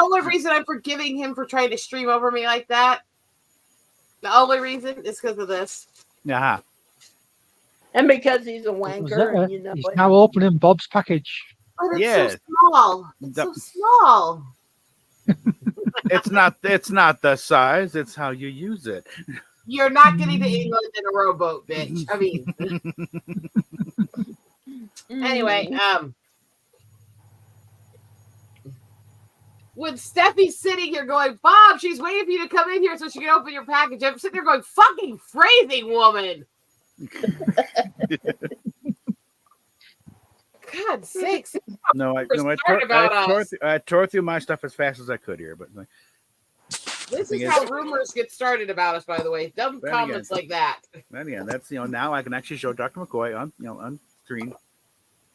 only reason I'm forgiving him for trying to stream over me like that, the only reason is because of this. Yeah. And because he's a wanker, and He's now opening Bob's package. But it's so small. It's so small. It's not the size, it's how you use it. You're not getting to England in a rowboat, bitch. I mean, anyway, when Steffi's sitting here going, Bob, she's waiting for you to come in here so she can open your package. I'm sitting there going, fucking phrasing, woman. God's sakes. I tore through my stuff as fast as I could here, but this is how rumors get started about us, by the way. Dumb comments like that. And again, that's now I can actually show Dr. McCoy on screen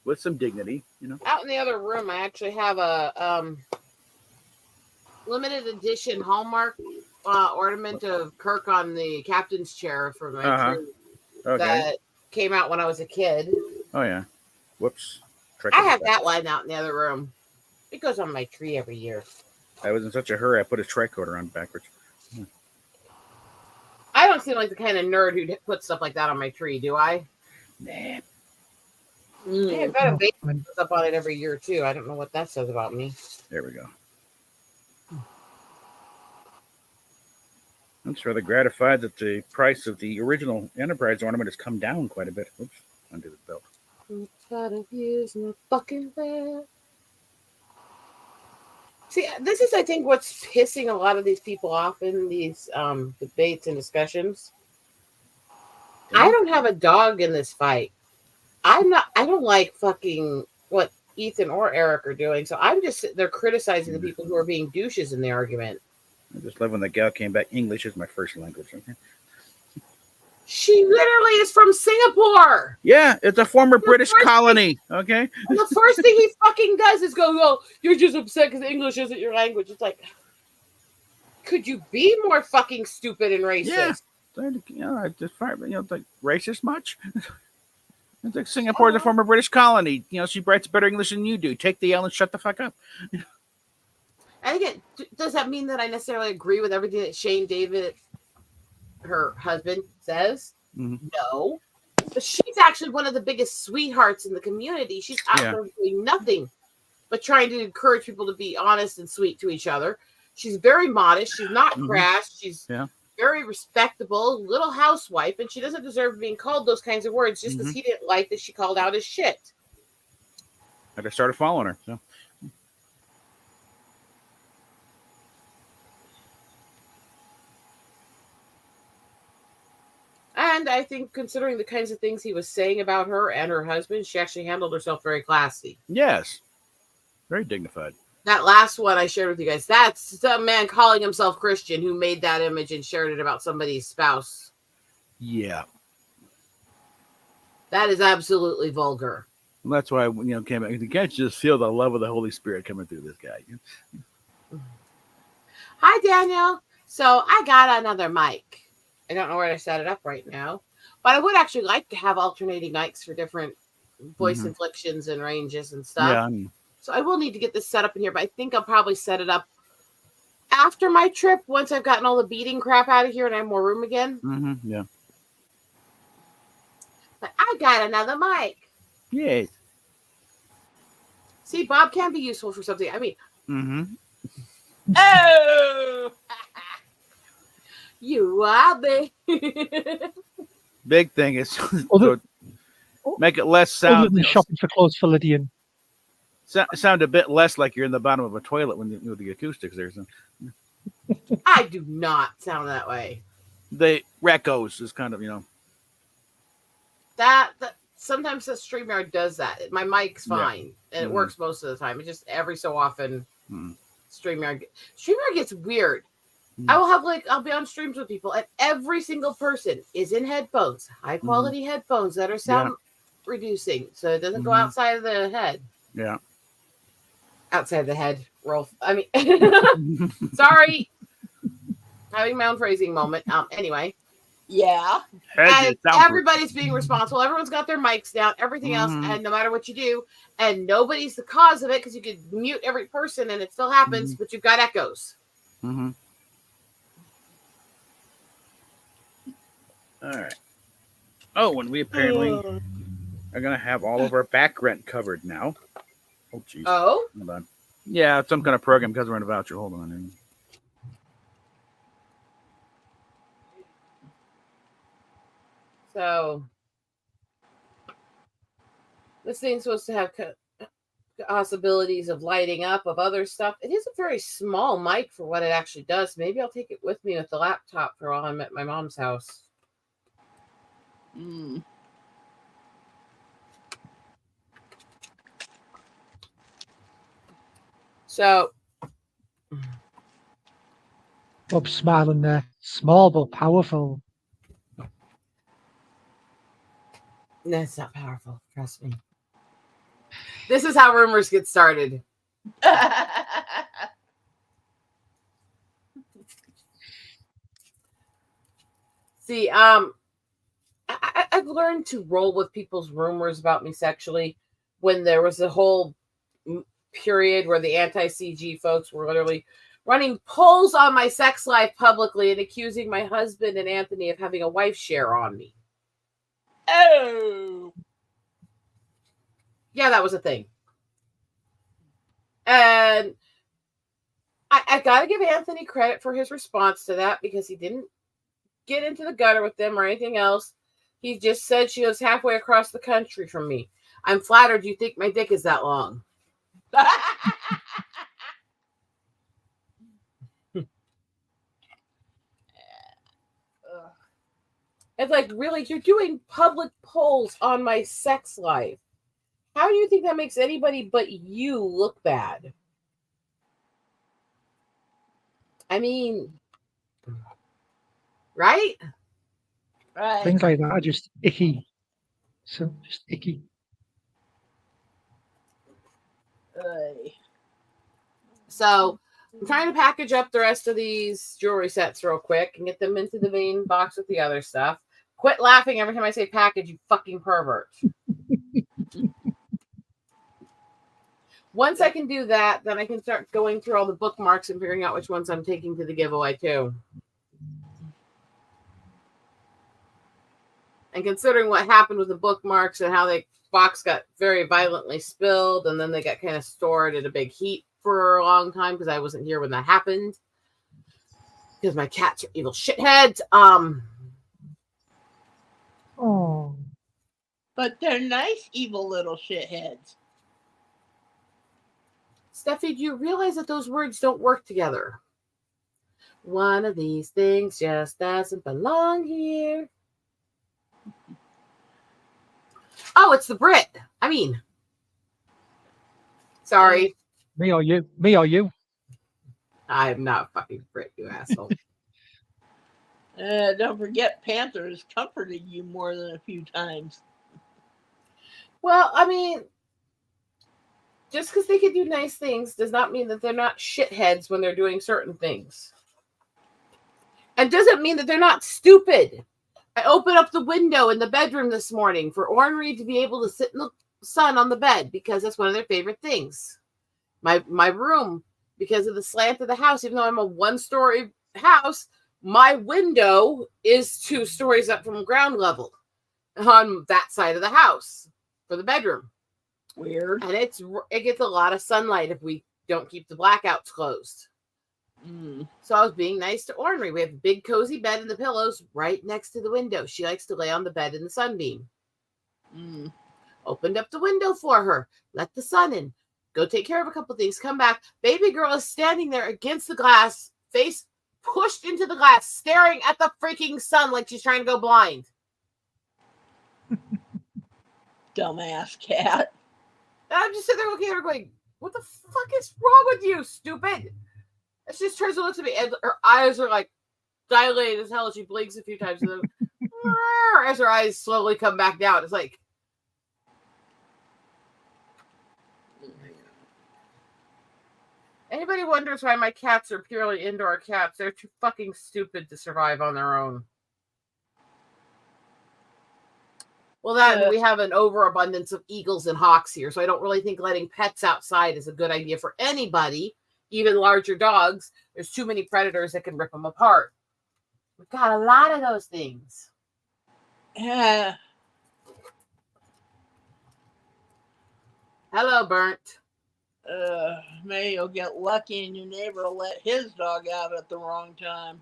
with some dignity. Out in the other room, I actually have a limited edition Hallmark ornament of Kirk on the captain's chair for my crew that came out when I was a kid. Oh yeah. Whoops. I have that one out in the other room. It goes on my tree every year. I was in such a hurry, I put a tricorder on backwards. I don't seem like the kind of nerd who puts stuff like that on my tree, do I? Nah. Yeah, I've got a baby that puts up on it every year, too. I don't know what that says about me. There we go. I'm just rather gratified that the price of the original Enterprise ornament has come down quite a bit. Oops, undo the belt. See, this is, I think, what's pissing a lot of these people off in these debates and discussions. I don't have a dog in this fight. I don't like fucking what Ethan or Eric are doing, so I'm just sitting there criticizing the people who are being douches in the argument. I just love when the gal came back. English is my first language. Okay? She literally is from Singapore. Yeah, it's a former British colony. Okay. And the first thing he fucking does is go, "Oh, you're just upset because English isn't your language." It's like, could you be more fucking stupid and racist? Yeah, I just like racist much. It's like Singapore is a former British colony. She writes better English than you do. Take the L and shut the fuck up. And again, does that mean that I necessarily agree with everything that Shane David, her husband, says? Mm-hmm. No. But she's actually one of the biggest sweethearts in the community. She's out there doing nothing but trying to encourage people to be honest and sweet to each other. She's very modest. She's not crass. She's very respectable, little housewife, and she doesn't deserve being called those kinds of words just because he didn't like that she called out his shit. I just started following her. So. And I think, considering the kinds of things he was saying about her and her husband, she actually handled herself very classy. Yes. Very dignified. That last one I shared with you guys, that's some man calling himself Christian who made that image and shared it about somebody's spouse. Yeah. That is absolutely vulgar. Well, that's why, came back. You can't just feel the love of the Holy Spirit coming through this guy. Hi, Daniel. So I got another mic. I don't know where to set it up right now, but I would actually like to have alternating mics for different voice inflections and ranges and stuff. Yeah. So I will need to get this set up in here, but I think I'll probably set it up after my trip once I've gotten all the beating crap out of here and I have more room again. Mm-hmm. Yeah. But I got another mic. Yes. See, Bob can be useful for something. I mean, oh, you are big. Big thing is make it less sound. Other than shopping for clothes for Lydian. Sound a bit less like you're in the bottom of a toilet when with the acoustics there. So. I do not sound that way. The recos is kind of, That sometimes the StreamYard does that. My mic's fine, and it works most of the time. It just every so often StreamYard gets weird. I will have I'll be on streams with people, and every single person is in headphones, high quality headphones that are sound reducing, so it doesn't go outside of the head. Yeah. Outside the head, Rolf. I mean, sorry. Having my own phrasing moment. Anyway, Yeah. And everybody's being responsible. Everyone's got their mics down, everything else, and no matter what you do, and nobody's the cause of it because you could mute every person and it still happens, but you've got echoes. Mm-hmm. All right. Oh, and we apparently are going to have all of our back rent covered now. Oh, jeez. Oh? Hold on. Yeah, it's some kind of program because we're in a voucher. Hold on. So, this thing's supposed to have possibilities of lighting up, of other stuff. It is a very small mic for what it actually does. Maybe I'll take it with me with the laptop for while I'm at my mom's house. So, Bob's smiling there. Small but powerful. That's not powerful. Trust me. This is how rumors get started. See, I've learned to roll with people's rumors about me sexually when there was a whole period where the anti-CG folks were literally running polls on my sex life publicly and accusing my husband and Anthony of having a wife share on me. Oh. Yeah, that was a thing. And I got to give Anthony credit for his response to that because he didn't get into the gutter with them or anything else. He just said she was halfway across the country from me. I'm flattered you think my dick is that long. It's like, really, you're doing public polls on my sex life. How do you think that makes anybody but you look bad? I mean, right? Right. Things like that are just icky. So just icky. So I'm trying to package up the rest of these jewelry sets real quick and get them into the main box with the other stuff. Quit laughing every time I say package, you fucking pervert. Once I can do that, then I can start going through all the bookmarks and figuring out which ones I'm taking to the giveaway too. And considering what happened with the bookmarks and how the box got very violently spilled and then they got kind of stored at a big heat for a long time because I wasn't here when that happened. Because my cats are evil shitheads. Oh. But they're nice, evil little shitheads. Steffi, do you realize that those words don't work together? One of these things just doesn't belong here. Oh, it's the Brit. I mean, sorry. Me or you? Me or you? I'm not fucking Brit, you asshole. Don't forget, Panther has comforted you more than a few times. Well, I mean, just because they can do nice things does not mean that they're not shitheads when they're doing certain things. And doesn't mean that they're not stupid. I opened up the window in the bedroom this morning for Ornery to be able to sit in the sun on the bed because that's one of their favorite things. My room, because of the slant of the house, even though I'm a one-story house, my window is 2 stories up from ground level on that side of the house for the bedroom. Weird. And it gets a lot of sunlight if we don't keep the blackouts closed. So I was being nice to Ornery. We have a big cozy bed and the pillows right next to the window. She likes to lay on the bed in the sunbeam. Opened up the window for her. Let the sun in. Go take care of a couple things. Come back. Baby girl is standing there against the glass, face pushed into the glass, staring at the freaking sun like she's trying to go blind. Dumbass cat. And I'm just sitting there looking at her going, what the fuck is wrong with you, stupid? And she just turns and looks at me, and her eyes are like dilated as hell. She blinks a few times, and then as her eyes slowly come back down, it's like, anybody wonders why my cats are purely indoor cats? They're too fucking stupid to survive on their own. Well, that we have an overabundance of eagles and hawks here, so I don't really think letting pets outside is a good idea for anybody, even larger dogs. There's too many predators that can rip them apart. We've got a lot of those things. Yeah. Hello, Burnt. Maybe you'll get lucky and your neighbor will let his dog out at the wrong time.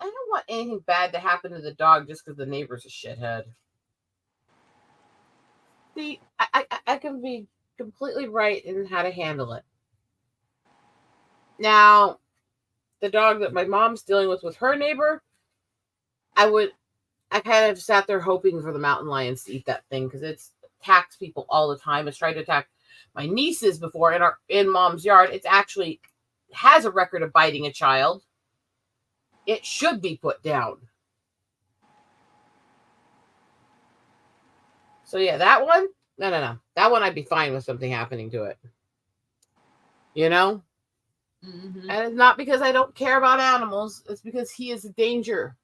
I don't want anything bad to happen to the dog just because the neighbor's a shithead. See, I can be completely right in how to handle it. Now, the dog that my mom's dealing with her neighbor, I kind of sat there hoping for the mountain lions to eat that thing because it attacks people all the time. It's tried to attack my nieces before in mom's yard. It's actually has a record of biting a child. It should be put down. So yeah, that one, no. That one I'd be fine with something happening to it. You know? Mm-hmm. And it's not because I don't care about animals. It's because he is a danger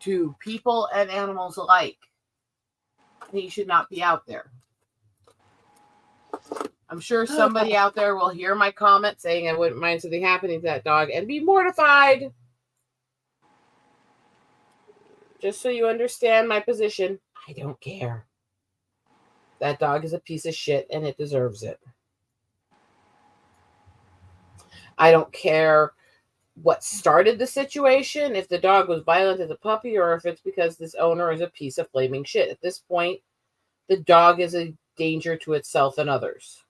to people and animals alike. He should not be out there. I'm sure somebody out there will hear my comment saying I wouldn't mind something happening to that dog and be mortified. Just so you understand my position, I don't care. That dog is a piece of shit and it deserves it. I don't care what started the situation, if the dog was violent as a puppy or if it's because this owner is a piece of flaming shit. At this point, the dog is a danger to itself and others.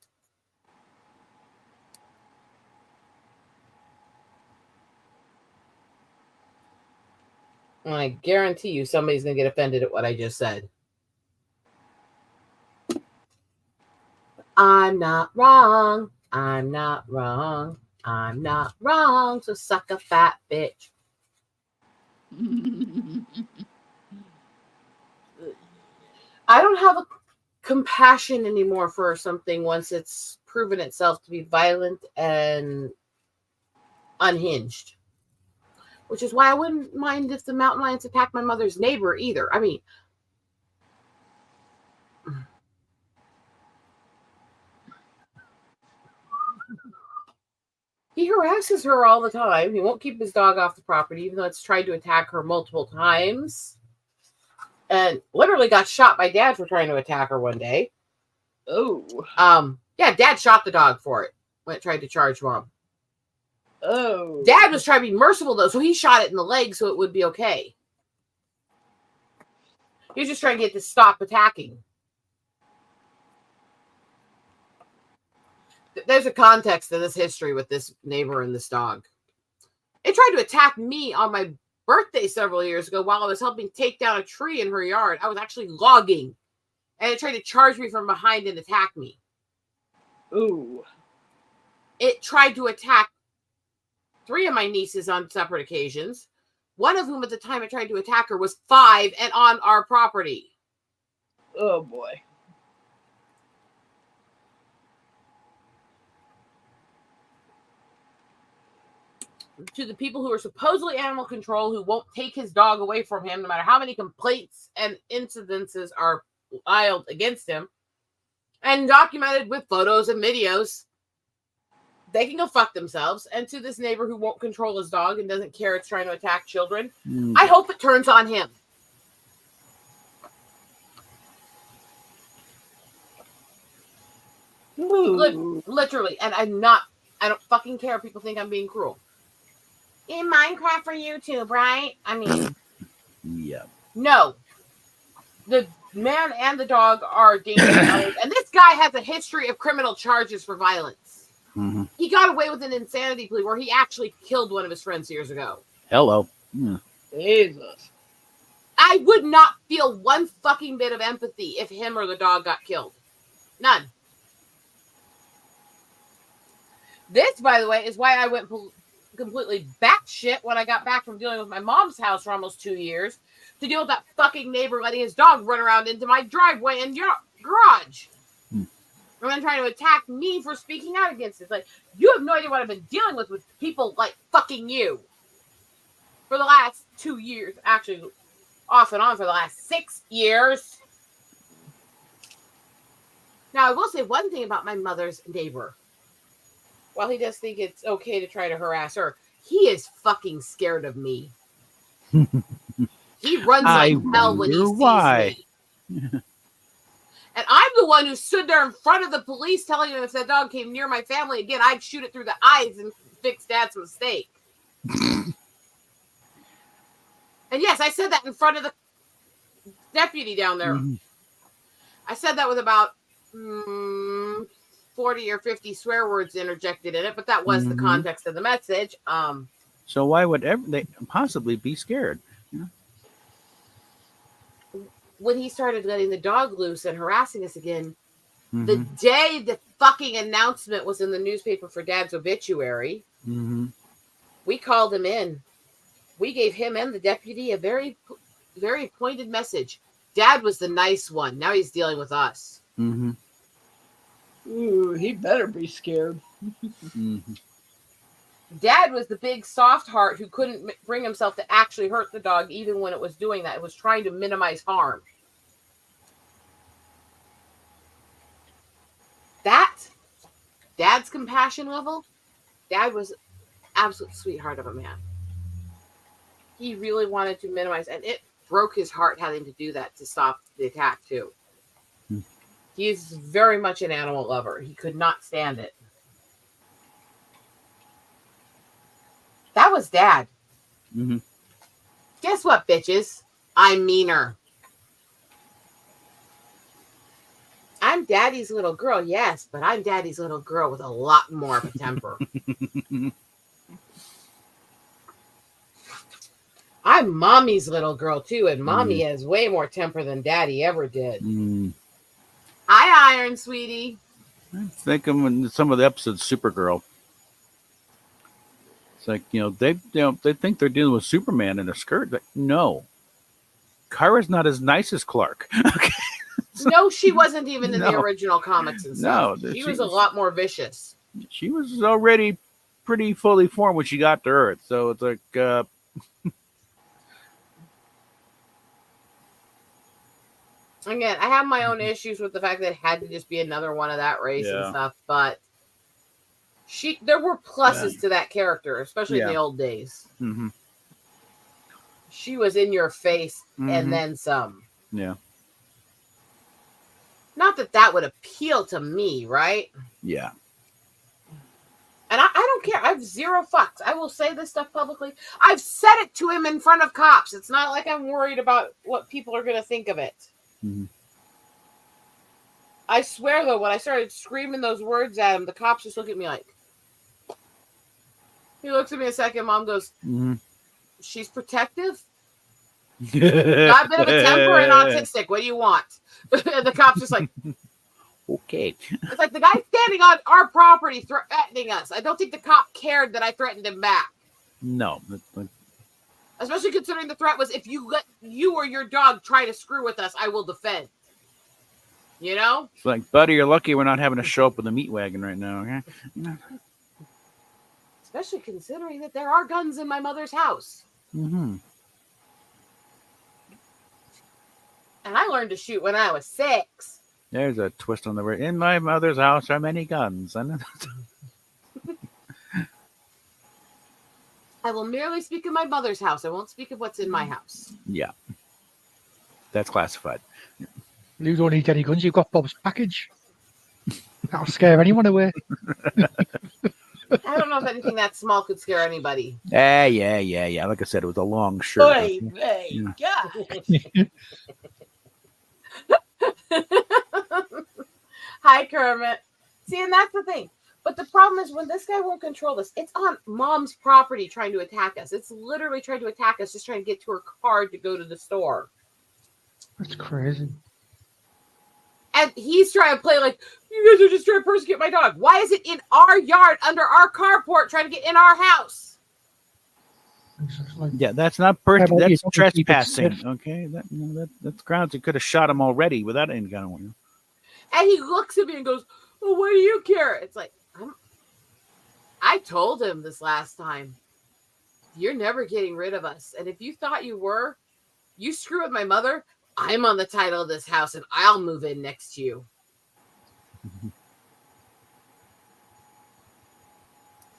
And I guarantee you somebody's going to get offended at what I just said. I'm not wrong. I'm not wrong. I'm not wrong. So suck a fat bitch. I don't have a compassion anymore for something once it's proven itself to be violent and unhinged. Which is why I wouldn't mind if the mountain lions attacked my mother's neighbor either. I mean, he harasses her all the time. He won't keep his dog off the property, even though it's tried to attack her multiple times. And literally got shot by Dad for trying to attack her one day. Oh. Yeah, Dad shot the dog for it when it tried to charge Mom. Oh. Dad was trying to be merciful, though, so he shot it in the leg so it would be okay. He was just trying to get it to stop attacking. There's a context to this history with this neighbor and this dog. It tried to attack me on my birthday several years ago while I was helping take down a tree in her yard. I was actually logging. And it tried to charge me from behind and attack me. Ooh. It tried to attack 3 of my nieces on separate occasions. One of whom at the time it tried to attack her was 5 and on our property. Oh boy. To the people who are supposedly animal control who won't take his dog away from him no matter how many complaints and incidences are filed against him and documented with photos and videos, they can go fuck themselves. And to this neighbor who won't control his dog and doesn't care it's trying to attack children, I hope it turns on him. Literally. And I don't fucking care if people think I'm being cruel. In Minecraft for YouTube, right? I mean, yeah. No. The man and the dog are dangerous. And this guy has a history of criminal charges for violence. Mm-hmm. He got away with an insanity plea where he actually killed one of his friends years ago. Hello. Yeah. Jesus. I would not feel one fucking bit of empathy if him or the dog got killed. None. This, by the way, is why I went completely batshit when I got back from dealing with my mom's house for almost 2 years to deal with that fucking neighbor letting his dog run around into my driveway and garage. And then trying to attack me for speaking out against it. Like, you have no idea what I've been dealing with people like fucking you. for the last 2 years, actually off and on for the last 6 years. Now, I will say one thing about my mother's neighbor. While he does think it's okay to try to harass her, he is fucking scared of me. He runs like hell when he sees me. And I'm the one who stood there in front of the police telling them if that dog came near my family again, I'd shoot it through the eyes and fix Dad's mistake. And yes, I said that in front of the deputy down there. Mm-hmm. I said that with about 40 or 50 swear words interjected in it, but that was the context of the message. So why would they possibly be scared? Yeah. When he started letting the dog loose and harassing us again, the day the fucking announcement was in the newspaper for Dad's obituary, we called him in. We gave him and the deputy a very, very pointed message. Dad was the nice one. Now he's dealing with us. Ooh, he better be scared. Dad was the big soft heart who couldn't bring himself to actually hurt the dog even when it was doing that. It was trying to minimize harm. Dad's compassion level, Dad was absolute sweetheart of a man. He really wanted to minimize, and it broke his heart having to do that to stop the attack too. He's very much an animal lover. He could not stand it. That was Dad. Guess what, bitches? I'm meaner. I'm Daddy's little girl, yes, but I'm Daddy's little girl with a lot more of a temper. I'm Mommy's little girl, too, and Mommy has way more temper than Daddy ever did. Hi, Iron, sweetie. I think in some of the episodes, Supergirl. It's like, they think they're dealing with Superman in a skirt. But no. Kara's not as nice as Clark. Okay. No, she wasn't even in the original comics and stuff. No, she was a lot more vicious. She was already pretty fully formed when she got to Earth. So it's like... Again, I have my own issues with the fact that it had to just be another one of that race and stuff, but there were pluses to that character, especially in the old days. She was in your face and then some. Yeah. Not that would appeal to me, right? Yeah. And I don't care. I have zero fucks. I will say this stuff publicly. I've said it to him in front of cops. It's not like I'm worried about what people are going to think of it. I swear, though, when I started screaming those words at him, the cops just look at me like... He looks at me a second. Mom goes, she's protective? Got a bit of a temper and autistic. What do you want? And the cop's just like... Okay. It's like the guy standing on our property threatening us. I don't think the cop cared that I threatened him back. No. Especially considering the threat was, if you let you or your dog try to screw with us, I will defend. You know? It's like, buddy, you're lucky we're not having to show up with a meat wagon right now, okay? Especially considering that there are guns in my mother's house. And I learned to shoot when I was 6. There's a twist on the word. In my mother's house are many guns. I will merely speak of my mother's house. I won't speak of what's in my house. Yeah. That's classified. You don't need any guns. You've got Bob's package. That'll scare anyone away. I don't know if anything that small could scare anybody. Yeah. Like I said, it was a long shirt. Oy, God. Hi, Kermit. See, and that's the thing. But the problem is when this guy won't control this, it's on Mom's property trying to attack us. It's literally trying to attack us, just trying to get to her car to go to the store. That's crazy. And he's trying to play like, you guys are just trying to persecute my dog. Why is it in our yard, under our carport, trying to get in our house? Yeah, that's not that's trespassing. Okay, that's grounds. You could have shot him already without any kind of one. And he looks at me and goes, "Well, what do you care?" It's like, I told him this last time. You're never getting rid of us. And if you thought you were, you screw with my mother, I'm on the title of this house and I'll move in next to you.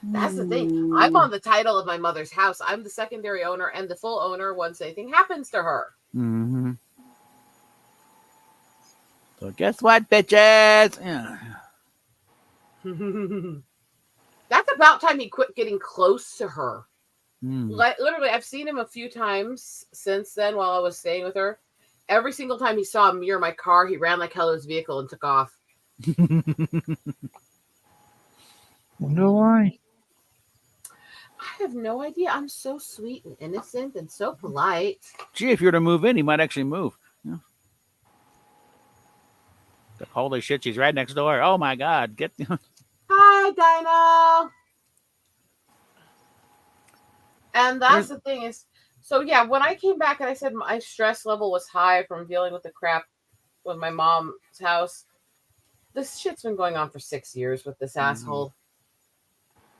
That's the thing. I'm on the title of my mother's house. I'm the secondary owner and the full owner once anything happens to her. Mm-hmm. So guess what, bitches? Yeah. That's about time he quit getting close to her. Mm. Like, literally, I've seen him a few times since then while I was staying with her. Every single time he saw me or my car, he ran like hell to his vehicle and took off. Wonder why. I have no idea. I'm so sweet and innocent and so polite. Gee, if you were to move in, he might actually move. Yeah. Holy shit, she's right next door. Oh my God. Get Hi, Dino. And that's the thing is, so yeah, when I came back and I said my stress level was high from dealing with the crap with my mom's house, this shit's been going on for 6 years with this asshole.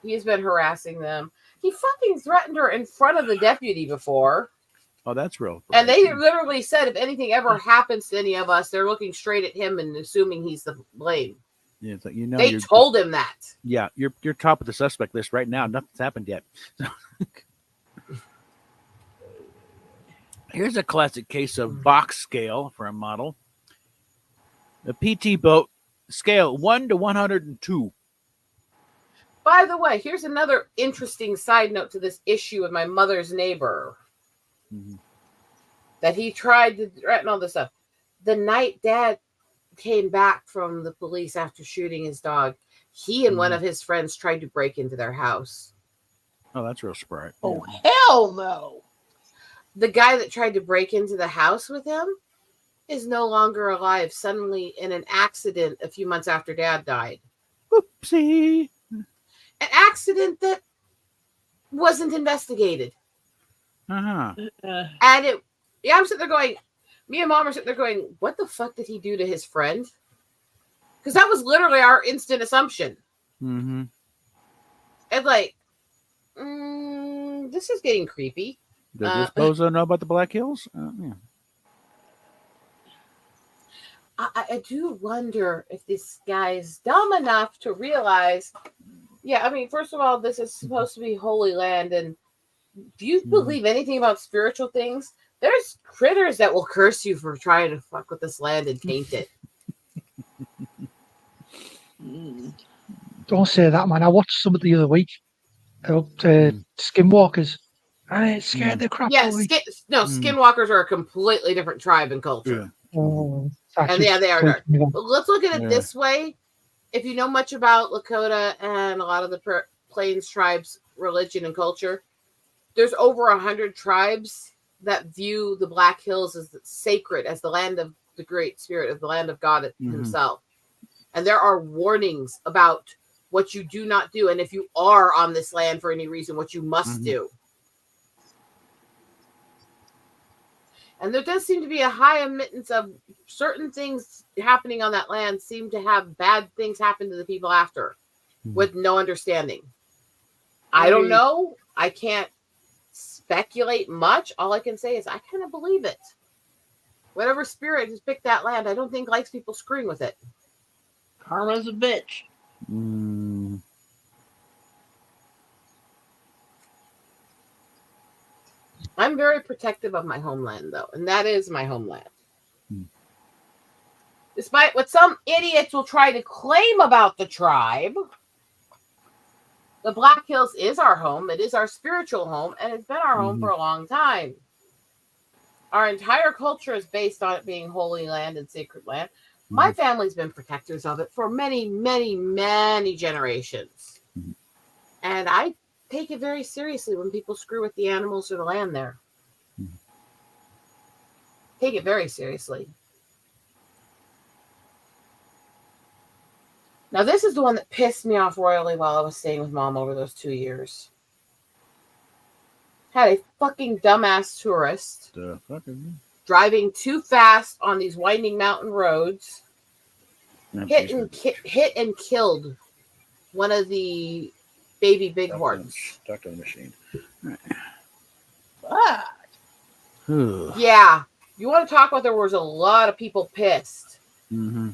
He's been harassing them. He fucking threatened her in front of the deputy before. Oh, that's real. And they literally said if anything ever happens to any of us, they're looking straight at him and assuming he's the blame. Yeah, so you know, they told him that. Yeah, you're top of the suspect list right now. Nothing's happened yet. Here's a classic case of box scale for a model. The PT boat scale 1 to 102. By the way, here's another interesting side note to this issue with my mother's neighbor. That he tried to threaten all this stuff. The night Dad came back from the police after shooting his dog, he and one of his friends tried to break into their house. Oh, that's real sprite. Oh, hell no. The guy that tried to break into the house with him is no longer alive, suddenly in an accident a few months after Dad died. Oopsie. An accident that wasn't investigated. Uh-huh. And I'm sitting there going, me and Mom are sitting there going, what the fuck did he do to his friend? Because that was literally our instant assumption. Mm-hmm. And like, this is getting creepy. Does this bozo know about the Black Hills? Yeah. I do wonder if this guy is dumb enough to realize, yeah, I mean, first of all, this is supposed to be holy land. And if you believe anything about spiritual things, there's critters that will curse you for trying to fuck with this land and taint it. Don't say that, man. I watched some the other week. Skinwalkers. And it scared the crap out of me. Skinwalkers are a completely different tribe and culture. Yeah. And yeah, they are dark. But let's look at it this way. If you know much about Lakota and a lot of the Plains tribes' religion and culture, there's over 100 tribes that view the Black Hills as sacred, as the land of the Great Spirit, of the land of God himself. And there are warnings about what you do not do. And if you are on this land for any reason, what you must do. And there does seem to be a high admittance of certain things happening on that land seem to have bad things happen to the people after with no understanding. I don't know. I can't speculate much. All I can say is I kind of believe it. Whatever spirit has picked that land, I don't think likes people screwing with it. Karma's a bitch. I'm very protective of my homeland, though, and that is my homeland. Despite what some idiots will try to claim about the tribe, the Black Hills is our home. It is our spiritual home, and it's been our home for a long time. Our entire culture is based on it being holy land and sacred land. My family's been protectors of it for many, many, many generations. And I take it very seriously when people screw with the animals or the land there. Take it very seriously. Now, this is the one that pissed me off royally while I was staying with Mom over those 2 years. Had a fucking dumbass tourist driving too fast on these winding mountain roads, hit and killed one of the baby bighorns. Talk to the machine. Fuck. Yeah. You want to talk about there was a lot of people pissed. Mm-hmm.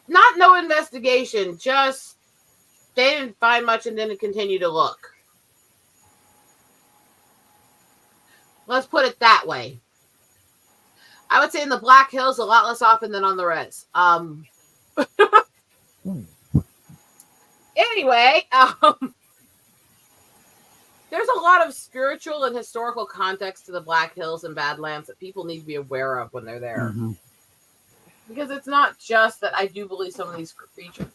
Not no investigation, just they didn't find much and didn't continue to look. Let's put it that way. I would say in the Black Hills a lot less often than on the res. Anyway, there's a lot of spiritual and historical context to the Black Hills and Badlands that people need to be aware of when they're there. Mm-hmm. Because it's not just that I do believe some of these creatures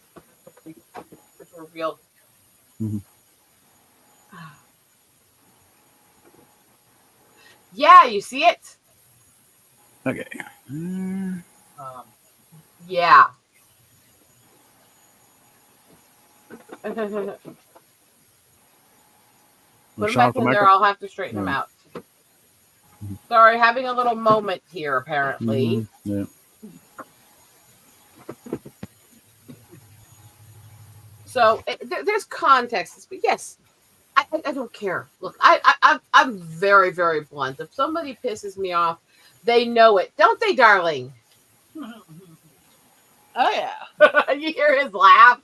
were real. Mm-hmm. Yeah, you see it? Okay. Yeah. Put him back in there. I'll have to straighten him out. Sorry, having a little moment here, apparently. Mm-hmm. Yeah. So there's context, but yes, I don't care. Look, I'm very, very blunt. If somebody pisses me off, they know it, don't they, darling? Oh yeah. You hear his laugh.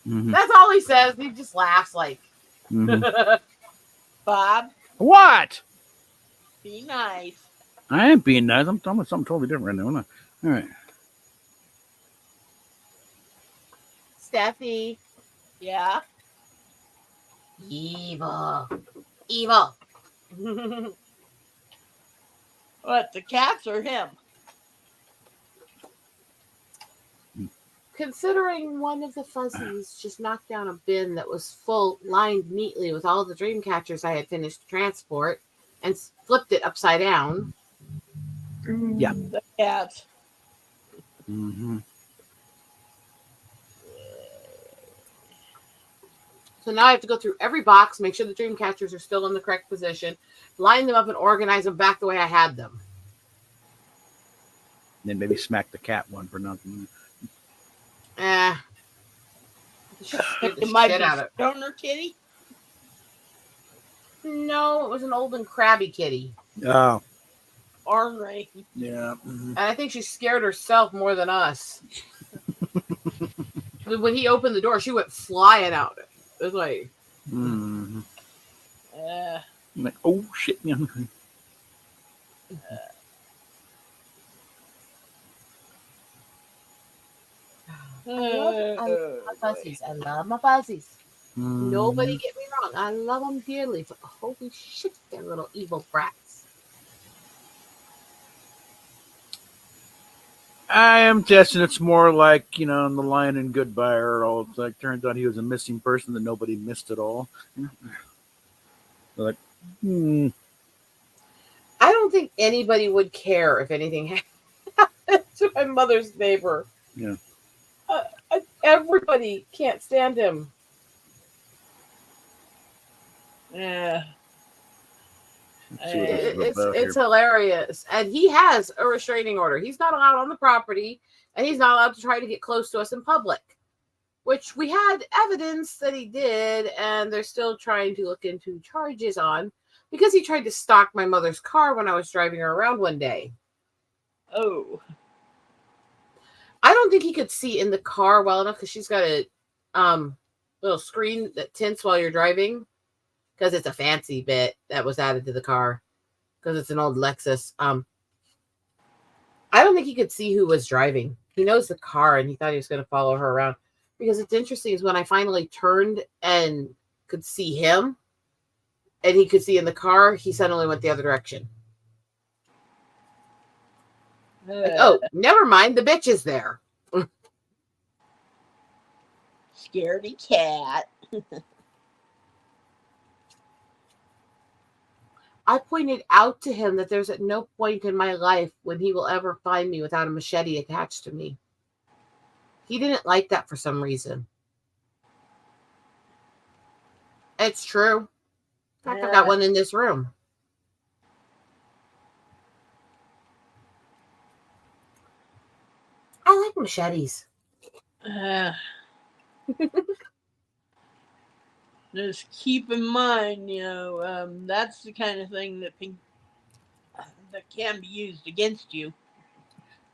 Mm-hmm. That's all he says. He just laughs like. Mm-hmm. Bob, What? be nice. I ain't being nice. I'm talking about something totally different right now. All right. Steffi. Yeah. Evil. What, the cats or him? Considering one of the fuzzies just knocked down a bin that was full, lined neatly with all the dream catchers I had finished to transport, and flipped it upside down. Yeah. The cats. Mm-hmm. So now I have to go through every box, make sure the dream catchers are still in the correct position, line them up and organize them back the way I had them. Then maybe smack the cat one for nothing. It might shit be out of it. Stoner Kitty. No, it was an old and crabby kitty. Oh. Ornery. Yeah. Mm-hmm. And I think she scared herself more than us. When he opened the door, she went flying out. It was like... Mm-hmm. Uh, I'm like, oh, shit. I love my fuzzies. I love my fuzzies. Mm-hmm. Nobody get me wrong. I love them dearly. But holy shit, they're little evil brats. I am guessing it's more like, in The Lion and Goodbye, or all. It's like, turns out he was a missing person that nobody missed at all. They're like, I don't think anybody would care if anything happened to my mother's neighbor. Yeah. Everybody can't stand him. yeah. It's hilarious. And he has a restraining order. He's not allowed on the property, and he's not allowed to try to get close to us in public, which we had evidence that he did, and they're still trying to look into charges on because he tried to stalk my mother's car when I was driving her around one day. Oh. I don't think he could see in the car well enough because she's got a little screen that tints while you're driving, because it's a fancy bit that was added to the car because it's an old Lexus. I don't think he could see who was driving. He knows the car, and he thought he was going to follow her around. Because it's interesting is when I finally turned and could see him, and he could see in the car, he suddenly went the other direction. Like, oh, never mind, the bitch is there. Scaredy cat. I pointed out to him that there's at no point in my life when he will ever find me without a machete attached to me. He didn't like that for some reason. It's true. In fact, I've got one in this room. machetes. Just keep in mind, that's the kind of thing that can be used against you.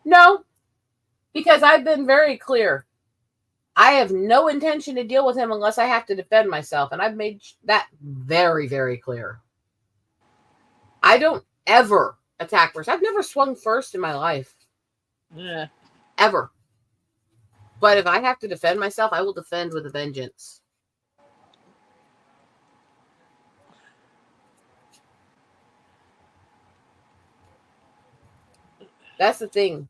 No, because I've been very clear. I have no intention to deal with him unless I have to defend myself. And I've made that very, very clear. I don't ever attack first. I've never swung first in my life. Yeah. Ever. But if I have to defend myself, I will defend with a vengeance. That's the thing.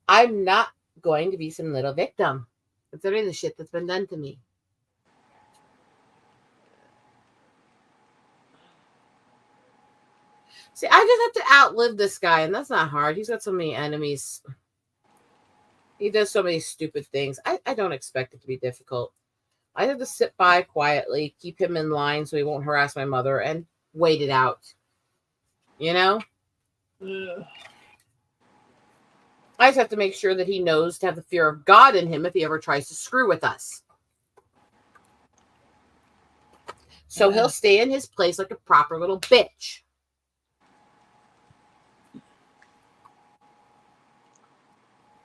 I'm not going to be some little victim, considering the shit that's been done to me. See, I just have to outlive this guy, and that's not hard. He's got so many enemies. He does so many stupid things. I don't expect it to be difficult. I have to sit by quietly, keep him in line so he won't harass my mother, and wait it out. You know? I just have to make sure that he knows to have the fear of God in him if he ever tries to screw with us. So he'll stay in his place like a proper little bitch.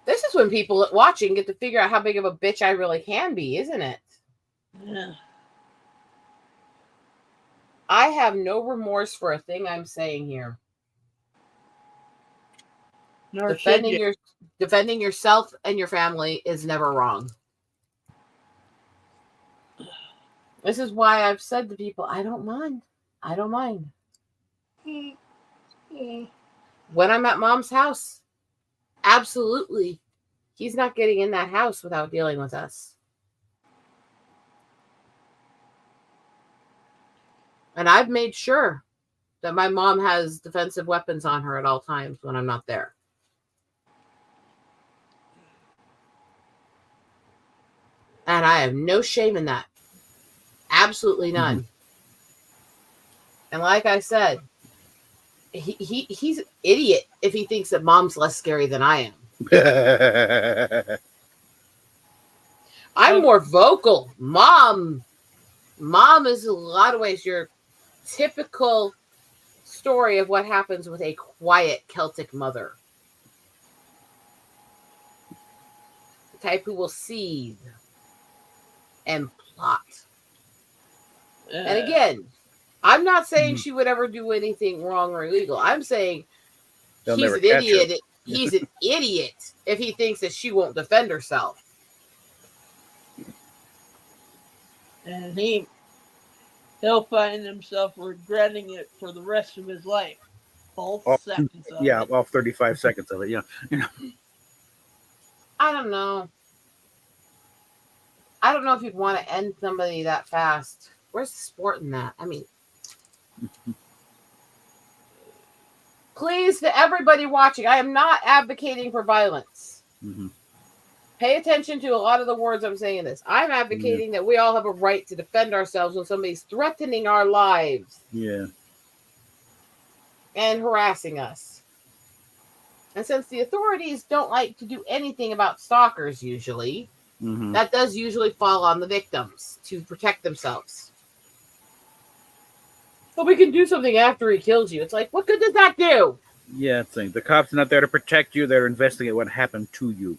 This is when people watching get to figure out how big of a bitch I really can be, isn't it? Yeah. I have no remorse for a thing I'm saying here. Defending yourself and your family is never wrong. This is why I've said to people, I don't mind. I don't mind. When I'm at mom's house, absolutely, he's not getting in that house without dealing with us. And I've made sure that my mom has defensive weapons on her at all times when I'm not there. And I have no shame in that. Absolutely none. Mm-hmm. And like I said, he's an idiot if he thinks that mom's less scary than I am. I'm more vocal. Mom is in a lot of ways your typical story of what happens with a quiet Celtic mother. The type who will seethe and plot. And again, I'm not saying she would ever do anything wrong or illegal. I'm saying he's an idiot. He's an idiot if he thinks that she won't defend herself. And he'll find himself regretting it for the rest of his life. All 35 seconds of it. Yeah. I don't know. I don't know if you'd want to end somebody that fast. Where's the sport in that? I mean, please, to everybody watching, I am not advocating for violence. Mm-hmm. Pay attention to a lot of the words I'm saying in this. I'm advocating that we all have a right to defend ourselves when somebody's threatening our lives. Yeah. And harassing us. And since the authorities don't like to do anything about stalkers usually, that does usually fall on the victims to protect themselves. But we can do something after he kills you. It's like, what good does that do? Yeah, the cops are not there to protect you. They're investigating what happened to you.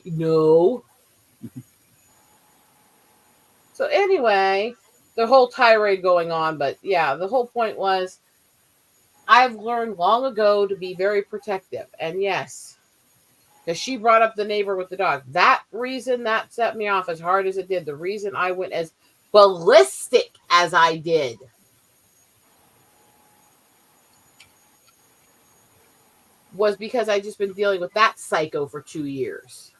No. So anyway, the whole tirade going on, but yeah, the whole point was I've learned long ago to be very protective. And yes, because she brought up the neighbor with the dog. That reason that set me off as hard as it did, the reason I went as ballistic as I did, was because I just been dealing with that psycho for 2 years.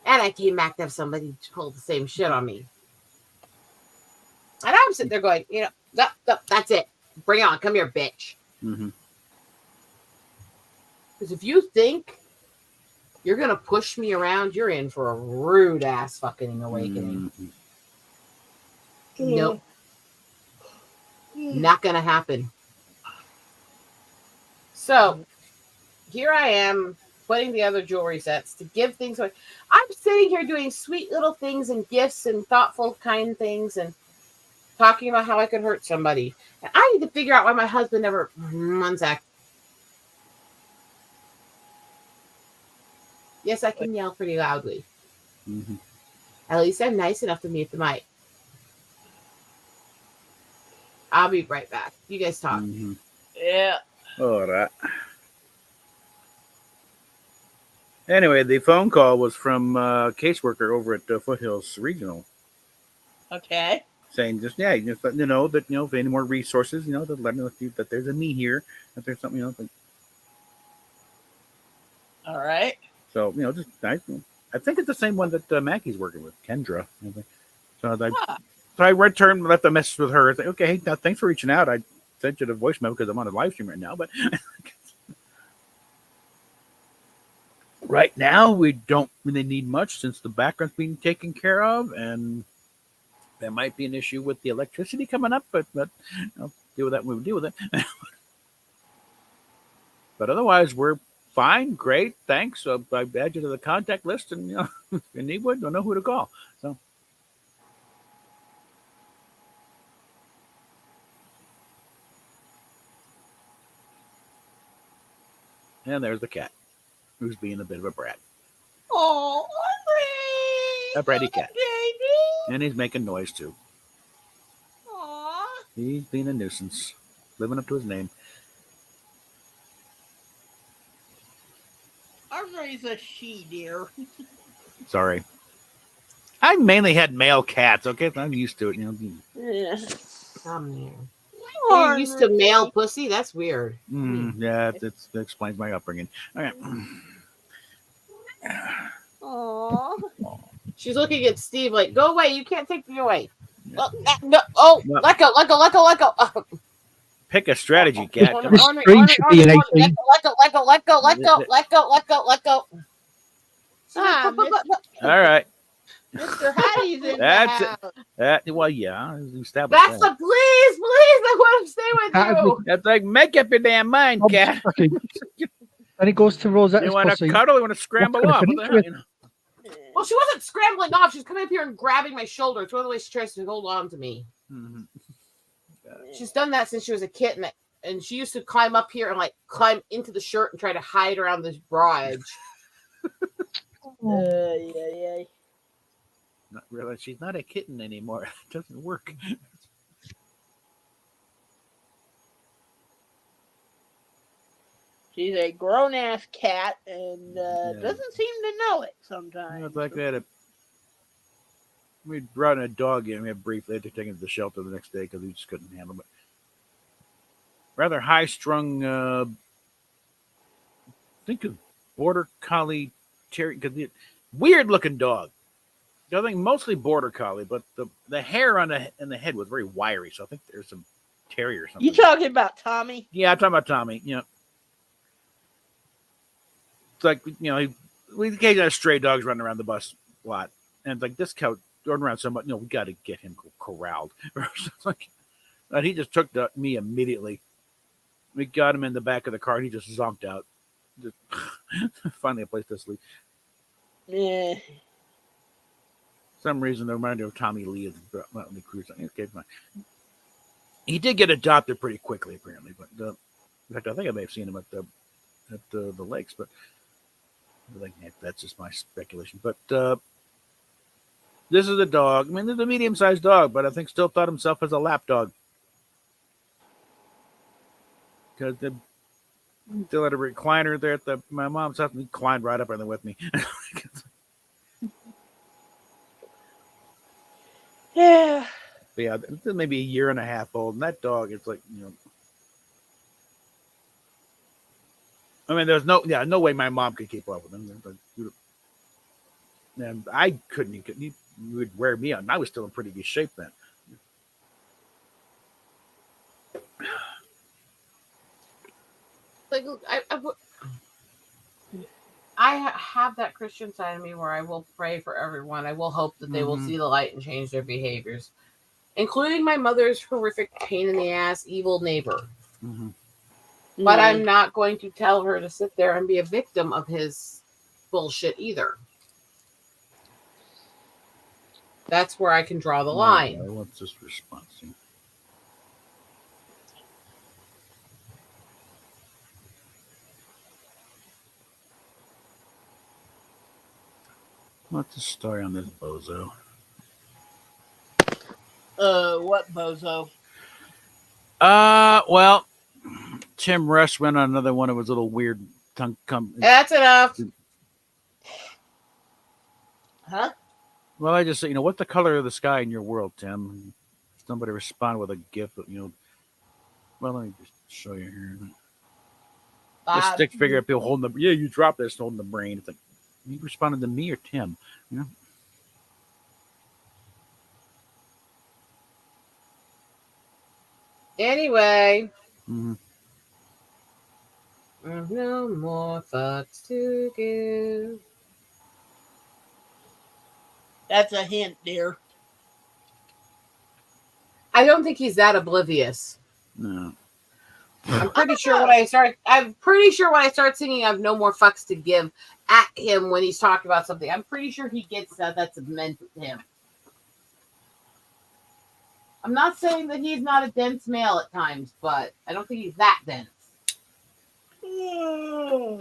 And I came back to have somebody pull the same shit on me. And I'm sitting there going, that's it. Bring it on. Come here, bitch. Because if you think you're gonna push me around, you're in for a rude ass fucking awakening. Nope, not gonna happen. So here I am putting together jewelry sets to give things away. I'm sitting here doing sweet little things and gifts and thoughtful, kind things and talking about how I could hurt somebody. And I need to figure out why my husband never. One sec. Yes, I can yell pretty loudly. Mm-hmm. At least I'm nice enough to mute the mic. I'll be right back. You guys talk. Mm-hmm. Yeah. All right. Anyway, the phone call was from a caseworker over at Foothills Regional, Okay. saying just letting you know that if any more resources, to let them know that there's a me here, that there's something All right. So just I think it's the same one that Mackie's working with, Kendra. I think. So I returned, left a message with her. I said, okay, hey, thanks for reaching out. I sent you the voicemail because I'm on a live stream right now, but right now we don't really need much since the background's being taken care of, and there might be an issue with the electricity coming up, but I'll deal with that when we deal with it. But otherwise, we're fine, great, thanks. So I add you to the contact list, and if you need one, don't know who to call. So. And there's the cat, who's being a bit of a brat. Oh, A bratty cat. baby. And he's making noise, too. Aw. He's being a nuisance, living up to his name. Aubrey's a she deer. Sorry. I mainly had male cats, okay? I'm used to it. Yeah. Come here. You're used to male pussy? That's weird. Yeah, that explains my upbringing. Okay. Aww. She's looking at Steve like, go away. You can't take me away. Yeah. No. Oh, let go. Oh. Pick a strategy, cat. Ornery, Come on. ornery, Restraint ornery, should be an ornery, 18. let go. Ah, All right. Mr. Hattie's in That's the house. Well, yeah. Established That's that. please, I want to stay with you. That's like, make up your damn mind, Bob's cat. pussy. Then it goes to Rosetta's You want pussy. to cuddle? You want to scramble gonna off? What finish the hell? with? Well, she wasn't scrambling off. She's coming up here and grabbing my shoulder. It's one of the ways she tries to hold on to me. Mm-hmm. She's done that since she was a kitten, and she used to climb up here and climb into the shirt and try to hide around this bra edge. Yeah. Not realize she's not a kitten anymore. It doesn't work. She's a grown-ass cat and doesn't seem to know it sometimes. It's like that. We brought in a dog in. We had briefly had to take him to the shelter the next day because we just couldn't handle it. Rather high-strung, I think of border collie terrier, weird-looking dog. I think mostly border collie, but the hair on the head was very wiry, so I think there's some terrier or something. You talking about Tommy? Yeah, I'm talking about Tommy. It's like, we occasionally have stray dogs running around the bus a lot. And it's like, this cow running around so much, we got to get him corralled. And he just took me immediately. We got him in the back of the car, and he just zonked out. Just finally a place to sleep. Yeah. Some reason, they remind me of Tommy Lee and Motley Crue. Okay, fine. He did get adopted pretty quickly, apparently. But in fact, I think I may have seen him at the lakes, but that's just my speculation. But this is a dog. I mean, it's a medium-sized dog, but I think still thought himself as a lap dog. Because still had a recliner there at my mom's house, and he climbed right up in there with me. Yeah. But yeah, maybe a year and a half old, and that dog, it's like, I mean, there's no way my mom could keep up with him. And I couldn't. He would wear me out, and I was still in pretty good shape then. have that Christian side of me where I will pray for everyone. I will hope that they will see the light and change their behaviors, including my mother's horrific pain in the ass evil neighbor. But I'm not going to tell her to sit there and be a victim of his bullshit either. That's where I can draw the line. What's this response? What's the story on this bozo? What bozo? Well, Tim Rush went on another one of his little weird tongue. That's enough. Huh? Well, I just say, what's the color of the sky in your world, Tim? Somebody respond with a GIF. Well, let me just show you here. The stick figure of people holding the. Yeah, you dropped this holding the brain. It's like, you responded to me or Tim? Anyway. No more fucks to give. That's a hint, dear. I don't think he's that oblivious. No. I'm pretty sure when I start singing "I've no more fucks to give" at him when he's talking about something, I'm pretty sure he gets that's meant to him. I'm not saying that he's not a dense male at times, but I don't think he's that dense.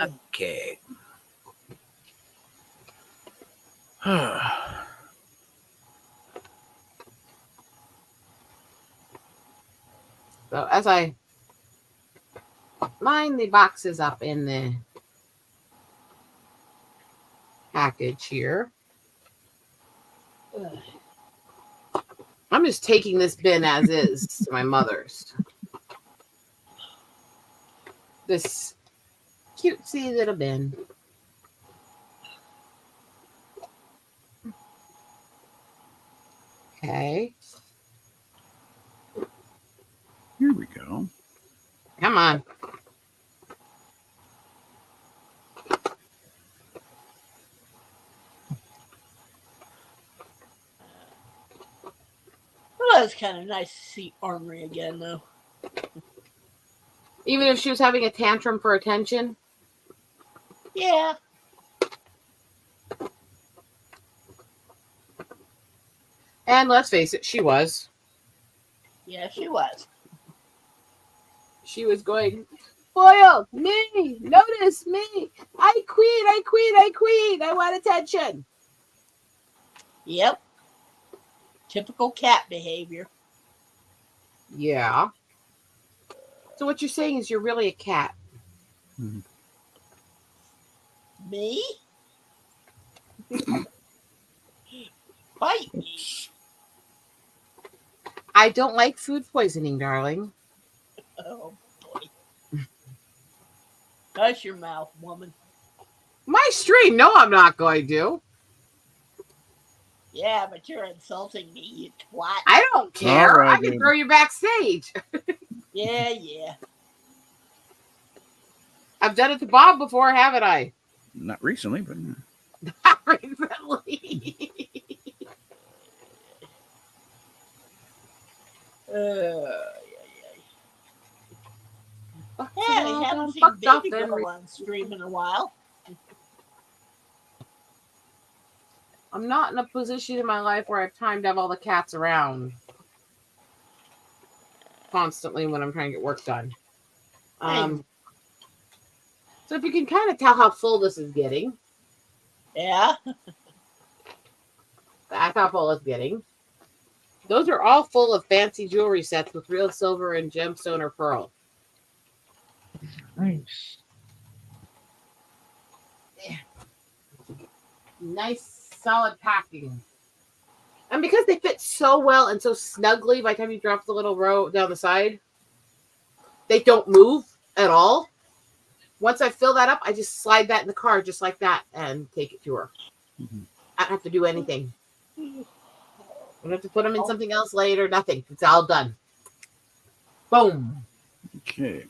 Okay. So as I line the boxes up in the package here, I'm just taking this bin as is to my mother's. This cutesy little bin. Okay. Here we go. Come on. Well, it's kind of nice to see Ornery again, though. Even if she was having a tantrum for attention? Yeah. And let's face it, she was. Yeah, she was. She was going, "Foiled, me, notice me. I queen. I want attention." Yep. Typical cat behavior. Yeah. So what you're saying is you're really a cat. Me? Bite me. I don't like food poisoning, darling. Oh, boy. Hush your mouth, woman. My stream? No, I'm not going to. Yeah, but you're insulting me, you twat. I don't care. Right, I can throw you backstage. Yeah. I've done it to Bob before, haven't I? Not recently, but Not recently. Yeah, we haven't seen Baby Girl on stream in a while. I'm not in a position in my life where I have time to have all the cats around constantly when I'm trying to get work done. So if you can kind of tell how full this is getting. Yeah. That's how full it's getting. Those are all full of fancy jewelry sets with real silver and gemstone or pearl. Nice. Yeah. Nice, solid packing. And because they fit so well and so snugly by the time you drop the little row down the side, they don't move at all. Once I fill that up, I just slide that in the car just like that and take it to her. I don't have to do anything. I don't have to put them in something else later. Nothing. It's all done. Boom. okay.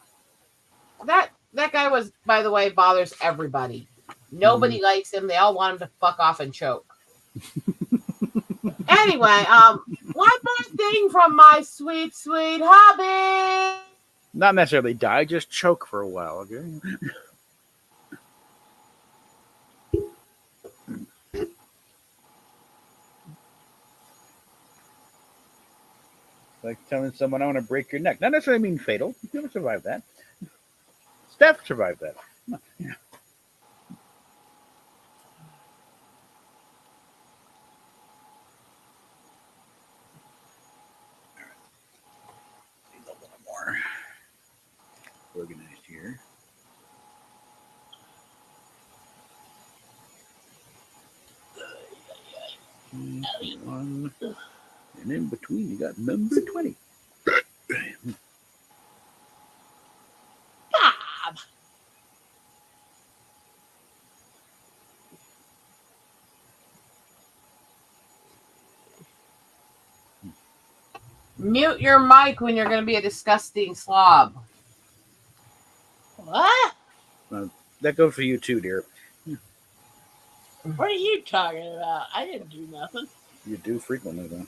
That guy was, by the way, bothers everybody. Nobody likes him. They all want him to fuck off and choke. Anyway, one more thing from my sweet, sweet hobby. Not necessarily die, just choke for a while, okay? Like telling someone I want to break your neck. Not necessarily mean fatal. You never survived that. Steph survived that. Yeah. Need a little more organized here. One. And in between, you got number 20. Bob. Mute your mic when you're going to be a disgusting slob. What? That goes for you too, dear. What are you talking about? I didn't do nothing. You do frequently, though.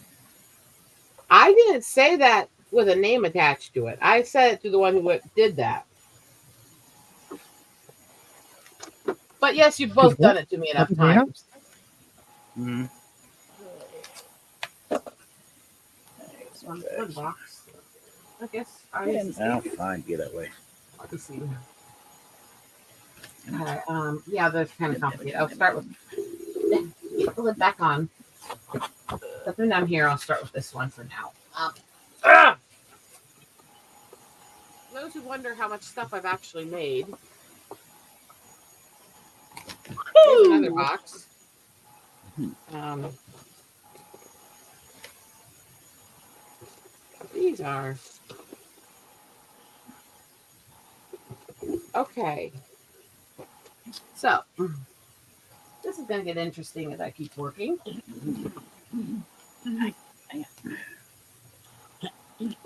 I didn't say that with a name attached to it. I said it to the one who did that. But yes, you've both done it to me enough times. Mm-hmm. One box. I guess. Oh, fine. Get that way. Let me see. Yeah, that's kind of complicated. I'll start with. Get the lid back on. Something down here. I'll start with this one for now. Those who wonder how much stuff I've actually made. Here's another box. These are okay. So this is going to get interesting as I keep working.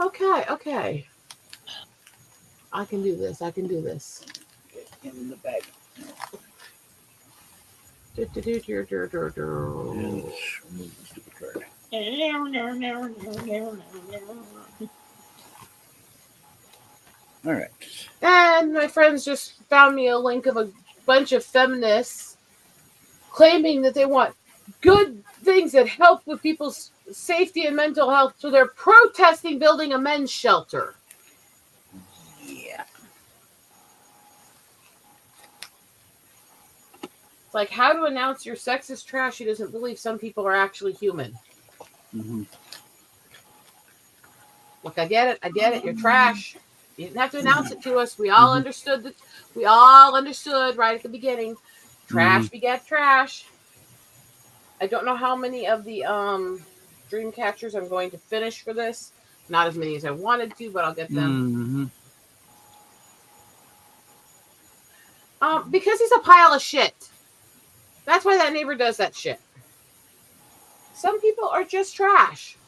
Okay. I can do this. Get in the bag. Do. Remove the stupid card. All right. And my friends just found me a link of a bunch of feminists claiming that they want good things that help with people's safety and mental health. So they're protesting building a men's shelter. Yeah. It's like how to announce your sex is trash. He doesn't believe some people are actually human. Mm-hmm. Look, I get it. You're trash. You didn't have to announce it to us. We all understood that. We all understood right at the beginning. Trash begat trash. I don't know how many of the dream catchers I'm going to finish for this. Not as many as I wanted to, but I'll get them. Because he's a pile of shit. That's why that neighbor does that shit. Some people are just trash.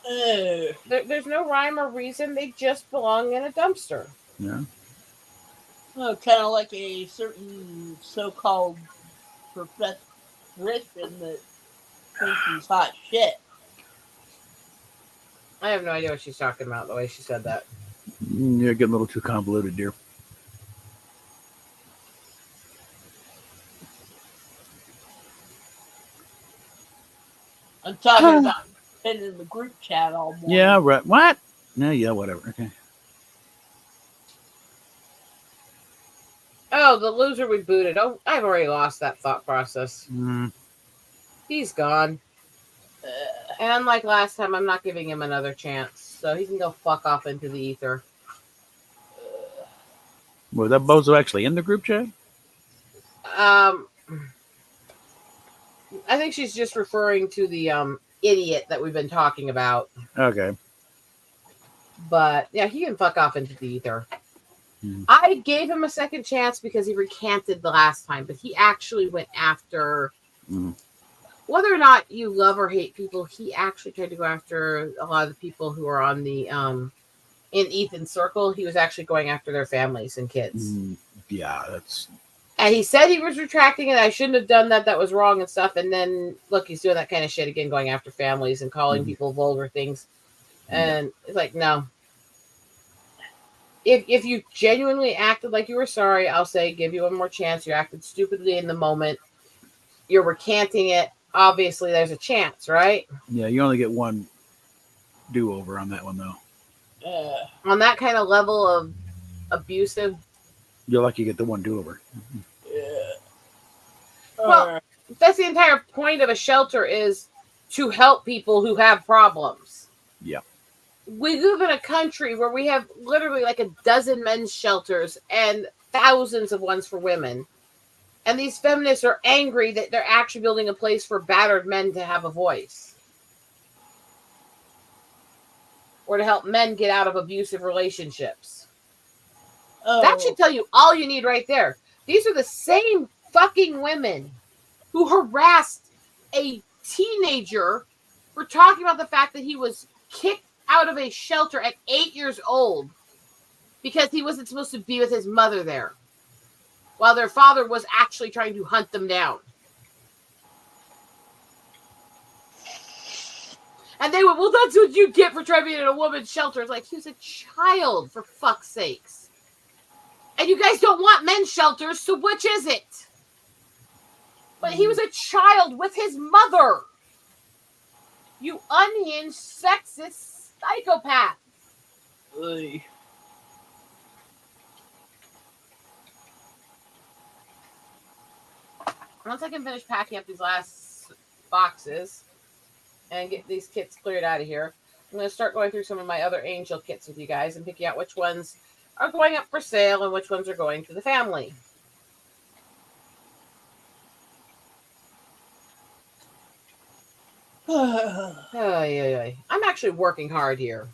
There's no rhyme or reason. They just belong in a dumpster. Yeah. Oh, kind of like a certain so-called profession that thinks he's hot shit. I have no idea what she's talking about, the way she said that. You're getting a little too convoluted, dear. I'm talking about been in the group chat all morning. Yeah, right. What? No, yeah, whatever. Okay. Oh, the loser we booted. Oh, I've already lost that thought process. He's gone. And unlike last time, I'm not giving him another chance. So he can go fuck off into the ether. Was that bozo actually in the group chat? I think she's just referring to the idiot that we've been talking about. Okay. But yeah, he can fuck off into the ether. I gave him a second chance because he recanted the last time, but he actually went after whether or not you love or hate people, he actually tried to go after a lot of the people who are on the in Ethan's circle. He was actually going after their families and kids. Yeah, that's And he said he was retracting it. I shouldn't have done that. That was wrong and stuff. And then, look, he's doing that kind of shit again, going after families and calling people vulgar things. And it's like, no. If you genuinely acted like you were sorry, I'll say, give you one more chance. You acted stupidly in the moment. You're recanting it. Obviously, there's a chance, right? Yeah, you only get one do-over on that one, though. On that kind of level of abusive. You're lucky you get the one do-over. Well, that's the entire point of a shelter, is to help people who have problems. Yeah. We live in a country where we have literally like a dozen men's shelters and thousands of ones for women. And these feminists are angry that they're actually building a place for battered men to have a voice. Or to help men get out of abusive relationships. That should tell you all you need right there. These are the same fucking women who harassed a teenager for talking about the fact that he was kicked out of a shelter at 8 years old because he wasn't supposed to be with his mother there, while their father was actually trying to hunt them down. And they went, well, that's what you get for trying to be in a woman's shelter. It's like, he was a child, for fuck's sakes. And you guys don't want men's shelters, so which is it? But he was a child with his mother. You unhinged, sexist psychopath. Oy. Once I can finish packing up these last boxes and get these kits cleared out of here, I'm going to start going through some of my other angel kits with you guys and picking out which ones are going up for sale and which ones are going to the family. I'm actually working hard here.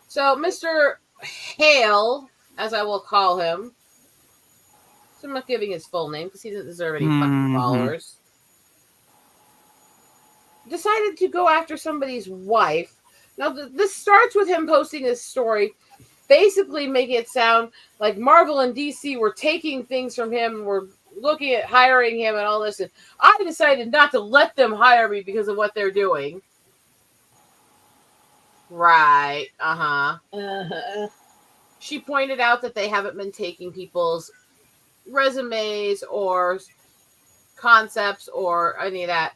So, Mr. Hale, as I will call him, so I'm not giving his full name because he doesn't deserve any fucking followers, decided to go after somebody's wife. Now, this starts with him posting this story, basically making it sound like Marvel and DC were taking things from him, were looking at hiring him and all this, and I decided not to let them hire me because of what they're doing. Right. She pointed out that they haven't been taking people's resumes or concepts or any of that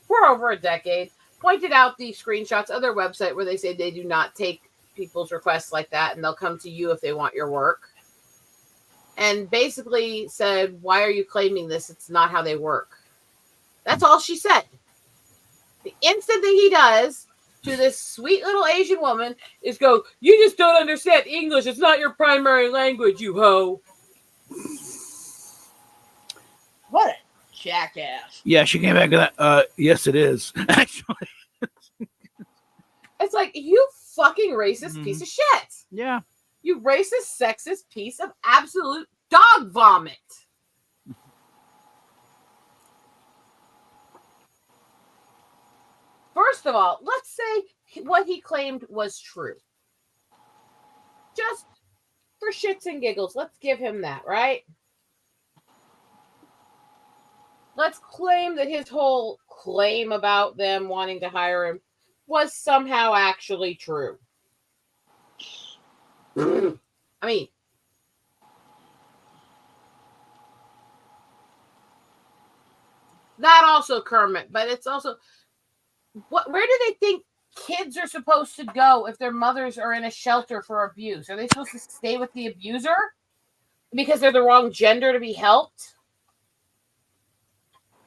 for over a decade. Pointed out the screenshots of their website where they say they do not take people's requests like that, and they'll come to you if they want your work. And basically said, why are you claiming this? It's not how they work. That's all she said. The instant thing he does to this sweet little Asian woman is go, you just don't understand English. It's not your primary language, you hoe. What a jackass. Yeah, she came back to that. Yes, it is, actually. It's like, you fucking racist piece of shit. Yeah. You racist, sexist piece of absolute dog vomit. First of all, let's say what he claimed was true. Just for shits and giggles, let's give him that, right? Let's claim that his whole claim about them wanting to hire him was somehow actually true. I mean, that also Kermit, but it's also, where do they think kids are supposed to go if their mothers are in a shelter for abuse? Are they supposed to stay with the abuser because they're the wrong gender to be helped?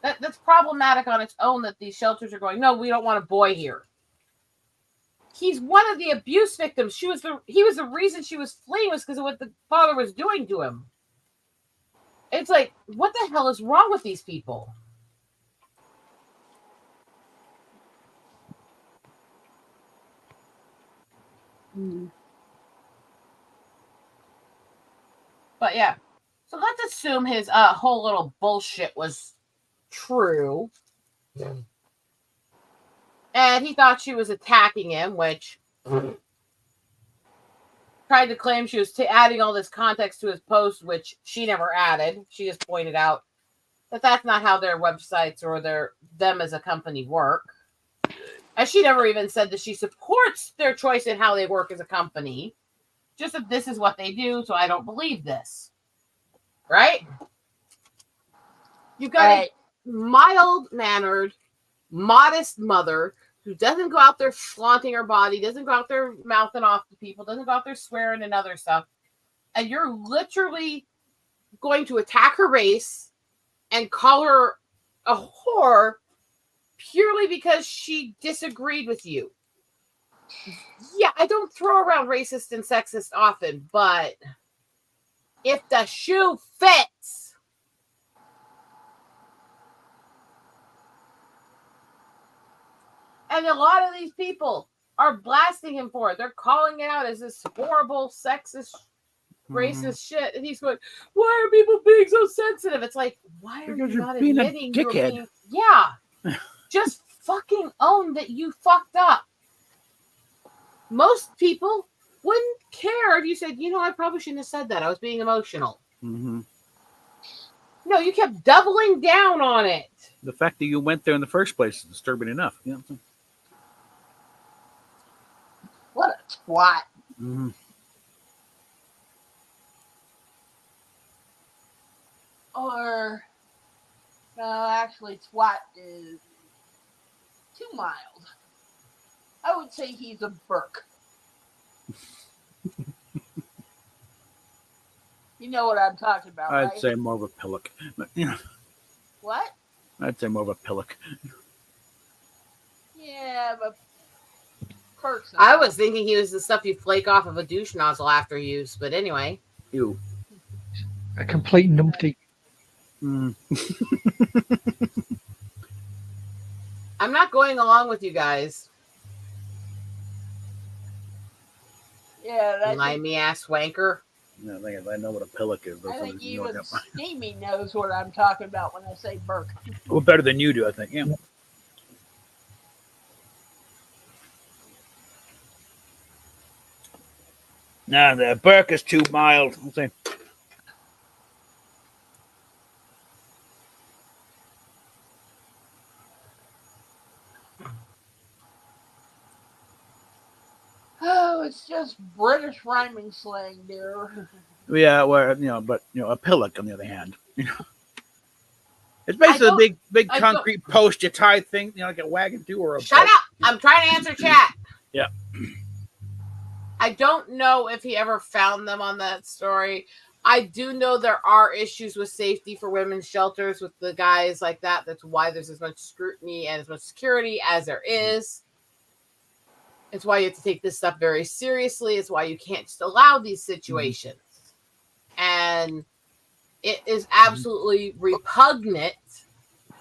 That's problematic on its own, that these shelters are going, no, we don't want a boy here. He's one of the abuse victims. He was the reason she was fleeing, was because of what the father was doing to him. It's like, what the hell is wrong with these people? But yeah, so let's assume his whole little bullshit was true. Yeah. And he thought she was attacking him, which tried to claim she was adding all this context to his post, which she never added. She just pointed out that that's not how their websites or them as a company work. And she never even said that she supports their choice in how they work as a company. Just that this is what they do, so I don't believe this. Right? You've got a mild-mannered, modest mother who doesn't go out there flaunting her body, doesn't go out there mouthing off to people, doesn't go out there swearing and other stuff. And you're literally going to attack her race and call her a whore purely because she disagreed with you. Yeah, I don't throw around racist and sexist often, but if the shoe fits. And a lot of these people are blasting him for it. They're calling it out as this horrible, sexist, racist shit. And he's going, why are people being so sensitive? It's like, why are you not admitting you're being... Yeah. Just fucking own that you fucked up. Most people wouldn't care if you said, I probably shouldn't have said that. I was being emotional. Mm-hmm. No, you kept doubling down on it. The fact that you went there in the first place is disturbing enough. What a twat. Mm-hmm. Or, no, actually, twat is too mild. I would say he's a Burke. You know what I'm talking about, right? I'd say more of a pillock. But, What? I'd say more of a pillock. Yeah, but Kirk's I was thinking he was the stuff you flake off of a douche nozzle after use, but anyway. Ew. A complete numpty. Mm. I'm not going along with you guys. Yeah, that's Limey ass wanker. No, I know what a pillock is. I think even Steamy knows what I'm talking about when I say Burke. Well, better than you do, I think. Yeah. Nah, the Burke is too mild. I'll say. Oh, it's just British rhyming slang, dear. Yeah, well, but a pillock on the other hand, it's basically a big concrete post you tie thing, like a wagon to or a. Shut up! I'm trying to answer chat. Yeah. I don't know if he ever found them on that story. I do know there are issues with safety for women's shelters with the guys like that. That's why there's as much scrutiny and as much security as there is. It's why you have to take this stuff very seriously. It's why you can't just allow these situations. And it is absolutely repugnant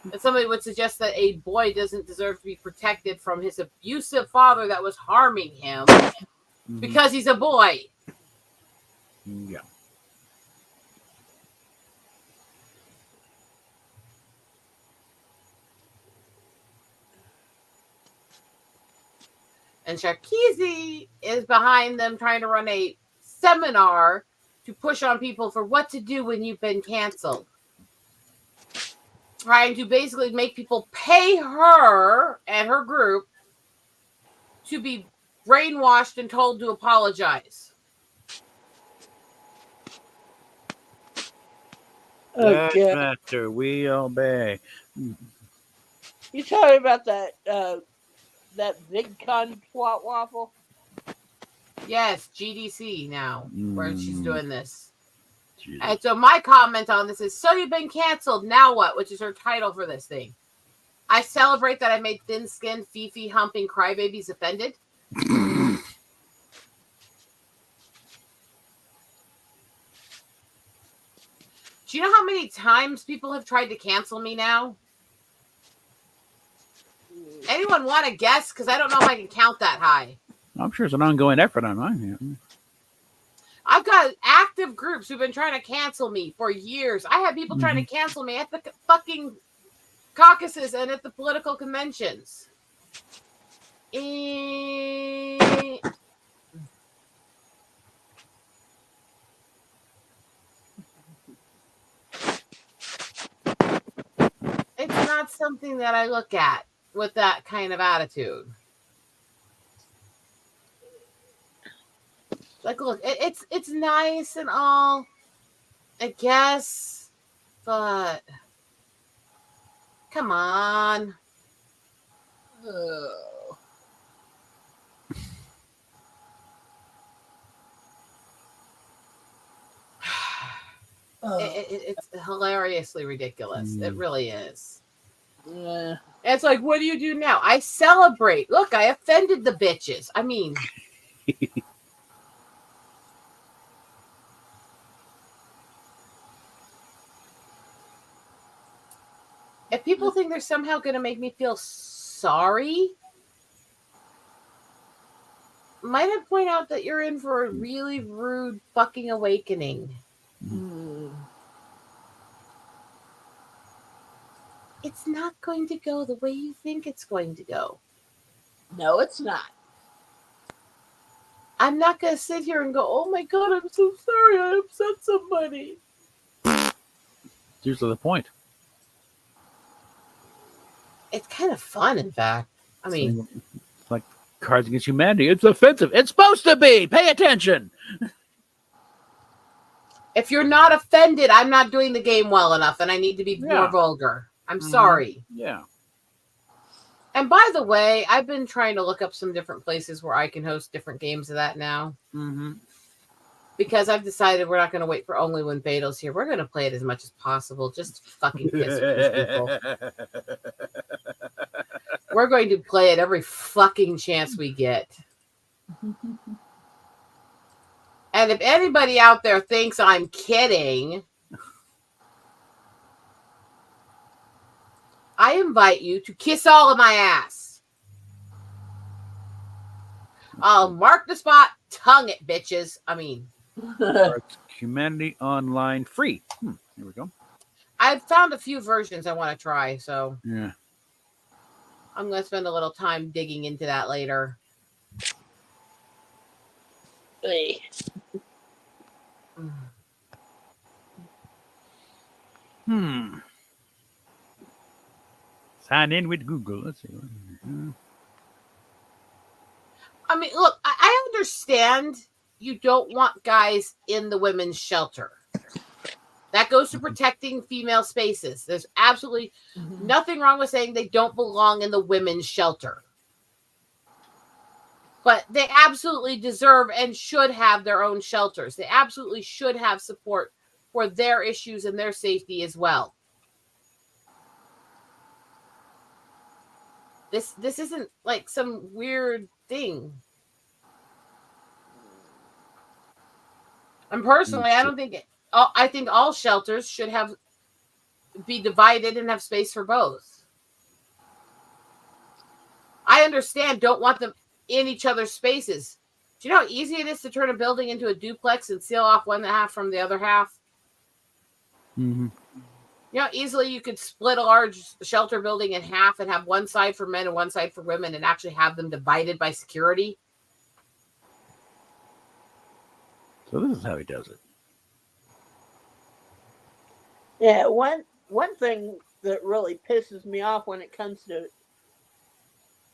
that somebody would suggest that a boy doesn't deserve to be protected from his abusive father that was harming him because he's a boy. Yeah. And Sharkizi is behind them trying to run a seminar to push on people for what to do when you've been canceled. Trying to basically make people pay her and her group to be brainwashed and told to apologize. Okay. Master, we obey. You talking about that big con twat waffle? Yes, GDC now, where she's doing this. Jesus. And so my comment on this is, so you've been canceled, now what? Which is her title for this thing. I celebrate that I made thin-skinned, fifi, humping crybabies offended. Do you know how many times people have tried to cancel me now? Anyone want to guess? Because I don't know if I can count that high. I'm sure it's an ongoing effort on mine. Yeah. I've got active groups who've been trying to cancel me for years. I had people trying to cancel me at the fucking caucuses and at the political conventions. not something that I look at with that kind of attitude. Like, look, it's nice and all, I guess, but come on. It's hilariously ridiculous. It really is. It's like, what do you do now? I celebrate. Look, I offended the bitches. I mean, if people think they're somehow going to make me feel sorry, might I point out that you're in for a really rude fucking awakening. It's not going to go the way you think it's going to go. No, it's not. I'm not going to sit here and go, oh my God, I'm so sorry I upset somebody. It's usually the point. It's kind of fun, in fact. I mean, it's like Cards Against Humanity. It's offensive. It's supposed to be. Pay attention. If you're not offended, I'm not doing the game well enough, and I need to be more vulgar. I'm sorry. Yeah. And by the way, I've been trying to look up some different places where I can host different games of that now. Because I've decided we're not going to wait for only when Beetle's here. We're going to play it as much as possible. Just fucking piss with these people. We're going to play it every fucking chance we get. And if anybody out there thinks I'm kidding, I invite you to kiss all of my ass. I'll mark the spot, tongue it, bitches. I mean, Humanity Online free. Here we go. I've found a few versions I want to try, so yeah, I'm going to spend a little time digging into that later. Hey. Sign in with Google. Let's see. I mean, look, I understand you don't want guys in the women's shelter. That goes to protecting female spaces. There's absolutely nothing wrong with saying they don't belong in the women's shelter. But they absolutely deserve and should have their own shelters. They absolutely should have support for their issues and their safety as well. This isn't like some weird thing. And personally, I don't think I think all shelters should be divided and have space for both. I understand, don't want them in each other's spaces. Do you know how easy it is to turn a building into a duplex and seal off one half from the other half? You know, easily you could split a large shelter building in half and have one side for men and one side for women and actually have them divided by security. So this is how he does it. Yeah, one thing that really pisses me off when it comes to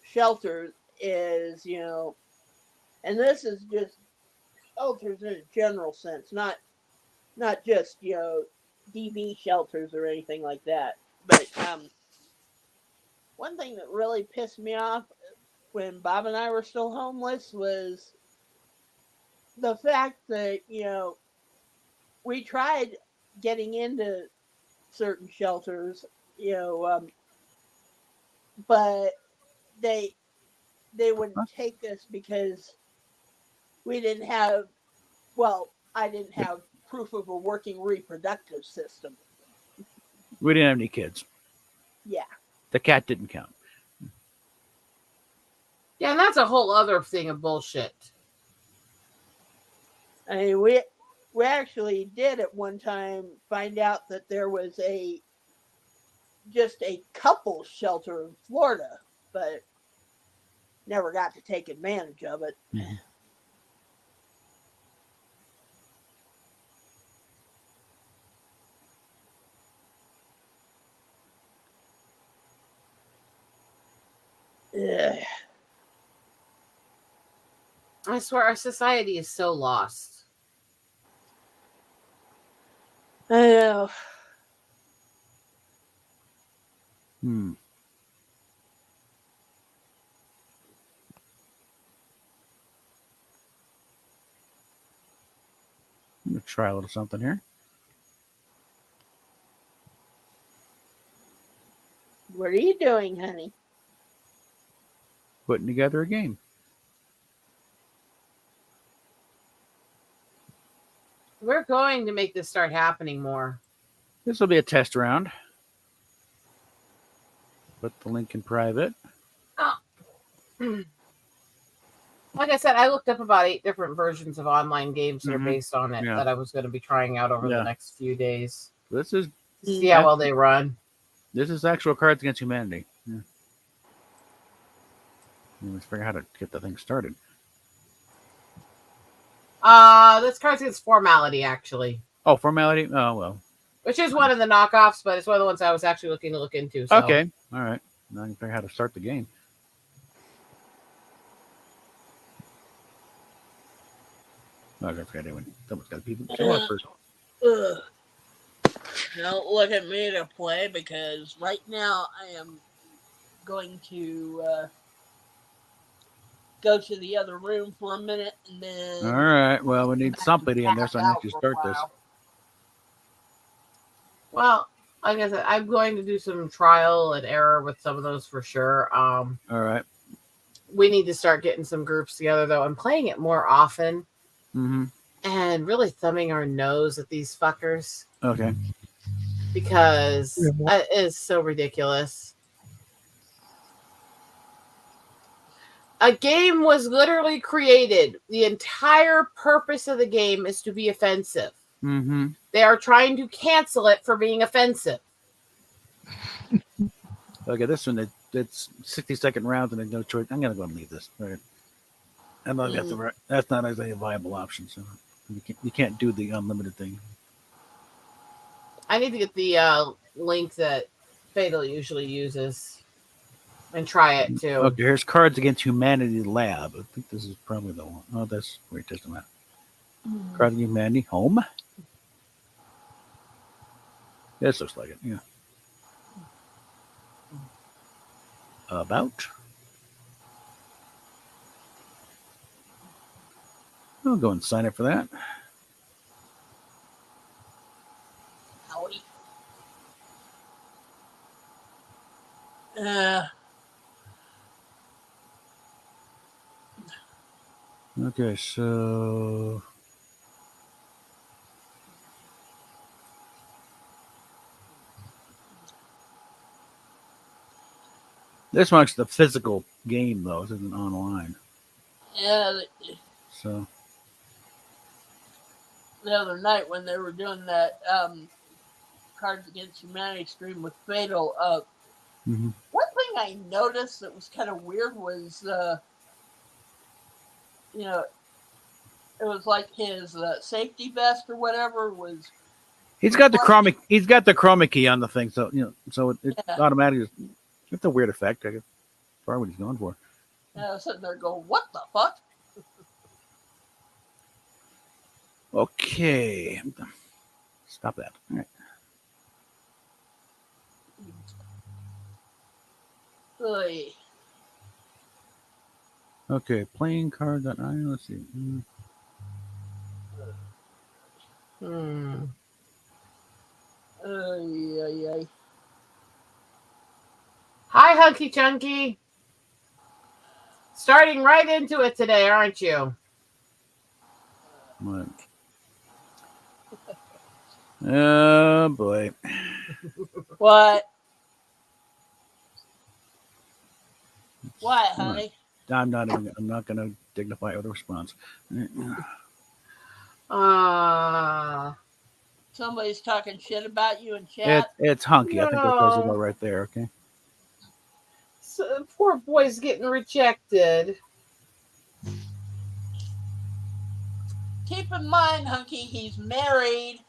shelters is, you know, and this is just shelters in a general sense, not just, you know, DV shelters or anything like that. But one thing that really pissed me off when Bob and I were still homeless was the fact that, you know, we tried getting into certain shelters, you know, but they wouldn't take us because we didn't have, well, I didn't have proof of a working reproductive system. We didn't have any kids. Yeah. The cat didn't count. Yeah, and that's a whole other thing of bullshit. I mean, we actually did at one time find out that there was just a couple shelter in Florida, but never got to take advantage of it. Mm-hmm. I swear our society is so lost. I know. Hmm. I'm gonna try a little something here. What are you doing, honey? Putting together a game. We're going to make this start happening more. This will be a test round. Put the link in private. Like I said, I looked up about 8 different versions of online games that are Mhm. based on it Yeah. that I was going to be trying out over Yeah. the next few days. This is See how well they run. This is actual Cards Against Humanity. Yeah. Let's figure out how to get the thing started. This Cards Against Formality, actually. Oh, Formality? Oh, well. Which is one of the knockoffs, but it's one of the ones I was actually looking to look into. So. Okay. All right. Now I can figure out how to start the game. Oh, I forgot anyone. Someone's got people show up first. Don't look at me to play because right now I am going to go to the other room for a minute and then. All right. Well, we need somebody in there so I can actually start this. Well, like I said, I'm going to do some trial and error with some of those for sure. All right. We need to start getting some groups together, though. I'm playing it more often and really thumbing our nose at these fuckers. Okay. Because it is so ridiculous. A game was literally created. The entire purpose of the game is to be offensive. They are trying to cancel it for being offensive. Okay, this one, it's 60-second rounds and there's no choice. I'm going to go and leave this. All right. That's not actually a viable option. So you can't do the unlimited thing. I need to get the link that Fatal usually uses and try it too. Okay, here's Cards Against Humanity Lab. I think this is probably the one. Oh, that's where it tested them out. Cards Against Humanity Home. This looks like it. Yeah. About. I'll go and sign up for that. Okay, so this marks the physical game, though. This isn't online. Yeah. So the other night when they were doing that Cards Against Humanity stream with Fatal, one thing I noticed that was kind of weird was, it was like his safety vest or whatever was. He's got the chroma key on the thing, so it automatically. It's a weird effect. I guess probably what he's going for. I was sitting there going, "What the fuck?" Okay, stop that. All right. Oy. Okay, playing cards on. Let's see. Hi, Hunky Chunky. Starting right into it today, aren't you? What? Oh boy. What? What, honey? I'm not going to dignify it with a response. Somebody's talking shit about you in chat. It's Hunky. I think that tells you right there. Okay. So, poor boy's getting rejected. Keep in mind, Hunky, he's married.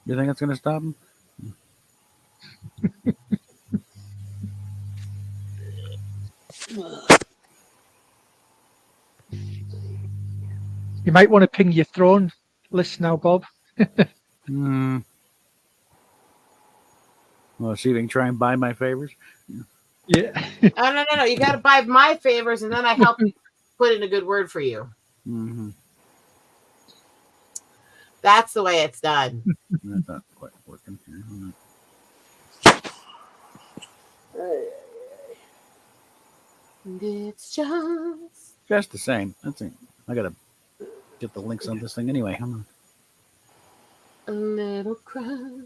You think it's going to stop him? You might want to ping your throne list now, Bob. Hmm. Well, see if we can try and buy my favors. Yeah. Oh, no. You got to buy my favors, and then I help you put in a good word for you. Mm-hmm. That's the way it's done. That's not quite working here. It's just The same. That's it. I gotta get the links on this thing anyway. Hold on. a little cry.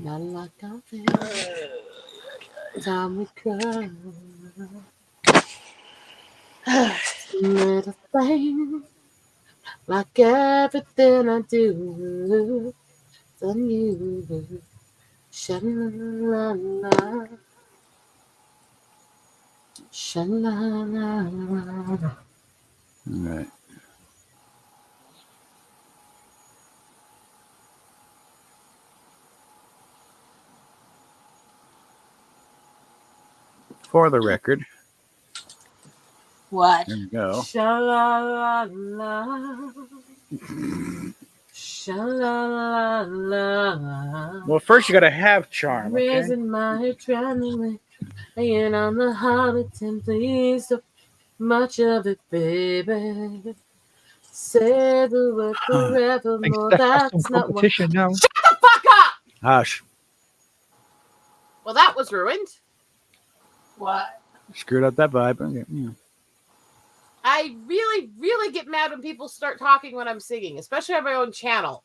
Not like I'm feeling. Time we cry. Little thing. Like everything I do. It's on you. Sha-la-la-la. Sha-la-la-la. All right. For the record, What? there we go. Sha-la-la-la. Sha-la-la-la. Well, first you gotta have charm, okay? Raising my head, trembling, laying on the heart, please so much of it, baby. Say the word I think forevermore. Steph has some That's not what. competition now. Shut the fuck up! Hush. Well, that was ruined. What? Screwed up that vibe. Okay. Yeah. I really, really get mad when people start talking when I'm singing, especially on my own channel.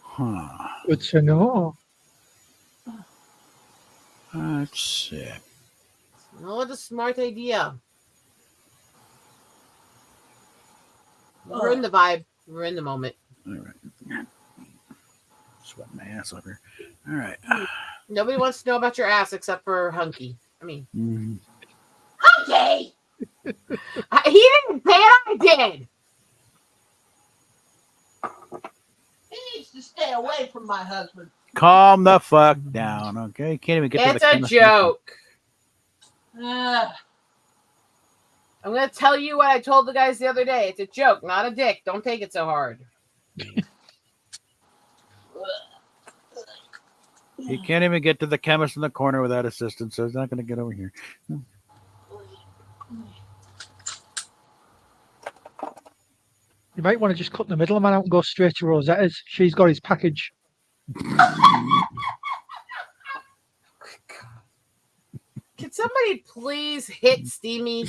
Huh. Good to know. Let's see. Oh, it's a smart idea. We're in the vibe. We're in the moment. All right. Sweating my ass off here. All right. Nobody wants to know about your ass except for Hunky. I mean, Mm-hmm. Hunky! He didn't say it, I did. He needs to stay away from my husband. Calm the fuck down, okay? Can't even get It's to the a chemist. joke. Uh, I'm going to tell you what I told the guys the other day. It's a joke, not a dick. Don't take it so hard. He can't even get to the chemist in the corner without assistance, so he's not going to get over here. You might want to just cut the middleman out and go straight to Rosetta's. She's got his package. Can somebody please hit Steamy?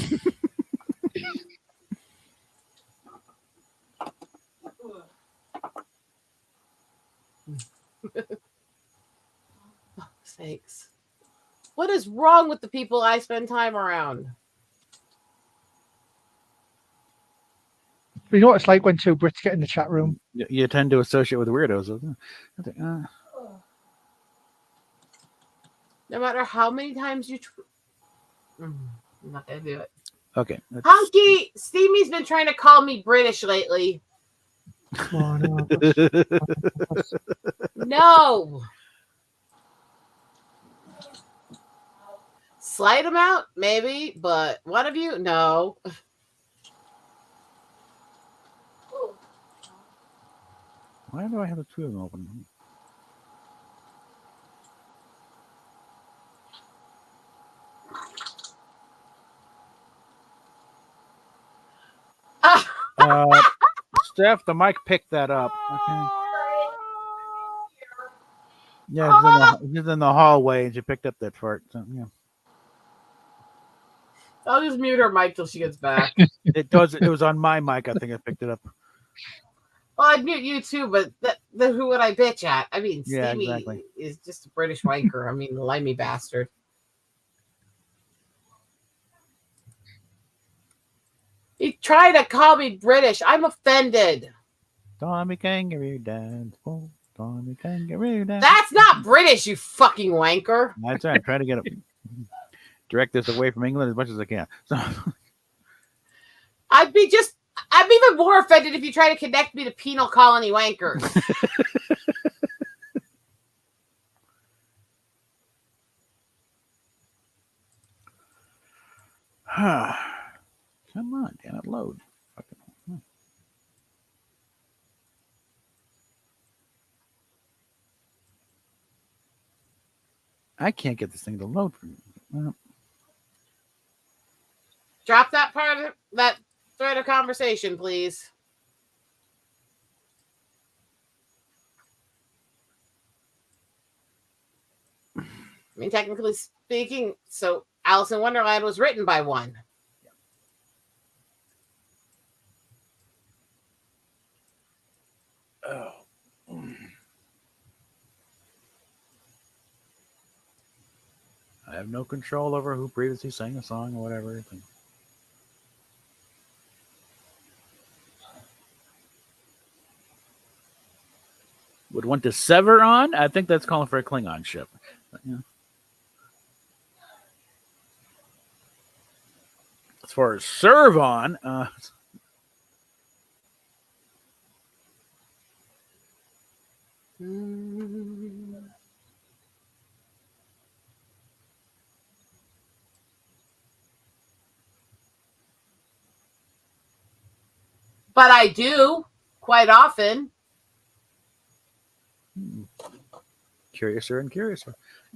Oh, sakes. What is wrong with the people I spend time around? You know what it's like when two Brits get in the chat room? You tend to associate with weirdos. No matter how many times you I'm not going to do it. Okay. Hunky! Steamy's been trying to call me British lately. Come on, No! Slight amount, maybe, but one of you, no. Why do I have the two of them open? Steph, the mic picked that up. Okay. Yeah, he's in the hallway, and she picked up that fart. So, yeah. I'll just mute her mic till she gets back. It was on my mic. I think I picked it up. Well, I'd mute you too, but who would I bitch at? I mean, Yeah, Stevie exactly. is just a British wanker. I mean, the limey bastard. He tried to call me British. I'm offended. Tommy Kangaroo dance. Oh, Tommy Kangaroo dance. That's not British, you fucking wanker. That's right. I'm trying to get direct this away from England as much as I can. So I'm even more offended if you try to connect me to penal colony wankers. Come on, damn it, load. Fucking. I can't get this thing to load for me. Well, Drop that part of that thread of conversation, please. I mean, technically speaking, so Alice in Wonderland was written by one. oh. I have no control over who previously sang a song or whatever. Would want to sever on? I think that's calling for a Klingon ship. But, yeah. As far as serve on, but I do quite often. Curiouser and curiouser.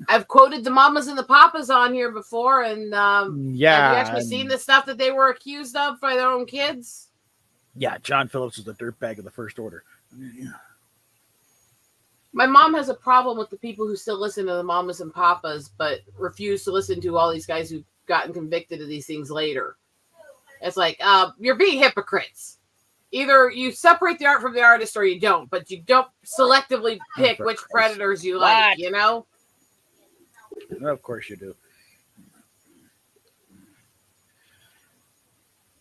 I've quoted the mamas and the papas on here before, and yeah, have you actually seen the stuff that they were accused of by their own kids? Yeah, John Phillips is the dirtbag of the First Order. Yeah. My mom has a problem with the people who still listen to the mamas and papas, but refuse to listen to all these guys who've gotten convicted of these things later. It's like, you're being hypocrites. Either you separate the art from the artist or you don't, but you don't selectively pick which predators you like, you know? Of course you do.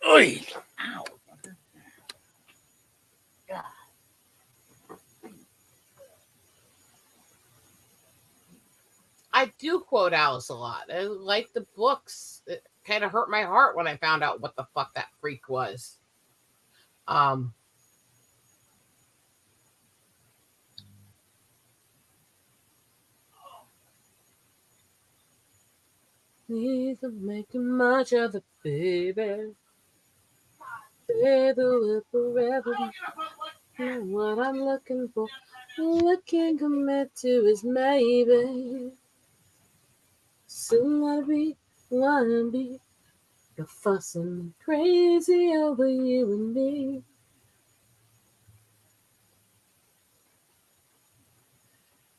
Oy! Ow! I do quote Alice a lot. I like the books. It kind of hurt my heart when I found out what the fuck that freak was. He's making much of the baby. Baby will forever be what I'm looking for. Looking commit to is maybe. Soon wanna be. You're fussing crazy over you and me.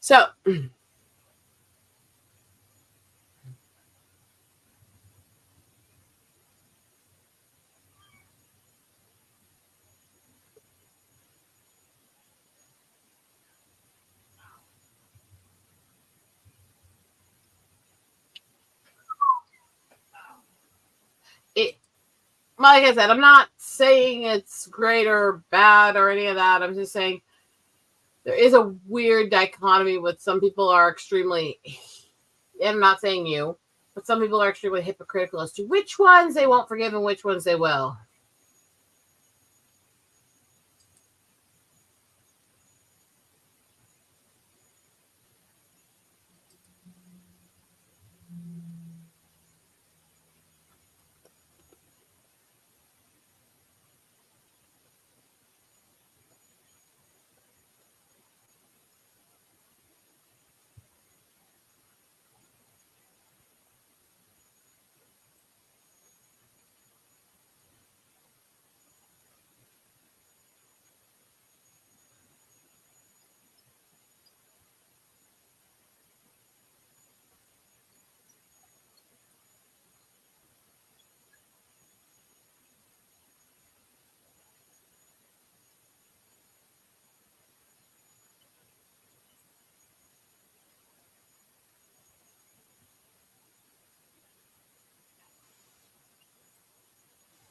So, like I said, I'm not saying it's great or bad or any of that. I'm just saying there is a weird dichotomy with some people are extremely, and I'm not saying you, but some people are extremely hypocritical as to which ones they won't forgive and which ones they will.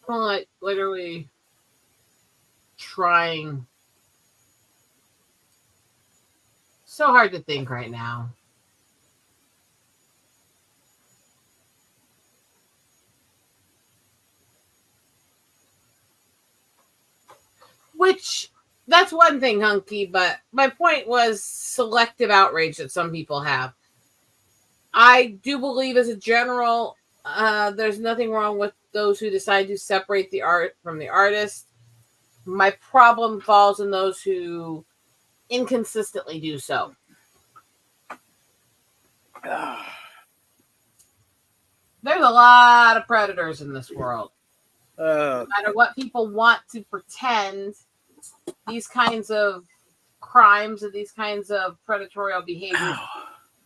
I'm like literally trying so hard to think right now. Which, that's one thing, Hunky, but my point was selective outrage that some people have. I do believe as a general, there's nothing wrong with those who decide to separate the art from the artist. My problem falls in those who inconsistently do so. There's a lot of predators in this world. No matter what people want to pretend, these kinds of crimes and these kinds of predatory behaviors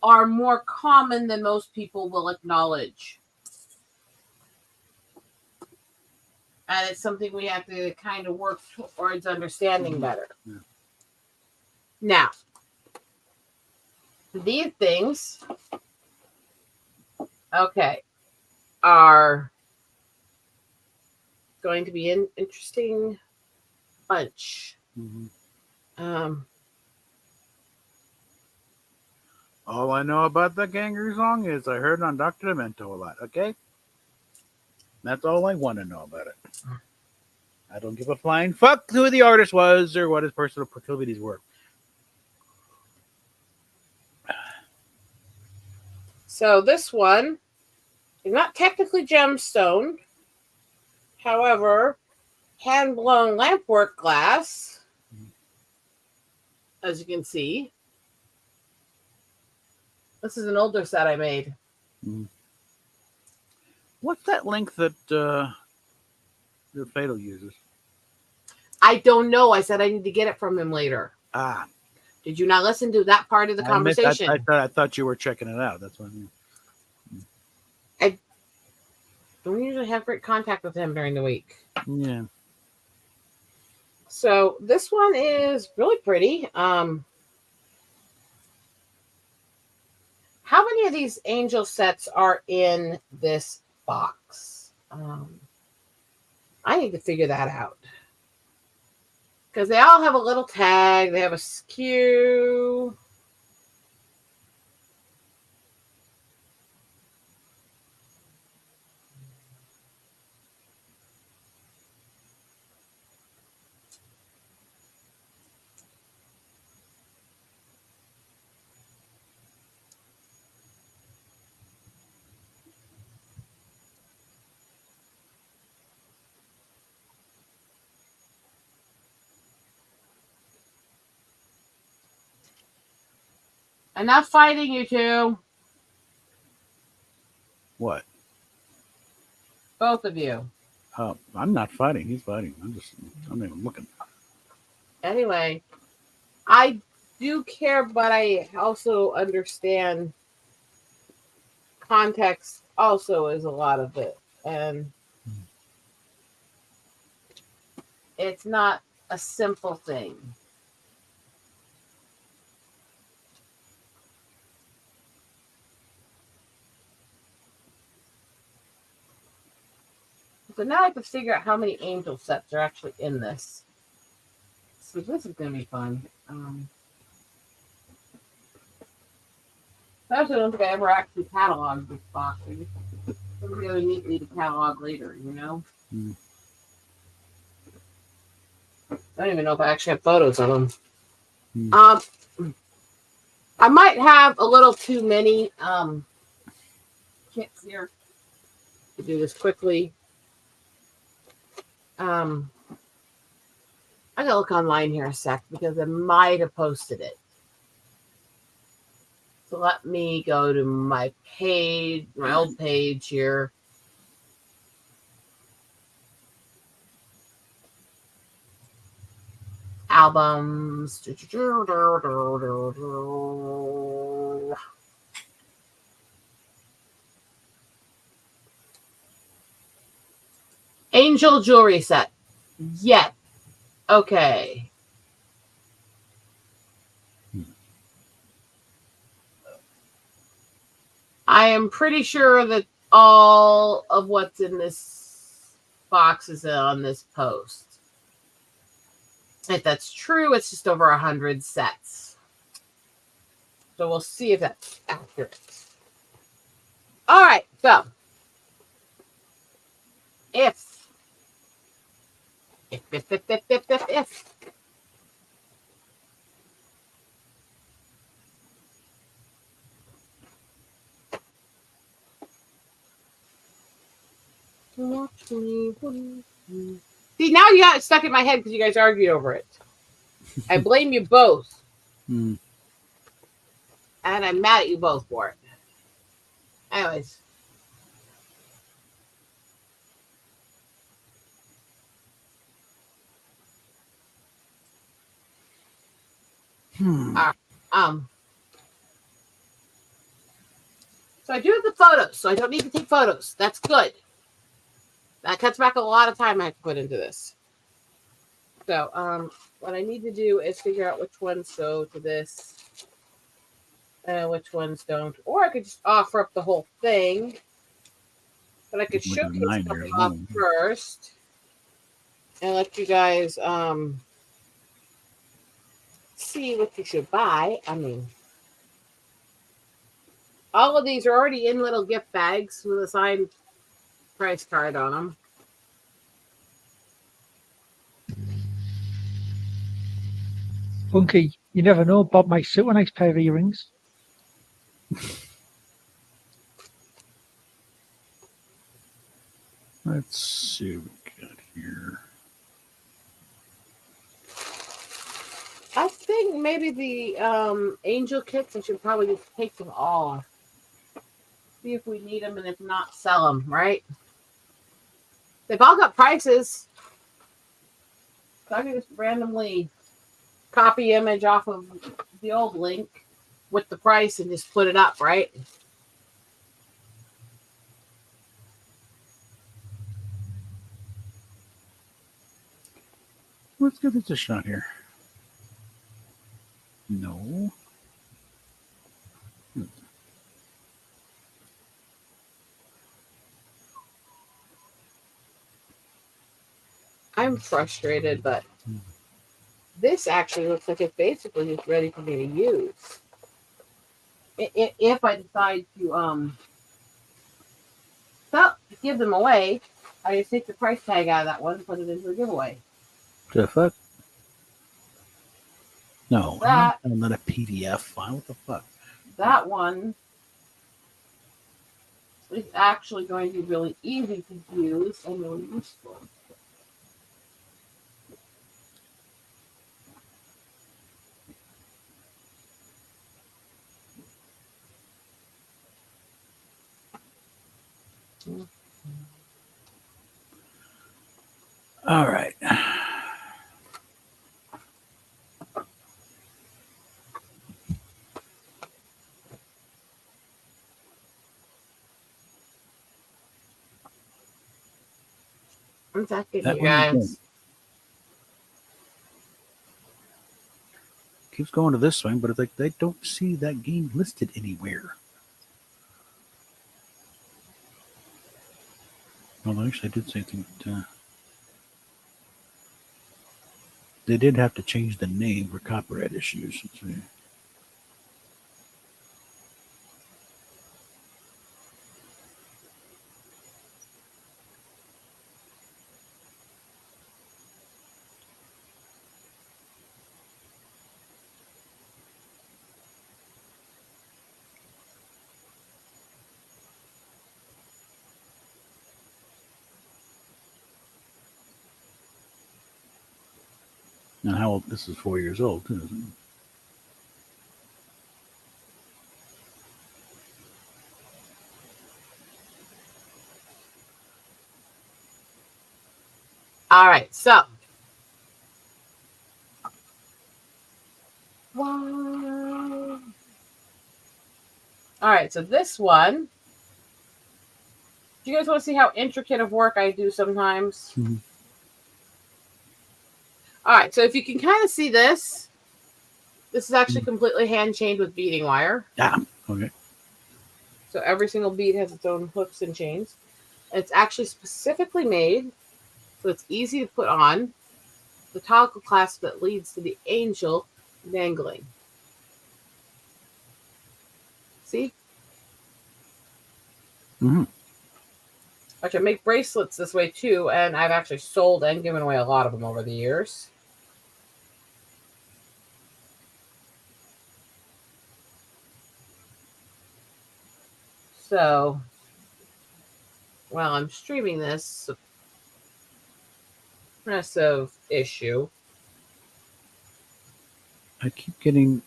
are more common than most people will acknowledge. And it's something we have to kind of work towards understanding better. Yeah. Now, these things, okay, are going to be an interesting bunch. All I know about the kangaroo song is I heard it on Dr. Demento a lot, okay? That's all I want to know about it. I don't give a flying fuck who the artist was or what his personal proclivities were. So this one is not technically gemstone. However, hand-blown lampwork glass, as you can see. This is an older set I made. What's that link that your Fatal uses? I don't know. I said I need to get it from him later. Ah. Did you not listen to that part of the conversation? I thought you were checking it out. That's what I mean. I don't usually have great contact with him during the week. Yeah. So this one is really pretty. How many of these angel sets are in this box? I need to figure that out. Because they all have a little tag. They have a skew. Enough fighting, you two. What? Both of you. Oh, I'm not fighting. He's fighting. I'm even looking. Anyway, I do care, but I also understand context also is a lot of it. And it's not a simple thing. So now I have to figure out how many angel sets are actually in this. So this is going to be fun. I also don't think I ever actually cataloged this box. I just really neatly to catalog later, you know? I don't even know if I actually have photos of them. I might have a little too many kits here to do this quickly. I gotta look online here a sec because I might have posted it. So let me go to my page, my old page here. Albums. Angel jewelry set. Yet. Okay. I am pretty sure that all of what's in this box is on this post. If that's true, it's just over 100 sets. So we'll see if that's accurate. All right, so if See, now you got it stuck in my head because you guys argued over it. I blame you both. Hmm. And I'm mad at you both for it. Anyways. So I do have the photos, so I don't need to take photos. That's good. That cuts back a lot of time I have to put into this. So what I need to do is figure out which ones go to this and which ones don't. Or I could just offer up the whole thing. But I could Look at showcase a 9 couple years off old. first and let you guys see what you should buy. I mean, all of these are already in little gift bags with a signed price card on them. Funky, you never know. Bob might suit a nice pair of earrings. Let's see what we got here. I think maybe the angel kits, I should probably just take them all. See if we need them, and if not, sell them, right? They've all got prices. So I can just randomly copy image off of the old link with the price and just put it up, right? Let's give this a shot here. No. I'm frustrated, but this actually looks like it's basically just ready for me to use. If I decide to give them away, I just take the price tag out of that one and put it into a giveaway. The fuck? No, That I'm not a PDF file. What the fuck? that one is actually going to be really easy to use and really useful. All right. One second, That you one guys. keeps going to this swing, but it's like they don't see that game listed anywhere. Well, actually, I did say that they did have to change the name for copyright issues. Let's see. Now, how old? This is 4 years old, too, isn't it? All right, so all right, so this one. Do you guys want to see how intricate of work I do sometimes? Mm-hmm. All right, so if you can kind of see this is actually completely hand chained with beading wire. Yeah. Okay. So every single bead has its own hooks and chains. It's actually specifically made so it's easy to put on the toggle clasp that leads to the angel dangling. See? Mm-hmm. Which I make bracelets this way too, and I've actually sold and given away a lot of them over the years. So while I'm streaming this suppressive issue. I keep getting.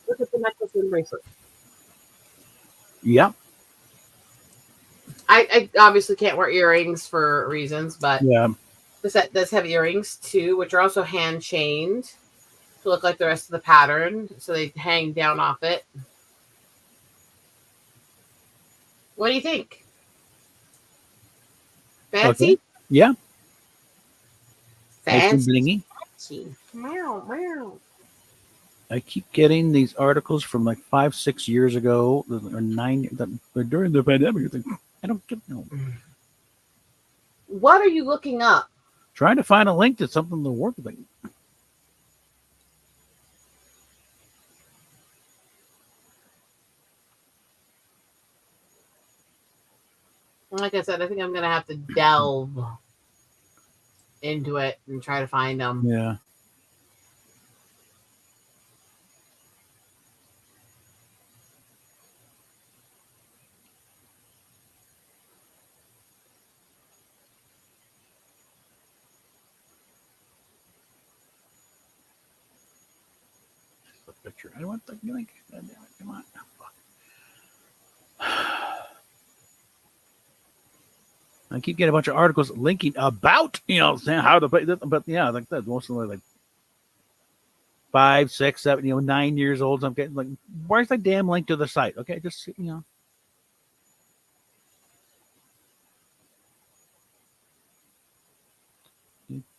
Look at the necklace and bracelet. Yeah. I obviously can't wear earrings for reasons, but Yeah. the set does have earrings too, which are also hand chained to look like the rest of the pattern, so they hang down off it. What do you think? Fancy? Okay. Yeah. Nice and Fancy. blingy. Fancy. Meow, meow. I keep getting these articles from like 5-6 years ago or 9 during the pandemic. I don't get no. What are you looking up? Trying to find a link to something to work with. Like I said, I think I'm gonna have to delve into it and try to find them. Yeah. Picture. I don't want the link. God damn it. Come on. Fuck. I keep getting a bunch of articles linking about, saying how to play this, but yeah, like that's mostly like 5, 6, 7, 9 years old. So I'm getting like, where's the damn link to the site? Okay, just give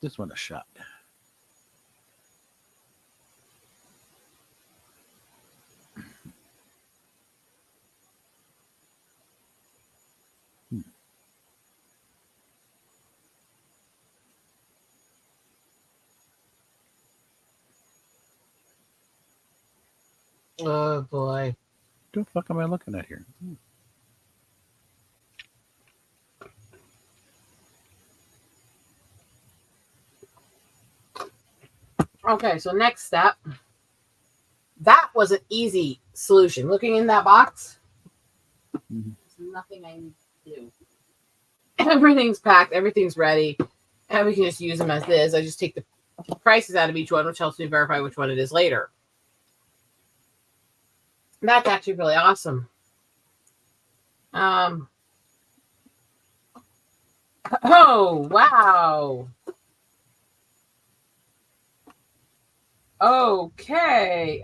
this one a shot. Oh boy. What the fuck am I looking at here? Okay, so next step. That was an easy solution. Looking in that box, there's nothing I need to do. Everything's packed, everything's ready, and we can just use them as is. I just take the prices out of each one, which helps me verify which one it is later. That's actually really awesome. Oh, wow. Okay.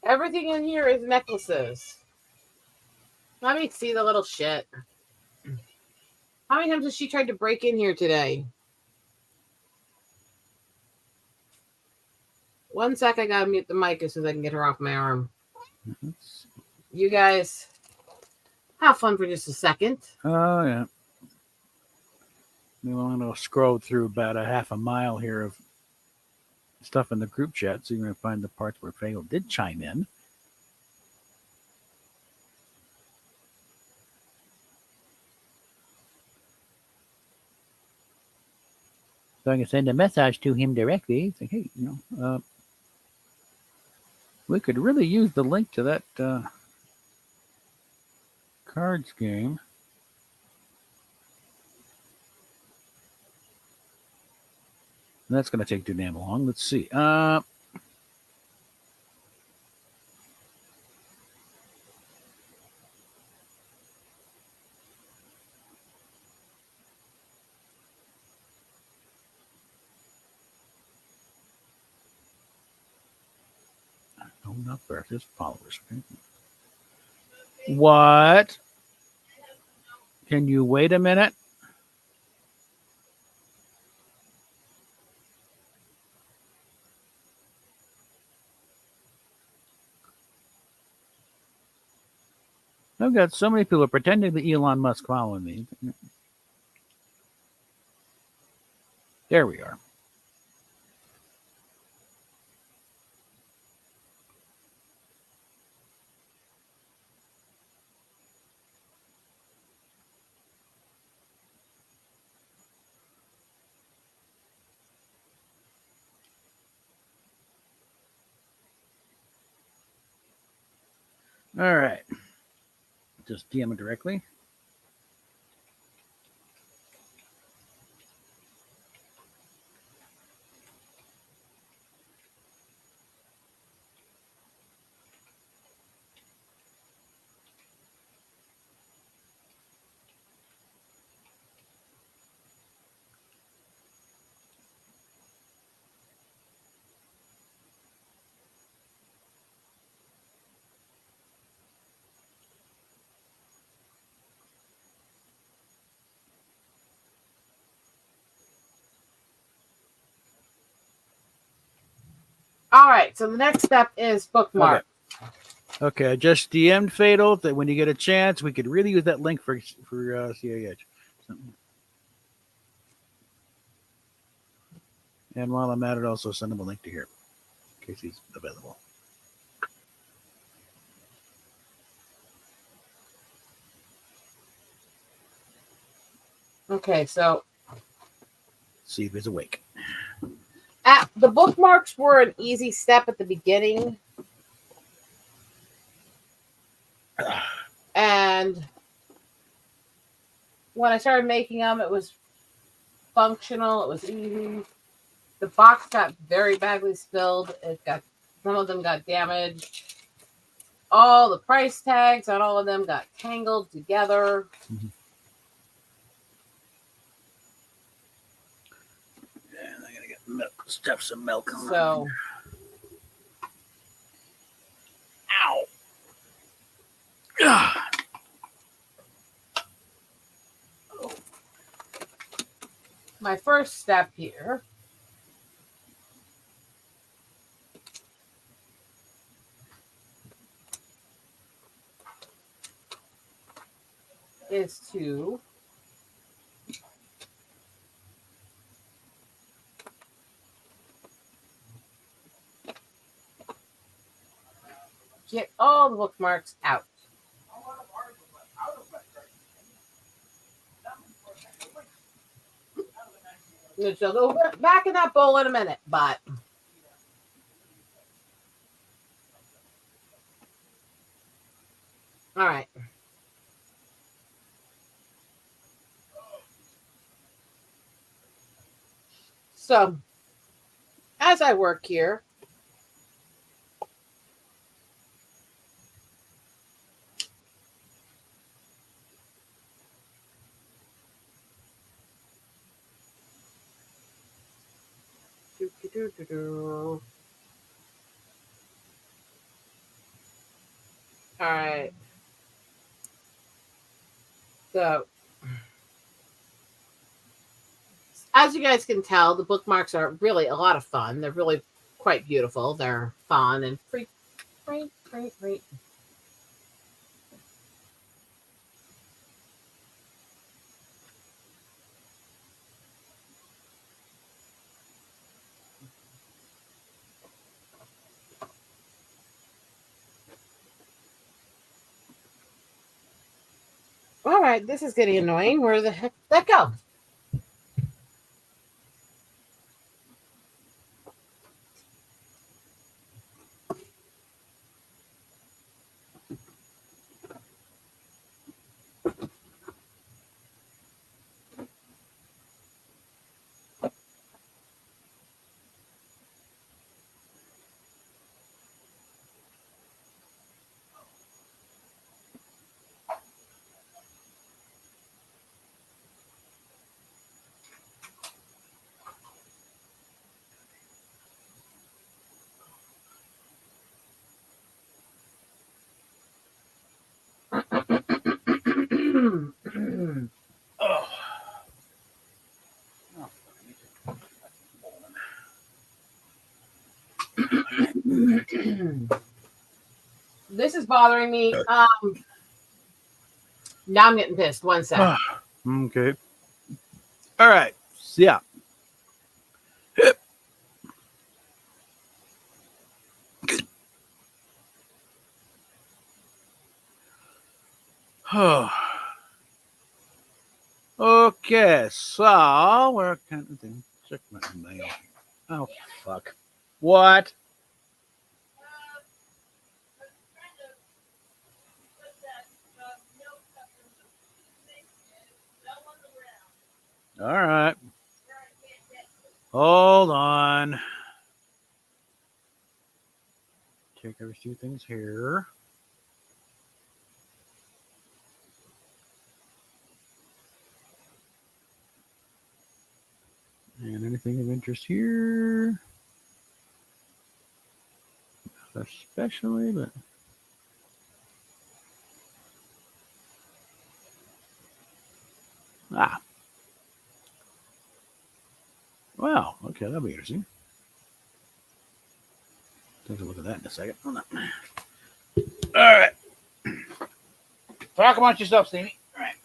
Everything in here is necklaces. Let me see the little shit. How many times has she tried to break in here today? One sec, I gotta mute the mic as soon as I can get her off my arm. You guys have fun for just a second. Oh, yeah. We want to scroll through about a half a mile here of stuff in the group chat, so you're going to find the parts where Fago did chime in. So I can send a message to him directly. It's like, hey, we could really use the link to that cards game. That's going to take too damn long. Let's see. No, not there. Just followers. Okay. What? Can you wait a minute? I've got so many people pretending that Elon Musk following me. There we are. All right. Just DM it directly. All right. So the next step is bookmark. Okay, I just DM'd Fatal that when you get a chance, we could really use that link for CAH. And while I'm at it, also send him a link to here in case he's available. Okay, so See if he's awake. the bookmarks were an easy step at the beginning. And when I started making them, it was functional. It was easy. The box got very badly spilled. Some of them got damaged. All the price tags on all of them got tangled together. Mm-hmm. And I gotta get milk, stuff some milk on. So, ow. Oh. My first step here is to get all the bookmarks out. Which I'll go back in that bowl in a minute, but all right. So, as I work here, all right. So, as you guys can tell, the bookmarks are really a lot of fun. They're really quite beautiful. They're fun and free. All right, this is getting annoying. Where the heck did that go? Oh. This is bothering me. Now I'm getting pissed. One sec. Okay. All right. So, yeah. Okay, so where can I check my mail? Oh fuck! What? All right. Hold on. Take every few things here. And anything of interest here? Not especially, but wow. Okay, that'll be interesting. Take a look at that in a second. Hold on. All right. Talk amongst yourself, Stevie. All right.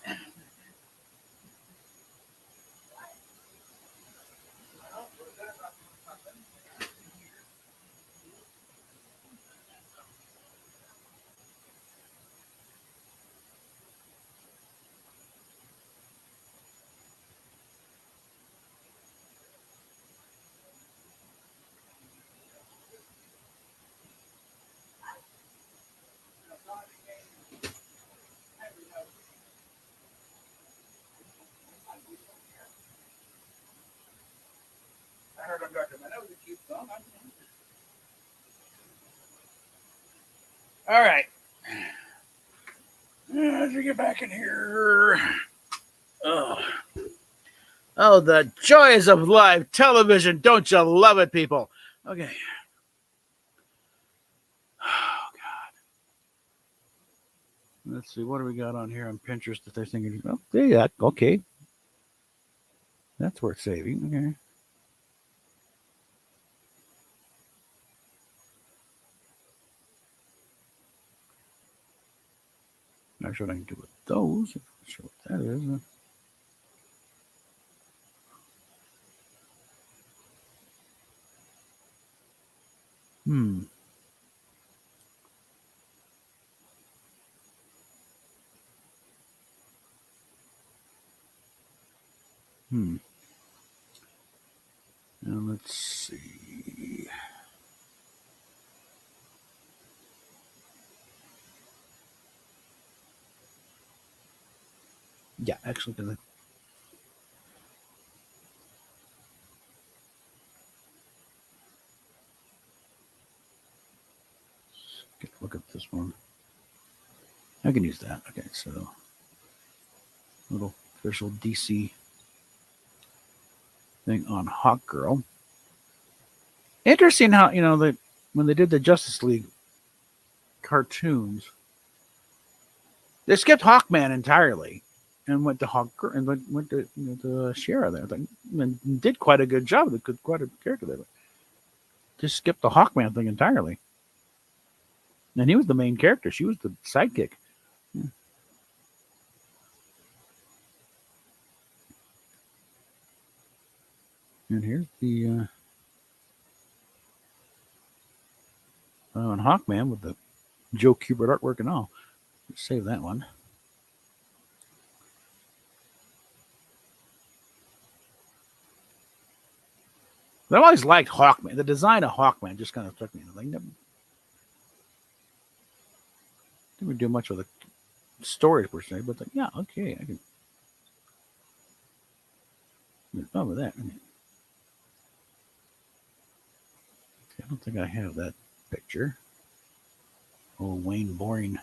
I heard I'm Dr. Minnow. It keeps going. All right. As we get back in here. Oh, the joys of live television. Don't you love it, people? Okay. Oh, God. Let's see. What do we got on here on Pinterest that they're thinking? Oh, yeah. Okay. That's worth saving. Okay. Not sure what I can do with those. I'm not sure what that is. Hmm. Now let's see. Yeah, actually, because get a look at this one. I can use that. Okay, so little official DC thing on Hawk Girl. Interesting how when they did the Justice League cartoons, they skipped Hawkman entirely and went to Hawk Girl and went to to Shira there. And did quite a good job. They could quite a character there. But just skipped the Hawkman thing entirely. And he was the main character. She was the sidekick. Yeah. And here's the and Hawkman with the Joe Kubert artwork and all. Let's save that one. I've always liked Hawkman. The design of Hawkman just kind of struck me. Like, never didn't do much with the stories per se, but yeah, okay, I can get fun with that. I don't think I have that picture. Old Wayne Boring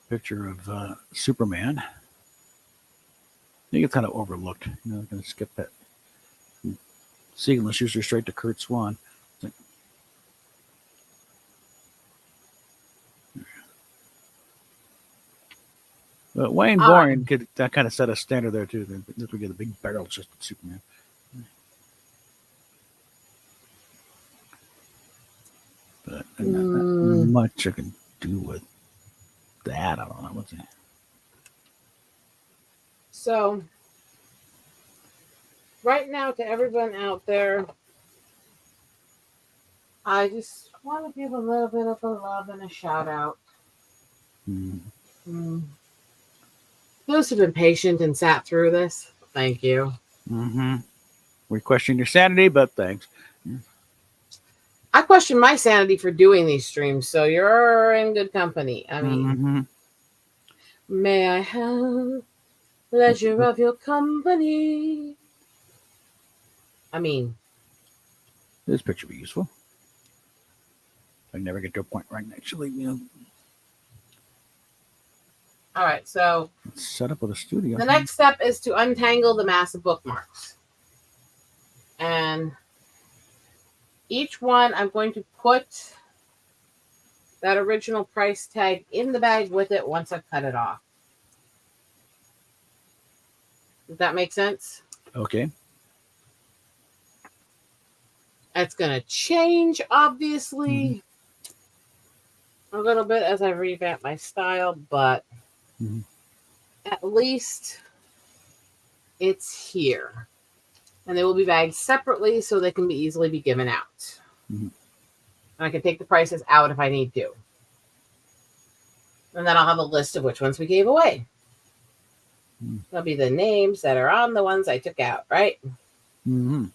picture of Superman. I think it's kind of overlooked. I'm going to skip that. Siegel and Schuster straight to Kurt Swan. But Wayne Boring could that kind of set a standard there too. This would get a big barrel just Superman. But not much I can do with that. I don't know what's that. So, right now, to everyone out there, I just want to give a little bit of a love and a shout out. Those who've been patient and sat through this, thank you. We question your sanity, but thanks. I question my sanity for doing these streams, so you're in good company. I mean, may I have Pleasure of your company. I mean, This picture would be useful. I never get to a point where I can actually, all right. So set up with a studio. the next step is to untangle the mass of bookmarks. And each one, I'm going to put that original price tag in the bag with it once I cut it off. Does that make sense? Okay. It's going to change, obviously, a little bit as I revamp my style, but at least it's here. And they will be bagged separately so they can easily be given out. And I can take the prices out if I need to. And then I'll have a list of which ones we gave away. That'll be the names that are on the ones I took out, right? Mm-hmm.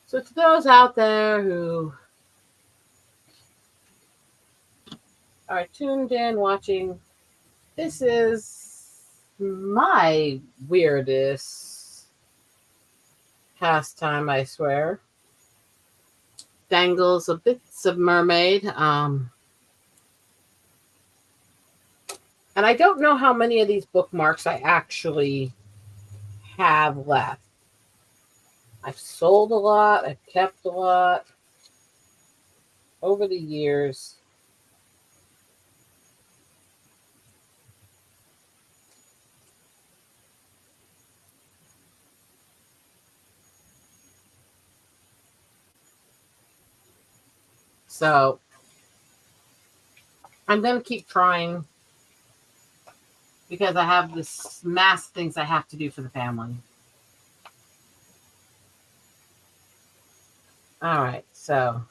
So to those out there who are tuned in watching, this is my weirdest pastime, I swear. Dangles of bits of mermaid. And I don't know how many of these bookmarks I actually have left. I've sold a lot. I've kept a lot over the years. So I'm going to keep trying because I have this mass of things I have to do for the family. All right, so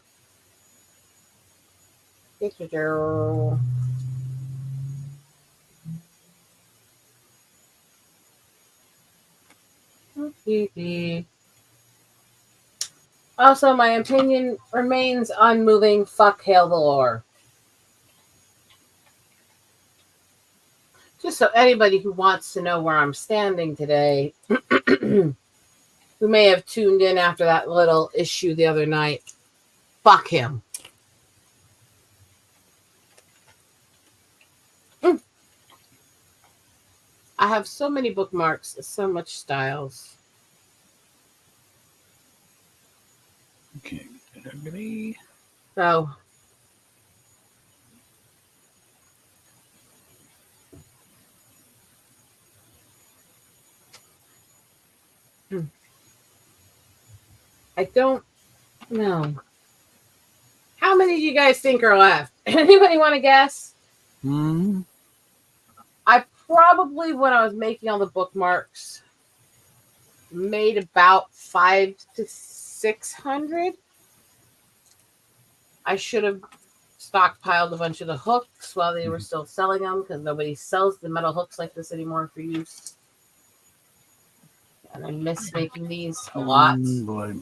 also, my opinion remains unmoving. Fuck Hail the Lore. Just so anybody who wants to know where I'm standing today, who may have tuned in after that little issue the other night, fuck him. I have so many bookmarks, so much styles. Okay. So I don't know. How many do you guys think are left? Anybody want to guess? I probably, when I was making all the bookmarks, made about 500 to 600. I should have stockpiled a bunch of the hooks while they were still selling them because nobody sells the metal hooks like this anymore for use. And I miss making these a lot. Boy.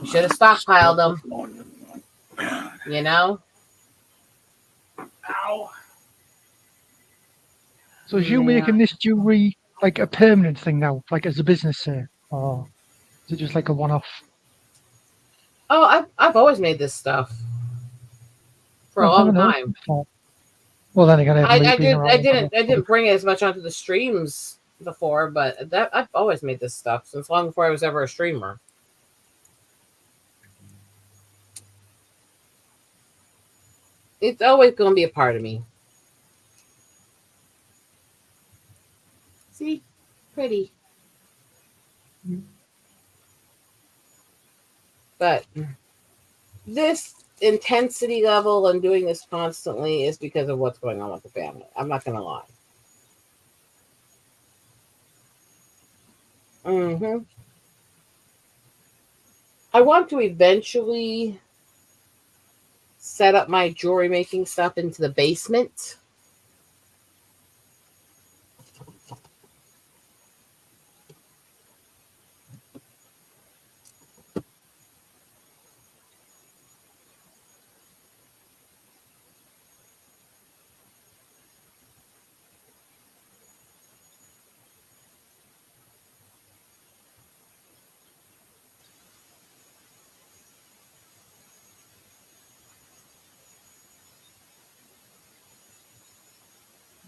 You should have stockpiled them. You know? Ow. So is you making this jewelry like a permanent thing now, like as a business, say, or is it just like a one-off? Oh, I've always made this stuff for a long time. Well, then again, I didn't bring it as much onto the streams before, but that I've always made this stuff since long before I was ever a streamer. It's always going to be a part of me. See? Pretty. But this intensity level and doing this constantly is because of what's going on with the family. I'm not going to lie. I want to eventually set up my jewelry making stuff into the basement.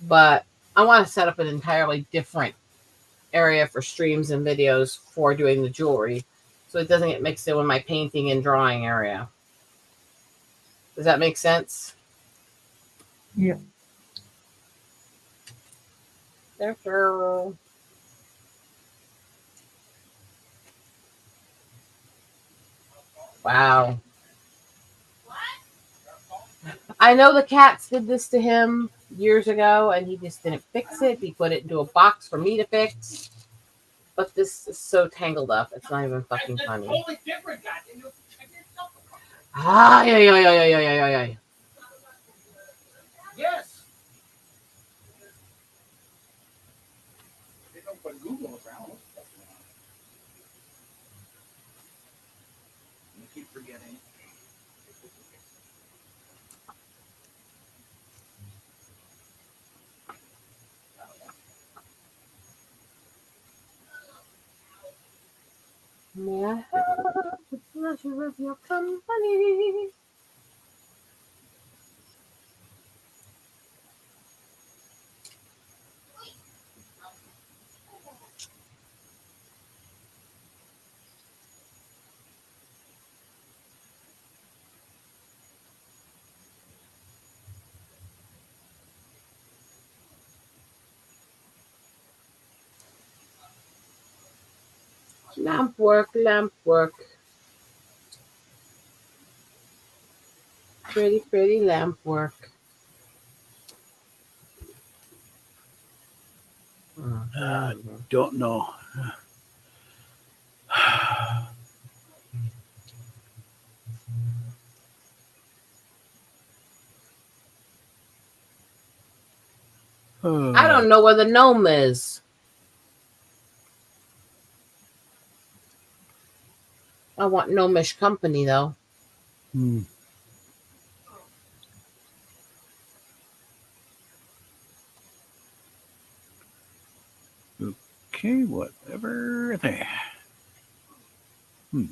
but I want to set up an entirely different area for streams and videos for doing the jewelry, so it doesn't get mixed in with my painting and drawing area. Does that make sense? Yeah. Therefore, wow. I know the cats did this to him years ago, and he just didn't fix it. He put it into a box for me to fix. But this is so tangled up. It's not even fucking funny. Totally different, goddamn. You check yourself. Ay, ay, ay, ay, ay, ay, ay, ay. Yes. They don't put Google around. You keep forgetting. May I have the pleasure of your company? Lamp work, lamp work. Pretty, pretty lamp work. Don't know. I don't know where the gnome is. I want gnomish company, though. Hmm. Okay, whatever. There. A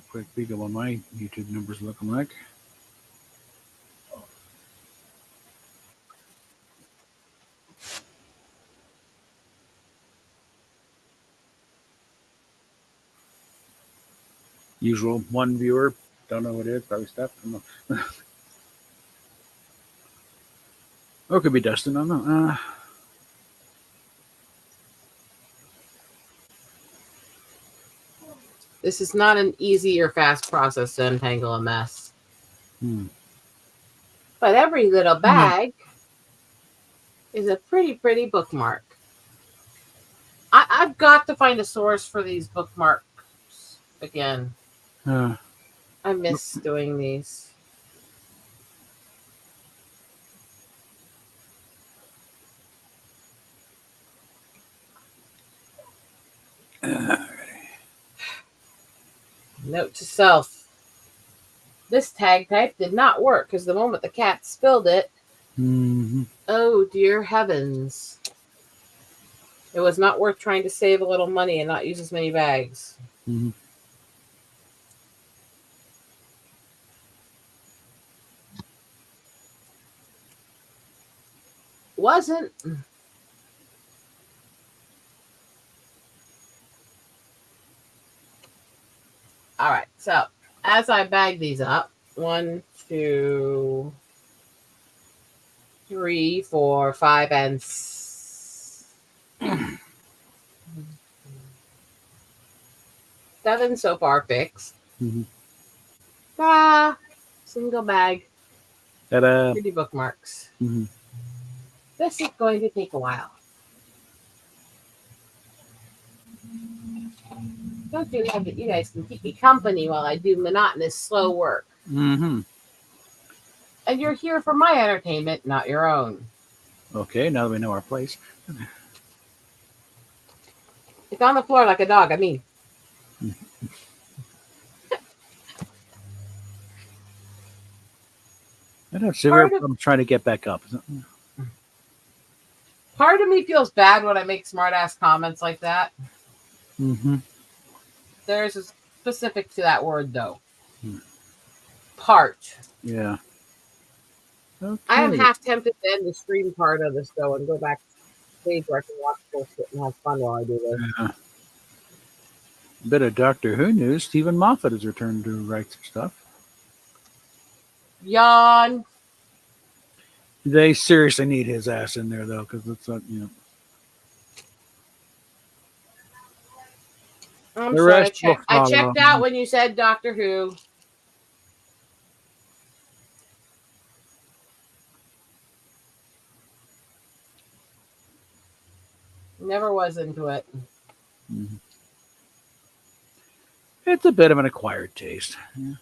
quick peek of what my YouTube numbers looking like. Usual one viewer. Don't know what it is. Probably Steph. I don't know. Or it could be Dustin. I don't know. This is not an easy or fast process to untangle a mess. But every little bag is a pretty, pretty bookmark. I've got to find a source for these bookmarks again. I miss doing these. Note to self. This tag type did not work because the moment the cat spilled it, oh dear heavens. It was not worth trying to save a little money and not use as many bags. Wasn't. All right, so as I bag these up, 1, 2, 3, 4, 5, and 7 so far fixed. Single bag. Ta-da. Pretty bookmarks. This is going to take a while. Don't you know that you guys can keep me company while I do monotonous, slow work? And you're here for my entertainment, not your own. Okay, now that we know our place. It's on the floor like a dog, I mean. I don't see where I'm trying to get back up. Part of me feels bad when I make smart-ass comments like that. There's specific to that word, though. Hmm. Part. Yeah. Okay. I am half tempted to end the stream part of this, though, and go back to the stage where I can watch bullshit and have fun while I do this. Yeah. Bit of Doctor Who news. Stephen Moffat has returned to write some stuff. Yawn. They seriously need his ass in there, though, because it's not, I'm The sorry. rest will I follow. checked out when you said Doctor Who. Never was into it. Mhm. It's a bit of an acquired taste. Yeah.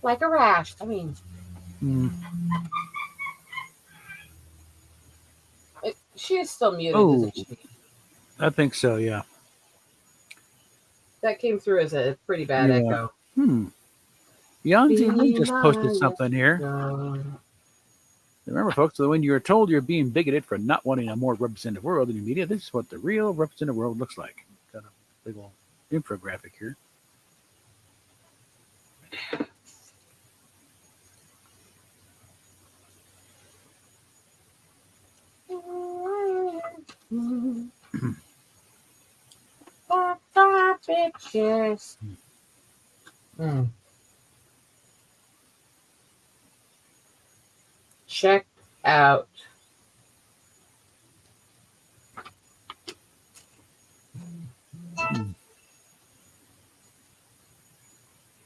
Like a rash. I mean, Mm. she is still muted, Oh. isn't she? I think so, yeah. That came through as a pretty bad echo. Yanzi Lee just posted Be something here. my- Remember, folks, that when you're told you're being bigoted for not wanting a more representative world in your media, this is what the real representative world looks like. Got a big old infographic here. Bitches. Check out.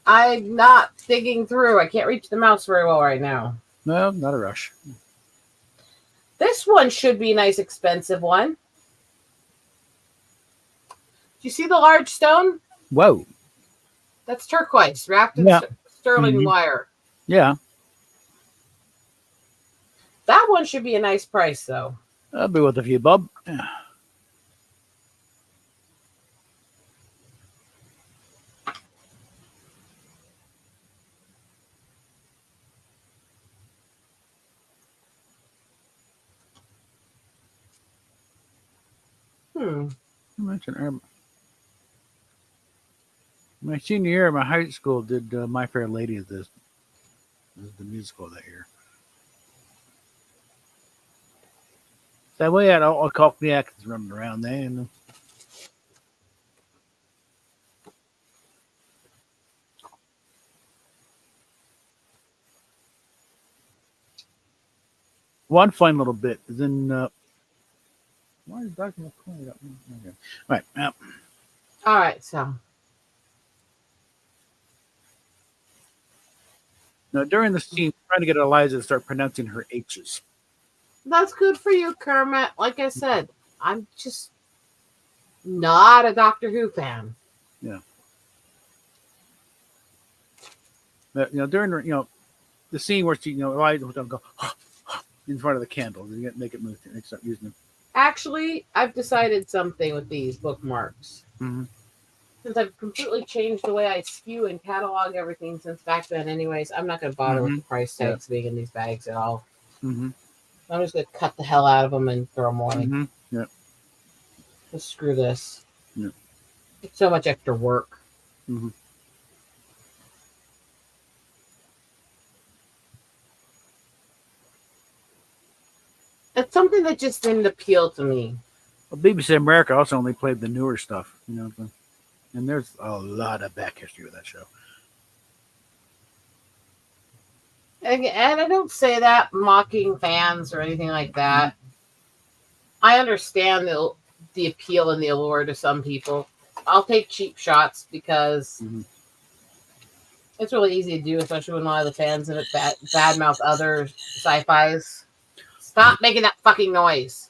I'm not digging through. I can't reach the mouse very well right now. No, not a rush. This one should be a nice, expensive one. Do you see the large stone? Whoa. That's turquoise wrapped in sterling wire. Yeah. That one should be a nice price, though. I'll be with a few, Bob. My senior year of my high school did My Fair Lady as the musical that year. So we had all Cockney actors running around there. And one fun little bit is in. Why is Dr. McCoy up? Okay. Right. All right, so. Now, during the scene, trying to get Eliza to start pronouncing her H's. That's good for you, Kermit. Like I said, I'm just not a Doctor Who fan. Yeah. But, during the scene where she, Eliza would go in front of the candle, to make it move. They start using them. Actually, I've decided something with these bookmarks. Mm-hmm. Since I've completely changed the way I skew and catalog everything since back then, anyways, I'm not going to bother with the price tags being in these bags at all. Mm-hmm. I'm just going to cut the hell out of them and throw them away. Mm-hmm. Yeah. Just screw this. Yeah. It's so much extra work. Mm-hmm. It's something that just didn't appeal to me. Well, BBC America also only played the newer stuff, and there's a lot of back history with that show. And I don't say that mocking fans or anything like that. I understand the appeal and the allure to some people. I'll take cheap shots because it's really easy to do, especially when a lot of the fans in it badmouth other sci-fis. Stop making that fucking noise.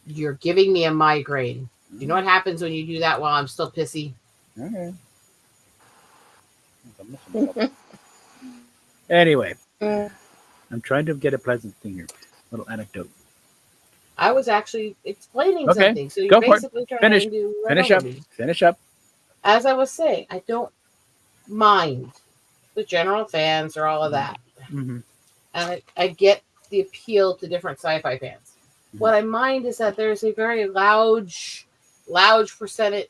You're giving me a migraine. You know what happens when you do that while I'm still pissy? Okay. Anyway, I'm trying to get a pleasant thing here. Little anecdote. I was actually explaining something. So you're Go for basically it. trying to Finish up. As I was saying, I don't mind the general fans or all of that. Mm-hmm. And I get the appeal to different sci-fi fans. What I mind is that there's a very loud percentage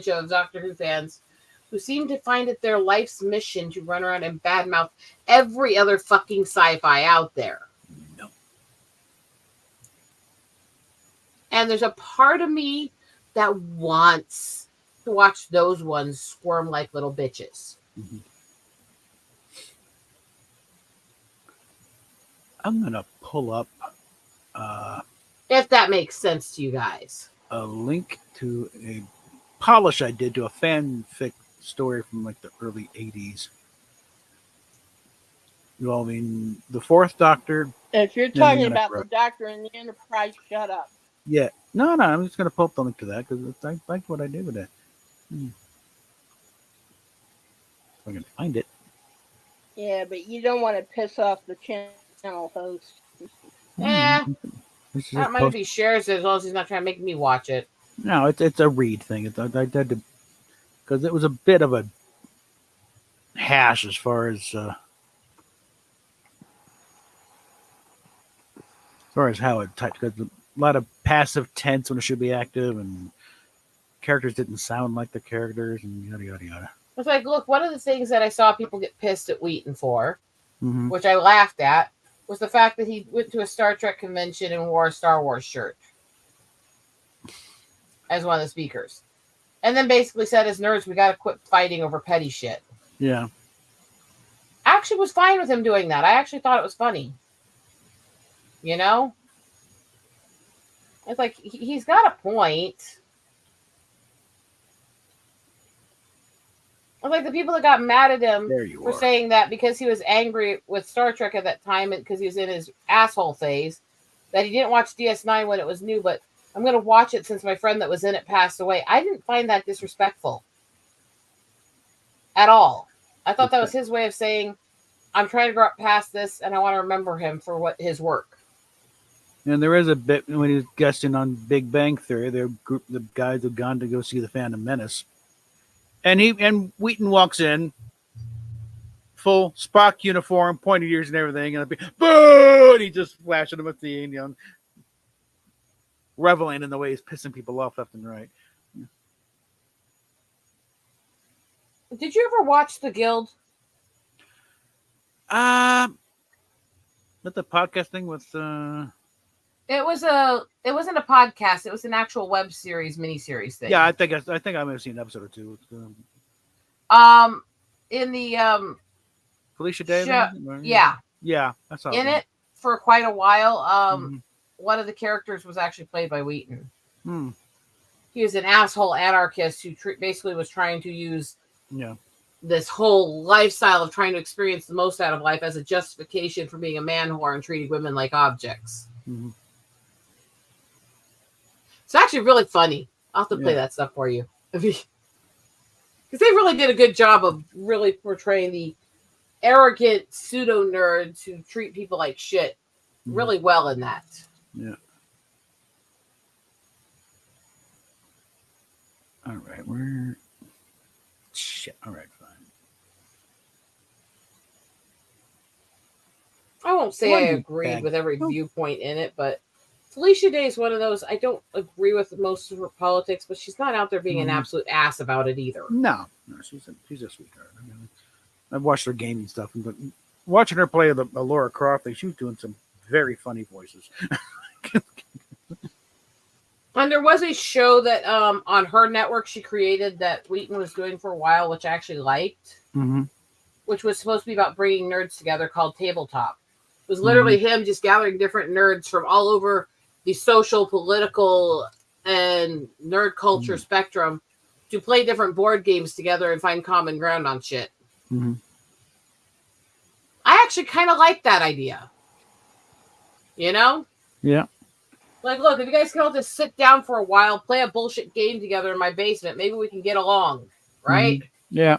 of Doctor Who fans who seem to find it their life's mission to run around and badmouth every other fucking sci-fi out there. No. And there's a part of me that wants to watch those ones squirm like little bitches. Mm-hmm. I'm going to pull up if that makes sense to you guys. A link to a polish I did to a fanfic story from like the early 80s involving the Fourth Doctor. If you're talking about the Doctor and the Enterprise, shut up. Yeah. No, I'm just going to pull up the link to that because I like what I did with it. If I can find it. Yeah, but you don't want to piss off the channel host. That might be shares it as long as he's not trying to make me watch it. No, it's a read thing. I had to, because it was a bit of a hash as far as how it typed. Because a lot of passive tense when it should be active, and characters didn't sound like the characters, and yada yada yada. It's like, look, one of the things that I saw people get pissed at Wheaton for, mm-hmm. which I laughed at, was the fact that he went to a Star Trek convention and wore a Star Wars shirt as one of the speakers. And then basically said, as nerds, we got to quit fighting over petty shit. Yeah. I actually was fine with him doing that. I actually thought it was funny. You know? It's like, he's got a point. It's like the people that got mad at him for saying that because he was angry with Star Trek at that time because he was in his asshole phase, that he didn't watch DS9 when it was new, but I'm going to watch it since my friend that was in it passed away. I didn't find that disrespectful at all. I thought that was his way of saying, I'm trying to grow up past this and I want to remember him for his work. And there is a bit when he was guesting on Big Bang Theory, the guys have gone to go see the Phantom Menace. And Wheaton walks in, full Spock uniform, pointy ears and everything, and boo! And he just flashing him at the end, reveling in the way he's pissing people off left and right. Did you ever watch The Guild? But the podcast thing with It wasn't a podcast. It was an actual web series, miniseries thing. Yeah, I think I may have seen an episode or two. In the Felicia Day. Yeah, I saw in it for quite a while. One of the characters was actually played by Wheaton. He was an asshole anarchist who basically was trying to use this whole lifestyle of trying to experience the most out of life as a justification for being a man whore and treating women like objects. It's actually really funny. I'll have to play that stuff for you. Because they really did a good job of really portraying the arrogant pseudo-nerds who treat people like shit really well in that. Yeah. All right, shit. All right, fine. I won't say I agreed with every viewpoint in it, but Felicia Day is one of those. I don't agree with most of her politics, but she's not out there being an absolute ass about it either. No, she's a sweetheart. I mean, I've watched her gaming stuff, but watching her play the Laura Croft thing, she was doing some very funny voices. And there was a show that on her network she created that Wheaton was doing for a while, which I actually liked, which was supposed to be about bringing nerds together, called Tabletop. It was literally him just gathering different nerds from all over the social, political, and nerd culture spectrum to play different board games together and find common ground on shit. I actually kind of like that idea. You know? Yeah. Like, look, if you guys can all just sit down for a while, play a bullshit game together in my basement, maybe we can get along, right? Yeah.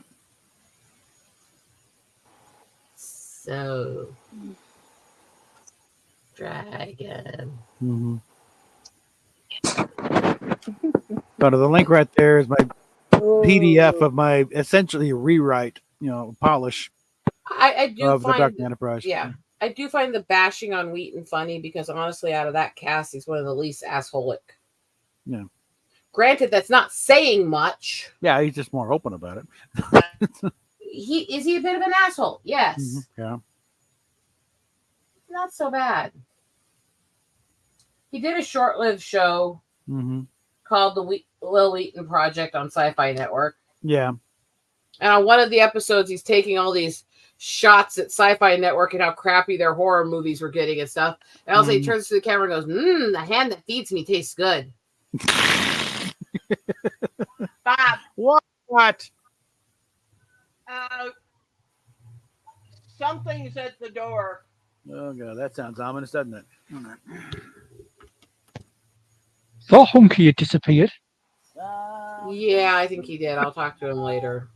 So, dragon. But the link right there is my PDF of my essentially rewrite, polish I do of find the Dark Enterprise. Yeah, I do find the bashing on Wheaton funny because honestly, out of that cast, he's one of the least assholic. Yeah. Granted, that's not saying much. Yeah, he's just more open about it. He a bit of an asshole? Yes. Yeah. Not so bad. He did a short-lived show called the Lil Wheaton Project on Sci-Fi Network. Yeah. And on one of the episodes, he's taking all these shots at Sci-Fi Network and how crappy their horror movies were getting and stuff. And also, he turns to the camera and goes, the hand that feeds me tastes good. Bob. What? Something's at the door. Oh, God, that sounds ominous, doesn't it? Thought Hunky had disappeared. Yeah, I think he did. I'll talk to him later.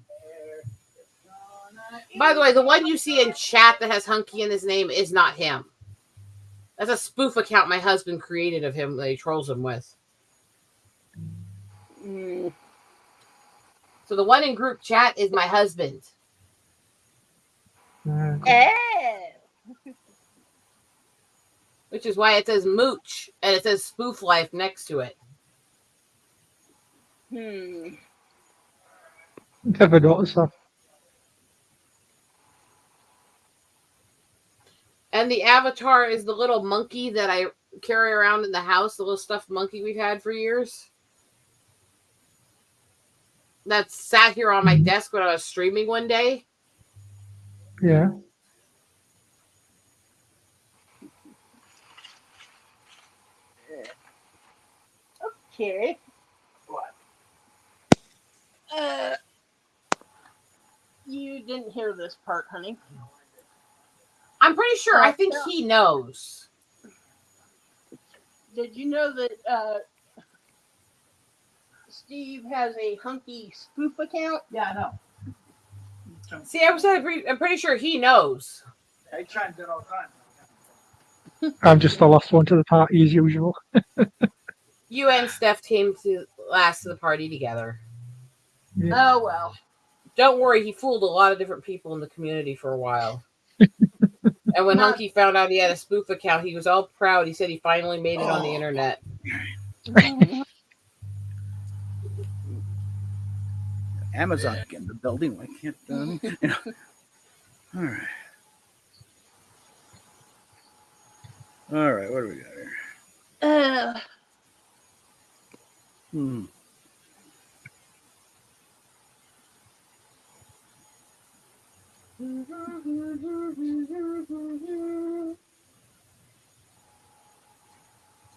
By the way, the one you see in chat that has Hunky in his name is not him. That's a spoof account my husband created of him that he trolls him with. So the one in group chat is my husband. Which is why it says Mooch and it says Spoof Life next to it. Never noticed that. And the avatar is the little monkey that I carry around in the house, the little stuffed monkey we've had for years. That sat here on my desk when I was streaming one day. Yeah. Okay. What? You didn't hear this part, honey. I'm pretty sure. I think he knows. Did you know that Steve has a Hunky spoof account? Yeah, I know. See, I'm pretty sure he knows. I try and do it all the time. I'm just the last one to the party as usual. You and Steph came to last to the party together. Yeah. Oh, well. Don't worry, he fooled a lot of different people in the community for a while. And when Hunky found out he had a spoof account, he was all proud. He said he finally made it on the internet. Amazon in the building. Why can't you know? All right. All right. What do we got here?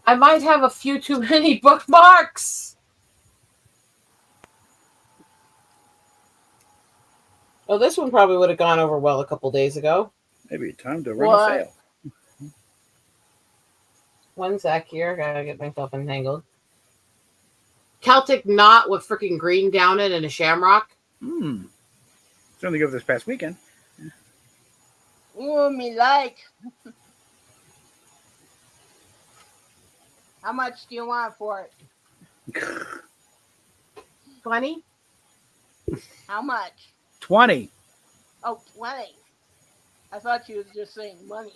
I might have a few too many bookmarks. Oh, this one probably would have gone over well a couple days ago. Maybe time to run a sale. 1 sec here. Gotta get myself entangled. Celtic knot with freaking green down it and a shamrock. It's only good this past weekend. Ooh, me like. How much do you want for it? 20? How much? 20. Oh, 20. I thought you were just saying money.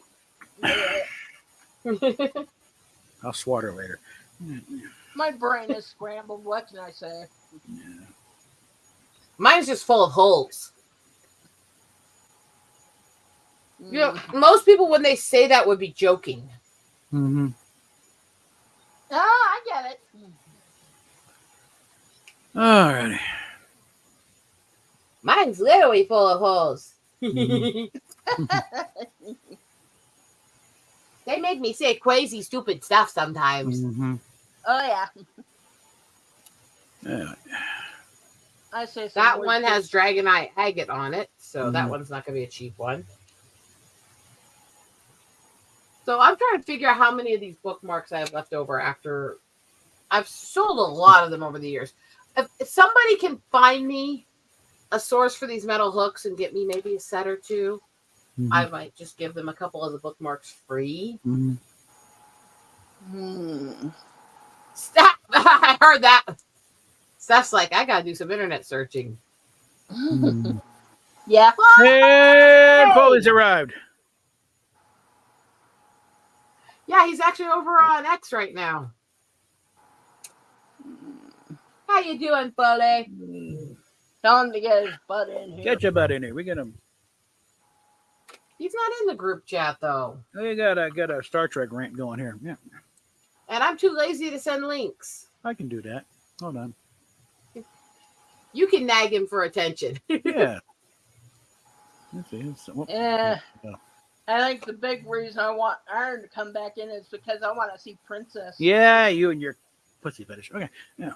I'll swat her later. My brain is scrambled. What can I say? Yeah. Mine's just full of holes. You know, most people, when they say that, would be joking. Mm-hmm. Oh, I get it. All righty. Mine's literally full of holes. They make me say crazy, stupid stuff sometimes. Mm-hmm. Oh, yeah. Yeah. I say That one has Dragon Eye agate on it, so that one's not going to be a cheap one. So I'm trying to figure out how many of these bookmarks I have left over after I've sold a lot of them over the years. If somebody can find me a source for these metal hooks and get me maybe a set or two, I might just give them a couple of the bookmarks free. Stop! I heard that. Steph's like, I gotta do some internet searching. Yeah. And Foley's arrived. Yeah, he's actually over on X right now. How you doing, buddy? Tell him to get his butt in here. Get your butt in here. We get him. He's not in the group chat though. We got a Star Trek rant going here. Yeah, And I'm too lazy to send links. I can do that. Hold on. You can nag him for attention. Yeah. Let's see. Yeah. I think the big reason I want Iron to come back in is because I want to see Princess. Yeah, you and your pussy fetish. Okay. Yeah.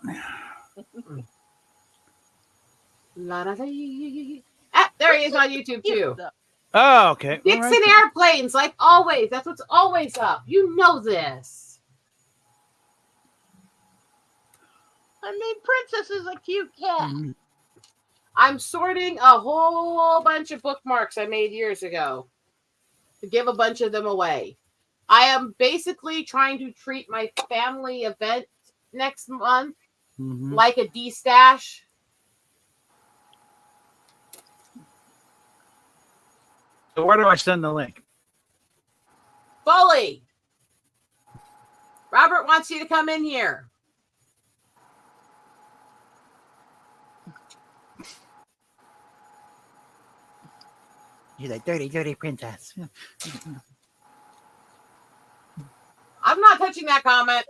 There he is on YouTube too. Oh, okay. Dixon airplanes, like always. That's what's always up. You know this. I mean, Princess is a cute cat. Mm-hmm. I'm sorting a whole bunch of bookmarks I made years ago to give a bunch of them away. I am basically trying to treat my family event next month like a D-stash. So where do I send the link? Bully. Robert wants you to come in here. You're like dirty princess. I'm not touching that comment.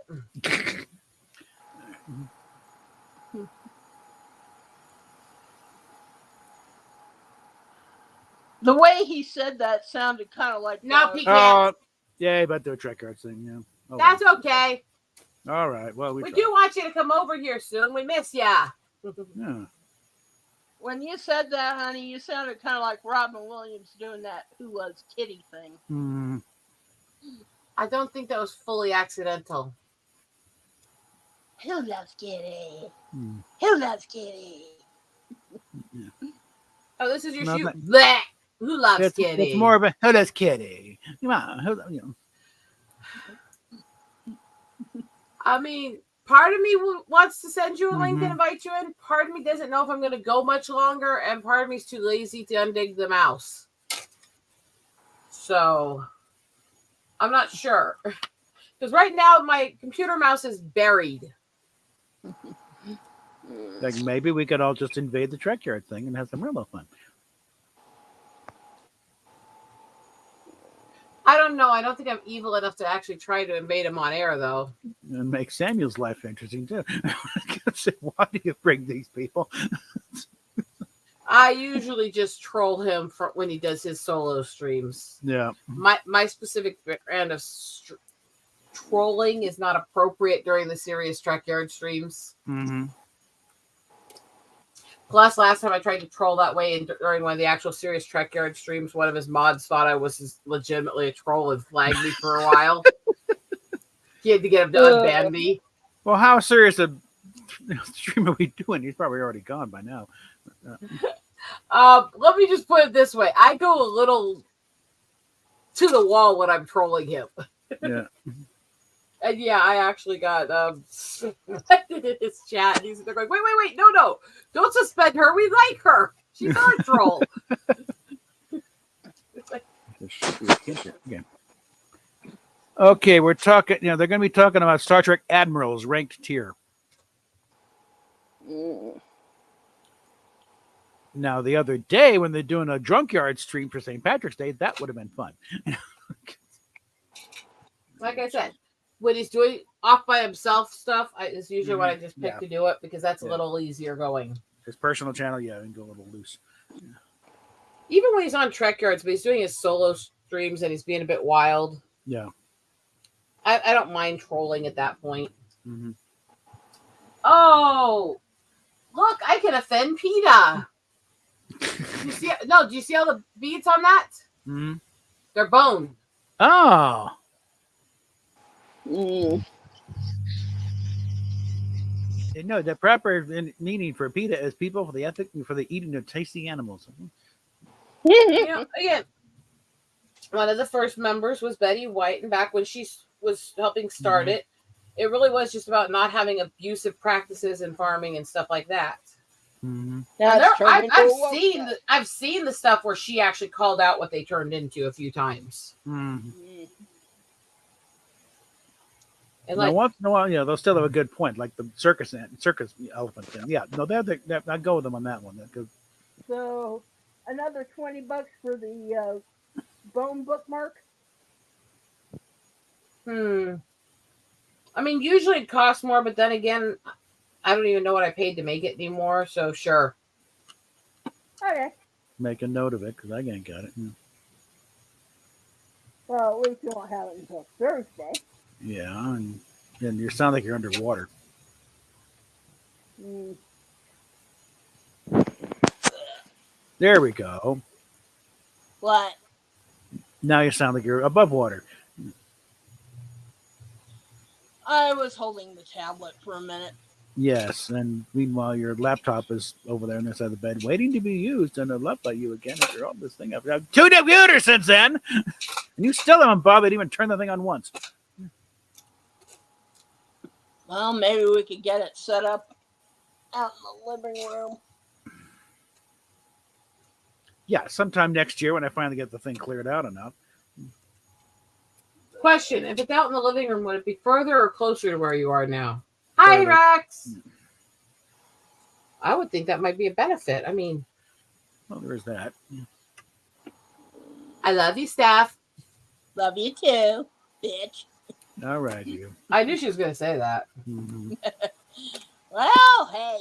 The way he said that sounded kind of like No, he can't. Yeah, about the Trek Arts thing. Yeah. Oh, That's okay. All right. Well, we do want you to come over here soon. We miss ya. Yeah. When you said that, honey, you sounded kind of like Robin Williams doing that Who Loves Kitty thing. Mm-hmm. I don't think that was fully accidental. Who loves Kitty? Mm. Who loves Kitty? Yeah. Oh, this is your No, shoot. but- Blech. Who loves Kitty? It's more of a who loves Kitty. Come on. I mean, part of me wants to send you a link and invite you in. Part of me doesn't know if I'm going to go much longer, and part of me is too lazy to undig the mouse. So, I'm not sure. Because right now, my computer mouse is buried. Like maybe we could all just invade the Trek Yard thing and have some real fun. I don't know. I don't think I'm evil enough to actually try to invade him on air, though. And make Samuel's life interesting, too. Why do you bring these people? I usually just troll him for when he does his solo streams. Yeah. My specific brand of trolling is not appropriate during the serious Trek Yard streams. Mm-hmm. Plus, last time I tried to troll that way and during one of the actual serious Trek Yard streams, one of his mods thought I was legitimately a troll and flagged me for a while. He had to get him to unban me. Well, how serious a stream are we doing? He's probably already gone by now. Let me just put it this way. I go a little to the wall when I'm trolling him. Yeah. And yeah, I actually got in his chat. And they're going, wait, no, don't suspend her. We like her. She's our troll. Okay, we're talking. They're going to be talking about Star Trek Admirals ranked tier. Now, the other day when they're doing a drunk yard stream for St. Patrick's Day, that would have been fun. Like I said, when he's doing off by himself stuff, it's usually what I just pick to do it because that's a little easier going. His personal channel, we can go a little loose. Even when he's on Trek Yards, but he's doing his solo streams and he's being a bit wild. Yeah. I don't mind trolling at that point. Mm-hmm. Oh, look, I can offend PETA. Do you see all the beads on that? Mm-hmm. They're bone. Oh. No, the proper meaning for PETA is people for the eating of tasty animals. Again, one of the first members was Betty White, and back when she was helping start it really was just about not having abusive practices in farming and stuff like that. Mm-hmm. I've seen the stuff where she actually called out what they turned into a few times. Mm-hmm. And Now, like, once in a while, they'll still have a good point, like the circus elephant thing. Yeah, no, I'd go with them on that one. So another $20 for the bone bookmark. I mean, usually it costs more, but then again, I don't even know what I paid to make it anymore. So sure. Okay. Make a note of it because I ain't got it. Well, at least you won't have it until Thursday. Yeah, and you sound like you're underwater. There we go. What? Now you sound like you're above water. I was holding the tablet for a minute. Yes, and meanwhile your laptop is over there on the side of the bed, waiting to be used and loved by you again after all this thing. I've had 2 computers since then, and you still haven't bothered to even turn the thing on once. Well, maybe we could get it set up out in the living room. Yeah, sometime next year when I finally get the thing cleared out enough. Question: if it's out in the living room, would it be further or closer to where you are now? Hi, Further. Rex. I would think that might be a benefit. I mean, Well, there is that. I love you, Steph. Love you too, bitch. All right, you. I knew she was going to say that. Mm-hmm. Well, hey.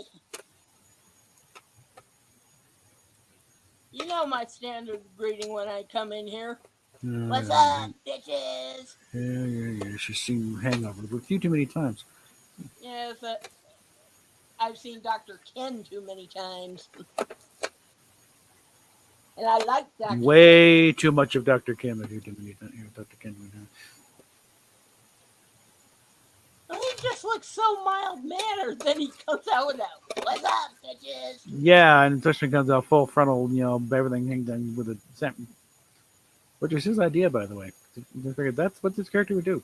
You know my standard greeting when I come in here. What's up, bitches? Yeah. She's seen Hangover with you too many times. Yes, I've seen Dr. Ken too many times. And I like Dr. Way too much of Dr. Kim if you too many times. Dr. Kim. He just looks so mild-mannered. Then he comes out with that, what's up, bitches? Yeah, and especially comes out full frontal, everything hanging down with a sentence. Which was his idea, by the way. I figured that's what this character would do.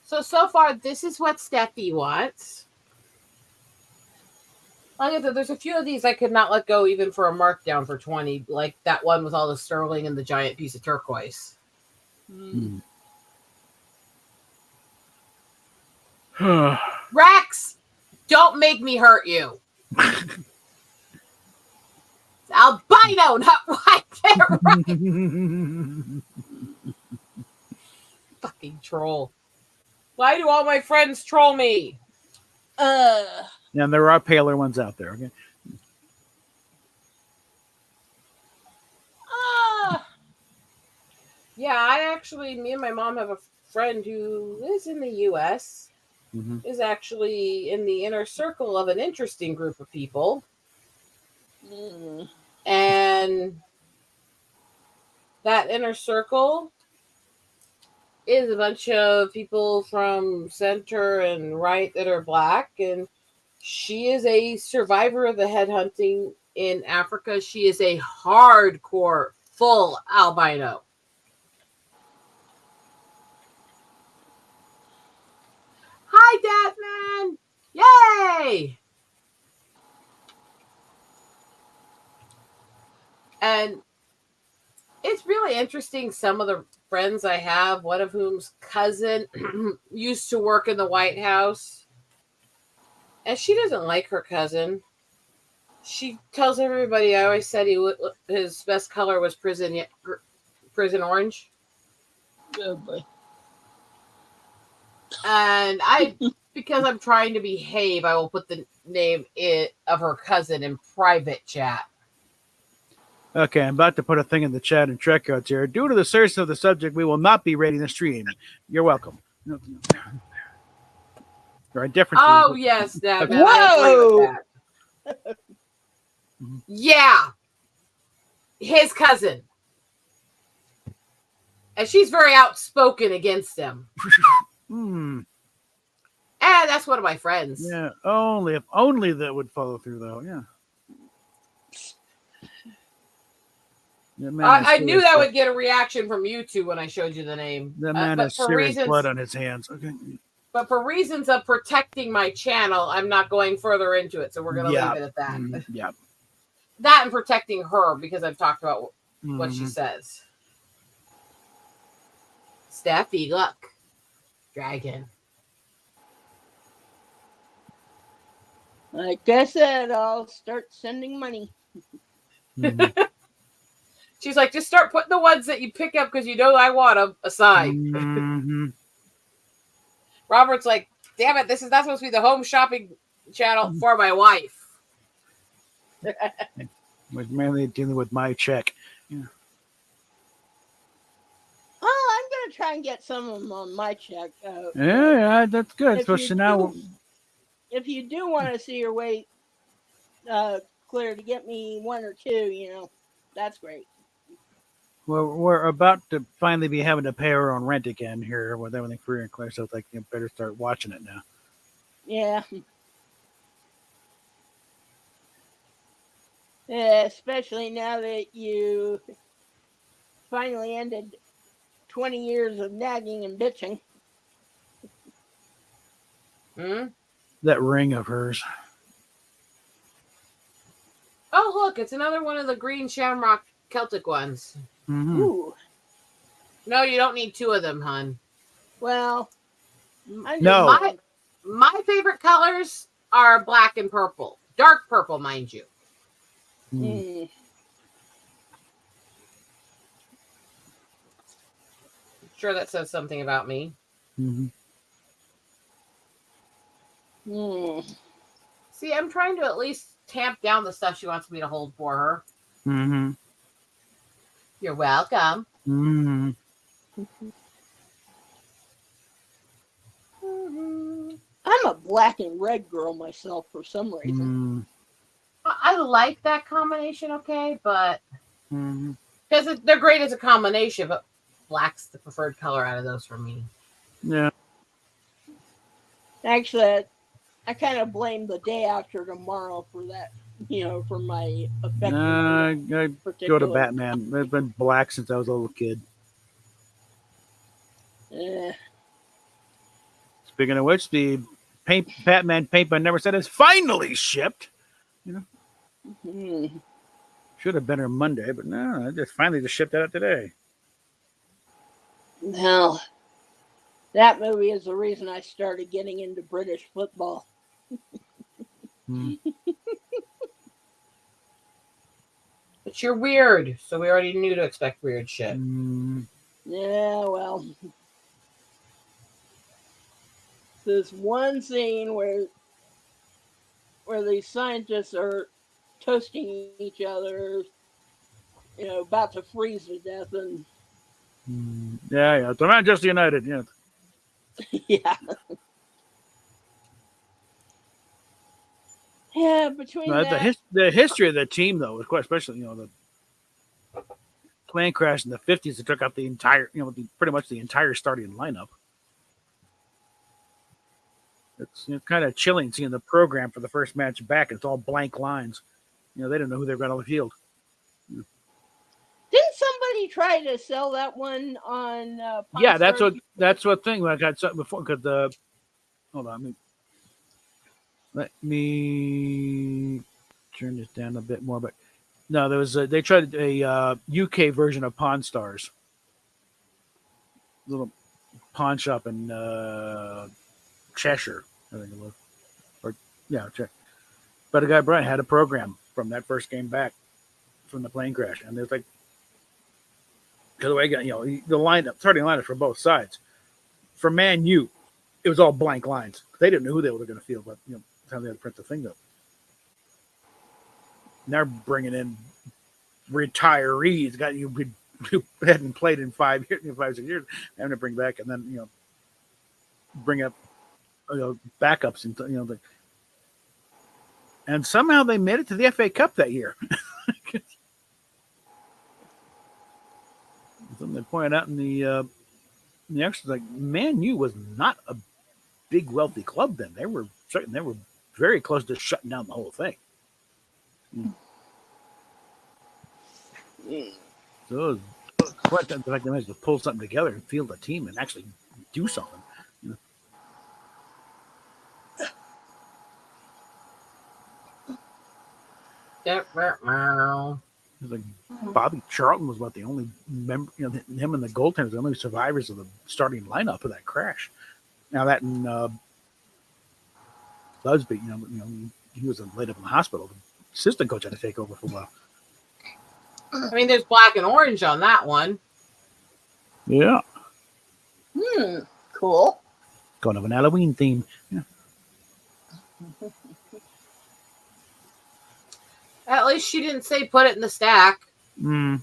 So far, this is what Steffi wants. Like I said, there's a few of these I could not let go even for a markdown for 20, like that one with all the sterling and the giant piece of turquoise. Rex, don't make me hurt you. It's albino, not white. Right. Fucking troll. Why do all my friends troll me? And there are paler ones out there, okay? Yeah, me and my mom have a friend who lives in the U.S., is actually in the inner circle of an interesting group of people. And that inner circle is a bunch of people from center and right that are black. And she is a survivor of the headhunting in Africa. She is a hardcore, full albino. Hi, Deathman! Yay! And it's really interesting. Some of the friends I have, one of whom's cousin used to work in the White House, and she doesn't like her cousin. She tells everybody, I always said his best color was prison orange. Oh boy. And because I'm trying to behave, I will put the name of her cousin in private chat. Okay, I'm about to put a thing in the chat and check out here. Due to the seriousness of the subject, we will not be rating the stream. You're welcome. There are differences. Oh, yes, Dad. Okay. Whoa! Yeah. His cousin. And she's very outspoken against him. And that's one of my friends. Yeah, only that would follow through, though. Yeah. I knew that would get a reaction from you two when I showed you the name. The man has serious blood on his hands. Okay. But for reasons of protecting my channel, I'm not going further into it. So we're going to leave it at that. Yeah. That and protecting her because I've talked about what she says. Steffi, look. Dragon. Like I said, I'll start sending money. She's like, just start putting the ones that you pick up because you know I want them aside. Robert's like, damn it, this is not supposed to be the home shopping channel for my wife. Was mainly dealing with my check. Yeah. Oh, I'm gonna try and get some of them on my check. Yeah, that's good. If Especially now. If you do want to see your way clear to get me one or two, that's great. Well, we're about to finally be having to pay our own rent again here with everything free and clear, so it's like you better start watching it now. Yeah. Especially now that you finally ended 20 years of nagging and bitching. That ring of hers. Oh, look, it's another one of the green shamrock Celtic ones. Ooh. No, you don't need two of them, hon. Well, no. My favorite colors are black and purple. Dark purple, mind you. I'm Sure, that says something about me. See, I'm trying to at least tamp down the stuff she wants me to hold for her. You're welcome. I'm a black and red girl myself for some reason. I like that combination, okay, but because they're great as a combination, but black's the preferred color out of those for me. Yeah. Actually, I kind of blame the day after tomorrow for that. For my effect. I go to Batman. It's been black since I was a little kid. Speaking of which, the Batman paint by Never Said is finally shipped. Should have been here Monday, but no, I just finally shipped it out today. Well, that movie is the reason I started getting into British football. But you're weird, so we already knew to expect weird shit. Yeah, well. This one scene where these scientists are toasting each other, about to freeze to death, and yeah, they're not just united, yeah. Yeah. Yeah, between the history of the team, though, was quite especially, the plane crash in the 50s that took out the entire, pretty much the entire starting lineup. It's kind of chilling seeing the program for the first match back. It's all blank lines. They didn't know who they were going on the field. Didn't somebody try to sell that one on? Yeah, that's what thing. I got something before because hold on, let me turn this down a bit more. But no, there was they tried a UK version of Pawn Stars, little pawn shop in Cheshire, I think it was, or yeah, Cheshire. But a guy Brian had a program from that first game back from the plane crash, and there's like. Because the way I got, the lineup, starting lineup for both sides. For Man U, it was all blank lines. They didn't know who they were going to field, but how they had to print the thing up. And they're bringing in retirees, got you who hadn't played in 5 years, 5 6 years, having to bring back, and then bring up backups and and somehow they made it to the FA Cup that year. Something they pointed out in the extras, like Man U was not a big wealthy club then. They were very close to shutting down the whole thing. So it was quite the fact they managed to pull something together and field a team and actually do something. It was like Bobby Charlton was the only member, him and the goaltenders, the only survivors of the starting lineup of that crash. Now that and Busby, he was laid up in the hospital. The assistant coach had to take over for a while. I mean, there's black and orange on that one. Yeah. Cool. Kind of an Halloween theme. Yeah. At least she didn't say put it in the stack. Mm.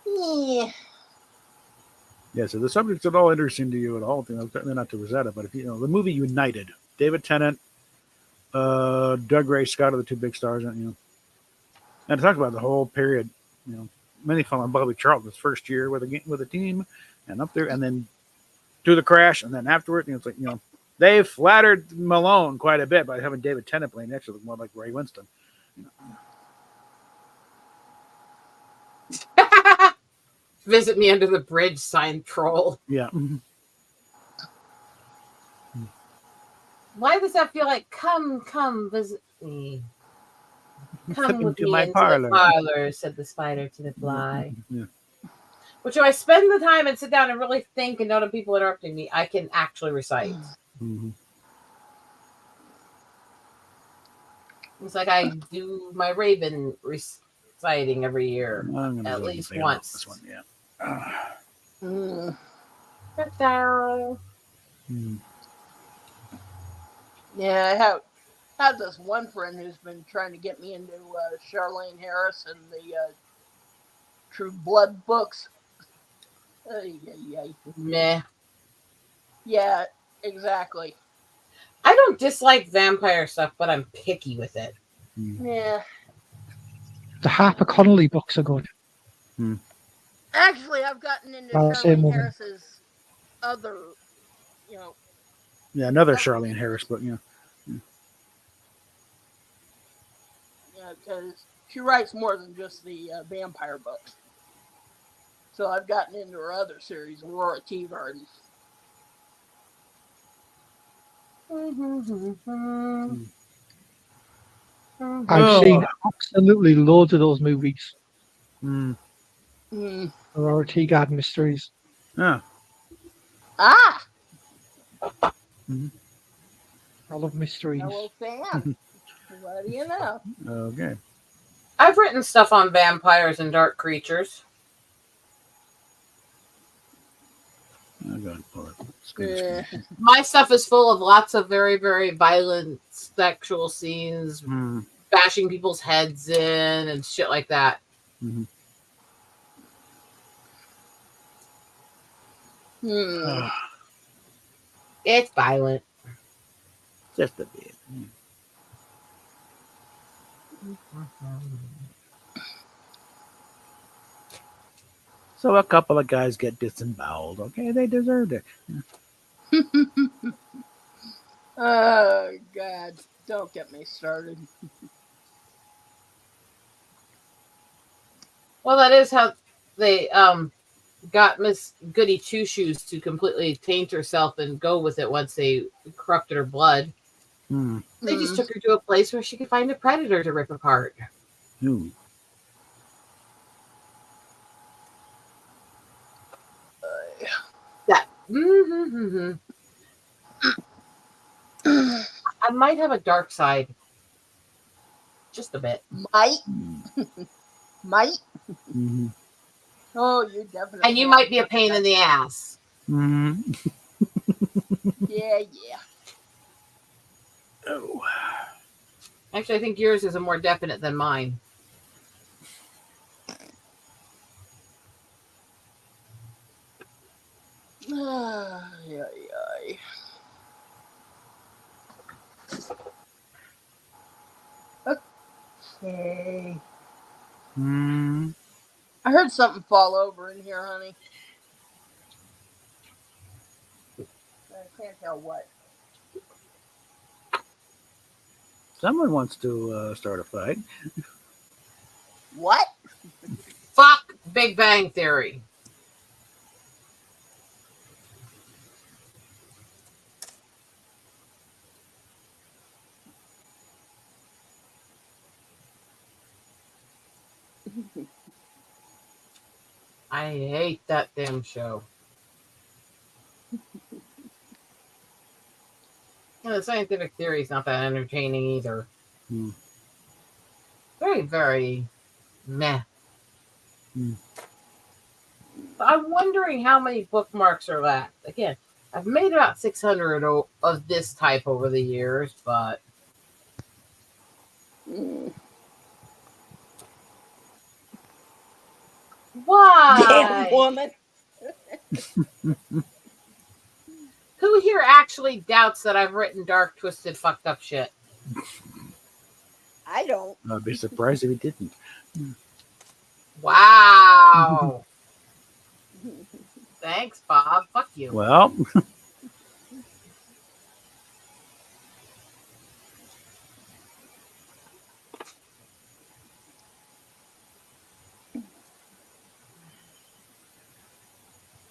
Yeah. Yeah, so the subject's at all interesting to you at all. Not to Rosetta, but if the movie United, David Tennant, Doug Ray Scott are the two big stars, and it talks about the whole period. Many fell on Bobby Charlton's first year with a team, and up there, and then through the crash, and then afterward, it's like they flattered Malone quite a bit by having David Tennant playing next to look more like Ray Winston. Visit me under the bridge, sign troll. Yeah. Why does that feel like come visit me? Come with me my into parlor. the parlor, said the spider to the fly. Yeah. Which, if I spend the time and sit down and really think and don't have people interrupting me, I can actually recite. Mm-hmm. It's like I do my Raven reciting every year, at least once. This one, yeah. Yeah, I have this one friend who's been trying to get me into Charlene Harris and the True Blood books. Meh. Yeah, exactly. I don't dislike vampire stuff, but I'm picky with it. Yeah. The Harper Connolly books are good. Actually, I've gotten into Same Charlene woman. Harris's other, Yeah, another Charlene Harris book. Yeah. because she writes more than just the vampire books. So I've gotten into her other series, Aurora Tea Garden. I've seen absolutely loads of those movies. Aurora Tea Garden Mysteries. Yeah. Ah! I love mysteries. Hello, fan. What do you know? Okay. I've written stuff on vampires and dark creatures. I'll go and pull it. My stuff is full of lots of very, very violent sexual scenes, bashing people's heads in and shit like that. It's violent. Just a bit. So a couple of guys get disemboweled. Okay, they deserved it. Oh, God. Don't get me started. Well, that is how they got Miss Goody Two Shoes to completely taint herself and go with it once they corrupted her blood. They just took her to a place where she could find a predator to rip apart. That. I might have a dark side. Just a bit. Might. Oh, you definitely. And you might be a pain in the ass. Yeah. Oh. Actually, I think yours is a more definite than mine. Okay. I heard something fall over in here, honey. I can't tell what. Someone wants to start a fight. What? Fuck Big Bang Theory. I hate that damn show. And the scientific theory is not that entertaining either. Hmm. Very, very meh. Hmm. I'm wondering how many bookmarks are left. Again, I've made about 600 of this type over the years, but Mm. Damn why? woman. Who here actually doubts that I've written dark, twisted, fucked up shit? I don't. I'd be surprised if he didn't. Wow. Thanks, Bob. Fuck you. Well,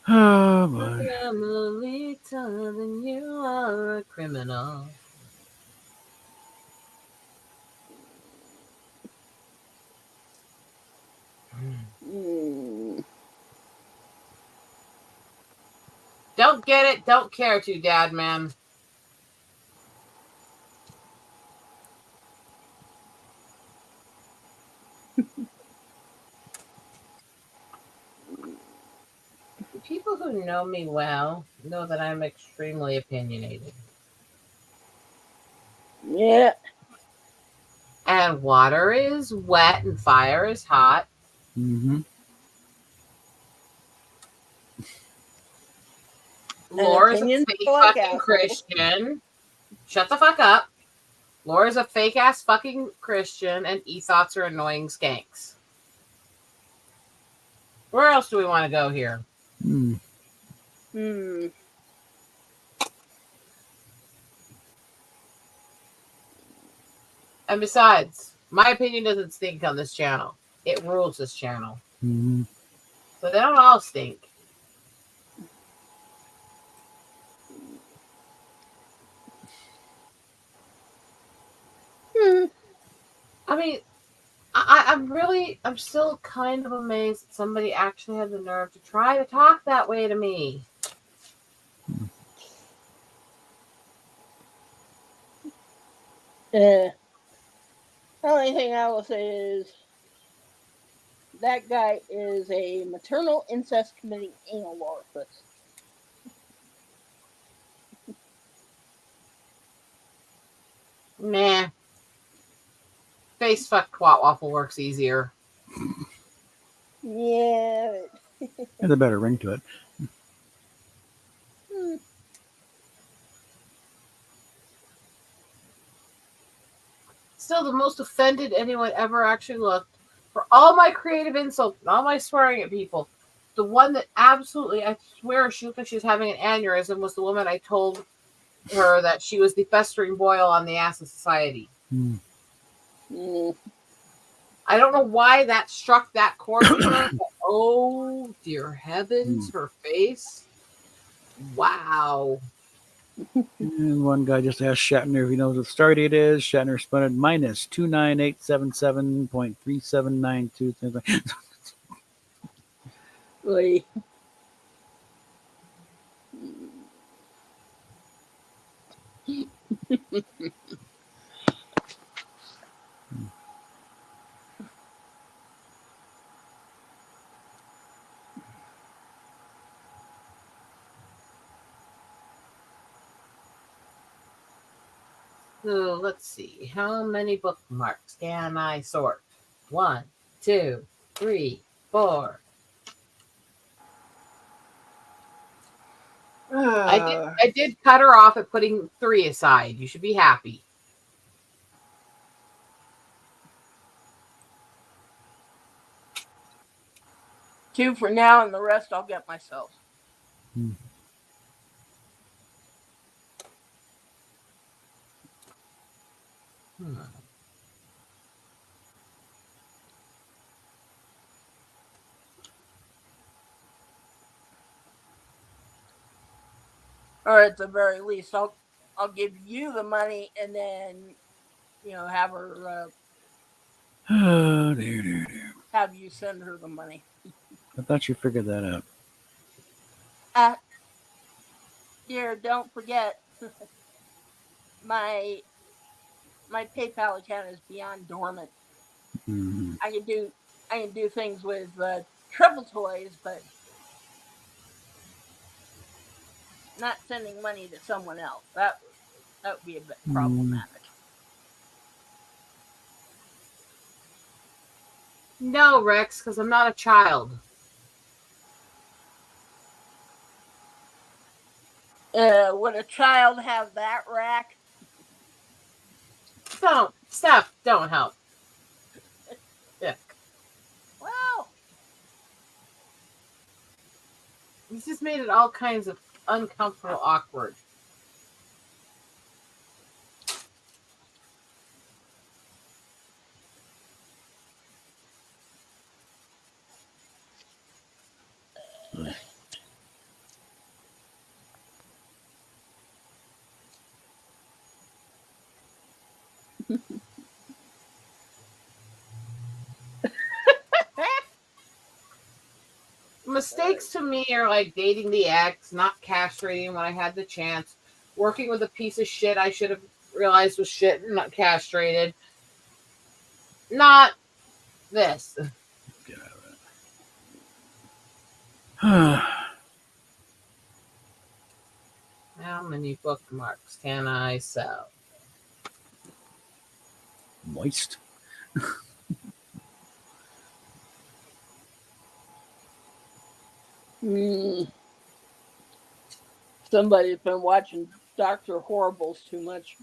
oh boy. Lolita, then you are a criminal. Mm. Don't get it, don't care to, Dad, man. People who know me well know that I'm extremely opinionated. Yeah. And water is wet and fire is hot. Mm-hmm. Laura's a opinions fake are like fucking assholes. Christian. Shut the fuck up. Laura's a fake ass fucking Christian, and e-thoughts are annoying skanks. Where else do we want to go here? Mm. Hmm. And besides, my opinion doesn't stink on this channel. It rules this channel. Mm-hmm. So they don't all stink. Hmm. I mean, I'm still kind of amazed that somebody actually had the nerve to try to talk that way to me. The only thing I will say is that guy is a maternal incest committing anal orifice. Nah. Face fuck twat waffle works easier. Yeah. Has a better ring to it. Hmm. Still, the most offended anyone ever actually looked for all my creative insults and all my swearing at people. The one that absolutely, I swear, she looked like she was having an aneurysm was the woman I told her that she was the festering boil on the ass of society. Mm. Mm. I don't know why that struck that chord with her, but oh dear heavens, her face. Wow. And one guy just asked Shatner if he knows what the Stardate is. Shatner responded minus 29877.3792. Oy. So let's see. How many bookmarks can I sort? 1, 2, 3, 4. I did cut her off at putting 3 aside. You should be happy. Two for now, and the rest I'll get myself. Hmm. Or at the very least, I'll give you the money, and then have her Oh, dear. have you send her the money. I thought you figured that out. Here, don't forget. my PayPal account is beyond dormant. Mm-hmm. I can do things with triple toys, but not sending money to someone else. That would be a bit problematic. No, Rex, because I'm not a child. Would a child have that rack? Don't stop. Don't help. Yeah. Well, This just made it all kinds of uncomfortable, awkward. Mistakes to me are like dating the ex, not castrating when I had the chance, working with a piece of shit I should have realized was shit and not castrated. Not this. Get out of it. How many bookmarks can I sell? Moist. Somebody's been watching Dr. Horribles too much.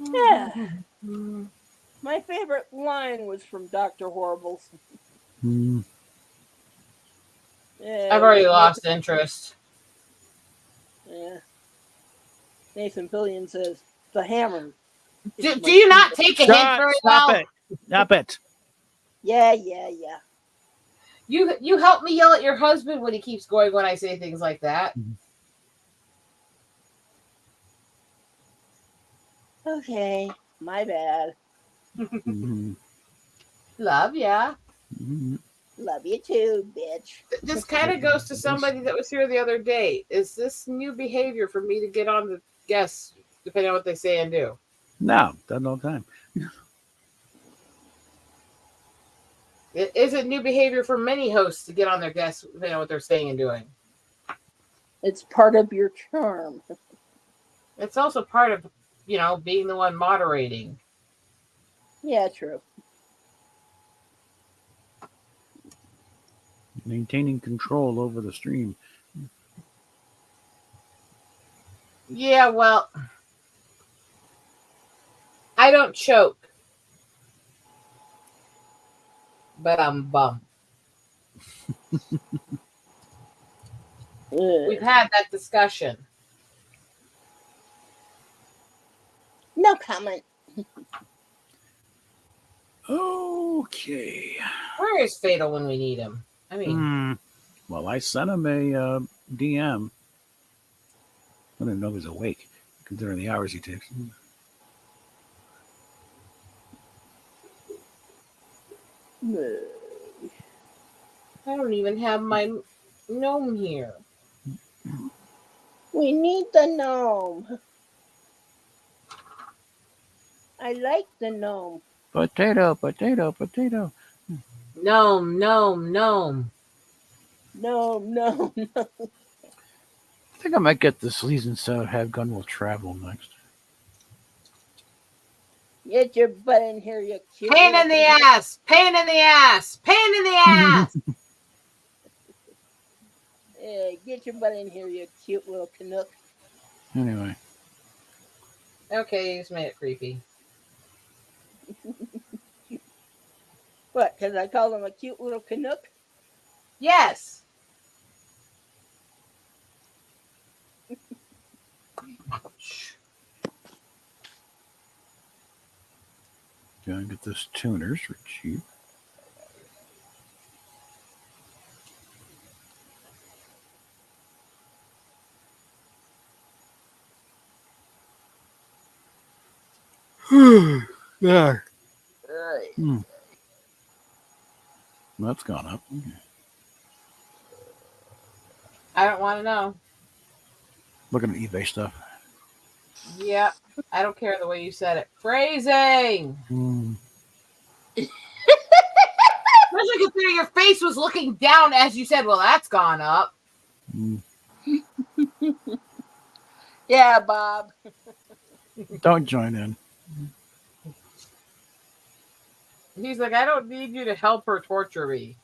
Yeah. My favorite line was from Dr. Horribles. I've already lost interest. Yeah. Nathan Fillion says, "The hammer." Do you not take a hint very well? Stop it. Yeah. You help me yell at your husband when he keeps going when I say things like that. Okay, my bad. Love ya. Love you too, bitch. This kind of goes to somebody that was here the other day. Is this new behavior for me to get on the guests, depending on what they say and do? No, done all the time. Is it new behavior for many hosts to get on their guests, depending on what they're saying and doing? It's part of your charm. It's also part of, being the one moderating. Yeah, true. Maintaining control over the stream. Yeah, well, I don't choke, but I'm bummed. We've had that discussion. No comment. Okay. Where is Fatal when we need him? I mean, well, I sent him a DM. I don't even know if he's awake, considering the hours he takes. I don't even have my gnome here. We need the gnome. I like the gnome. Potato. Gnome. Gnome. I think I might get the season so Have Gun Will Travel next. Get your butt in here, you cute. Pain in the ass. Pain in the ass. Pain in the ass. Get your butt in here, you cute little Canuck. Anyway. Okay, you just made it creepy. What, because I called him a cute little Canuck? Yes. Gonna get this tuners for cheap. Yeah. That's gone up. I don't want to know. Looking at eBay stuff. Yep. I don't care the way you said it. Phrasing. Especially considering your face was looking down as you said, well, that's gone up. Yeah, Bob. Don't join in. He's like, I don't need you to help her torture me.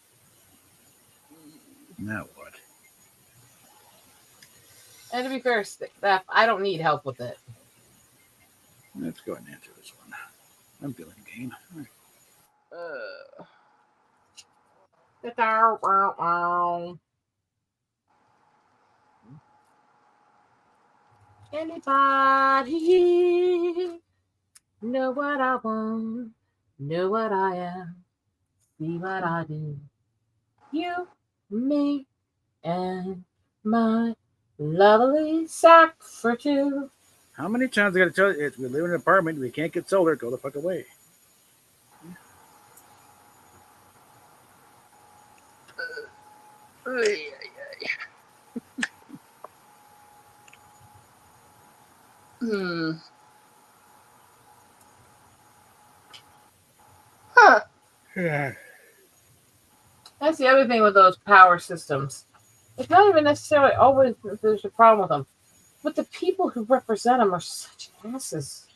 Now what? And to be fair, Steph, I don't need help with it. Let's go ahead and answer this one. I'm feeling game. Anybody know what I want? Know what I am? See what I do? You, me, and my lovely sack for two. How many times I got to tell you? If we live in an apartment, we can't get solar. Go the fuck away. Huh. Yeah. That's the other thing with those power systems. It's not even necessarily always that there's a problem with them, but the people who represent them are such asses.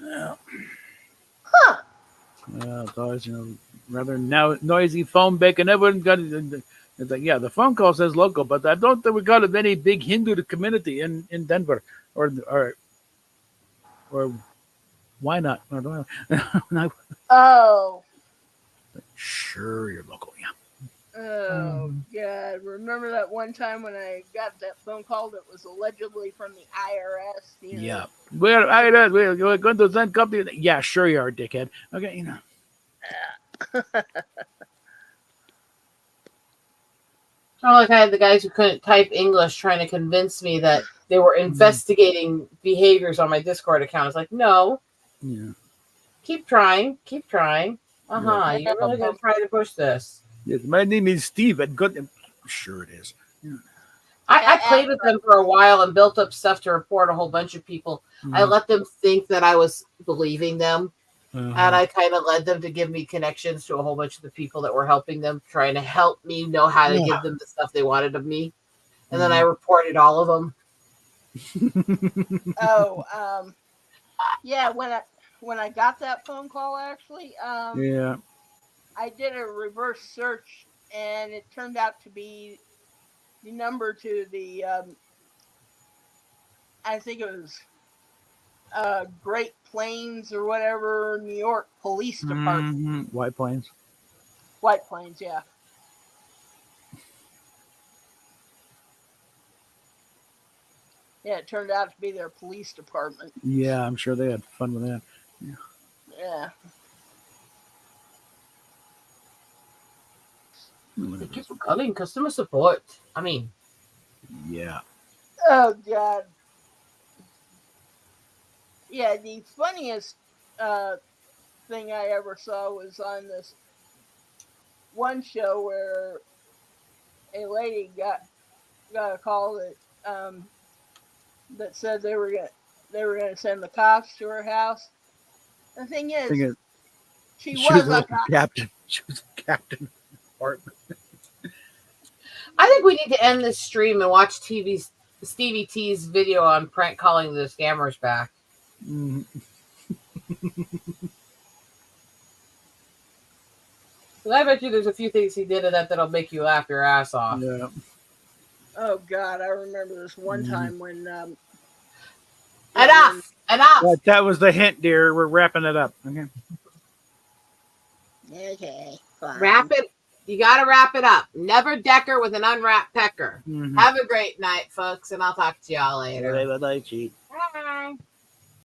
Yeah. Huh. Well, it's always, rather now noisy phone bacon. Everyone got it. It's like, yeah, the phone call says local, but I don't think we got of any big Hindu community in Denver, or why not? Oh. Sure, you're local, yeah. Oh, God. Remember that one time when I got that phone call that was allegedly from the IRS? Yeah. We're going to send copy. Yeah, sure you are, dickhead. Okay, Oh, like I had the guys who couldn't type English trying to convince me that they were investigating behaviors on my Discord account. It's like, no. Yeah. Keep trying. Keep trying. Yeah. You're really going to try to push this. Yes, my name is Steve. Sure it is. Yeah. I played with them for a while and built up stuff to report a whole bunch of people. I let them think that I was believing them. And I kind of led them to give me connections to a whole bunch of the people that were helping them, trying to help me know how to give them the stuff they wanted of me. And then I reported all of them. Yeah, when I got that phone call, actually, yeah, I did a reverse search, and it turned out to be the number to the, I think it was Great Plains or whatever, New York Police Department. White Plains. White Plains, yeah. Yeah, it turned out to be their police department. Yeah, I'm sure they had fun with that. Yeah. Thank you for calling customer support. Yeah. Oh, God. Yeah, the funniest thing I ever saw was on this one show where a lady got a call that that said they were gonna send the cops to her house. The thing is, she was a captain. She was a captain. I think we need to end this stream and watch Stevie T's video on prank calling the scammers back. I bet you there's a few things he did in that'll make you laugh your ass off. Yeah. Oh, God, I remember this one time when... Enough! That was the hint, dear. We're wrapping it up. Okay. Okay, fine. Wrap it. You got to wrap it up. Never decker with an unwrapped pecker. Have a great night, folks, and I'll talk to y'all later. Bye. Bye.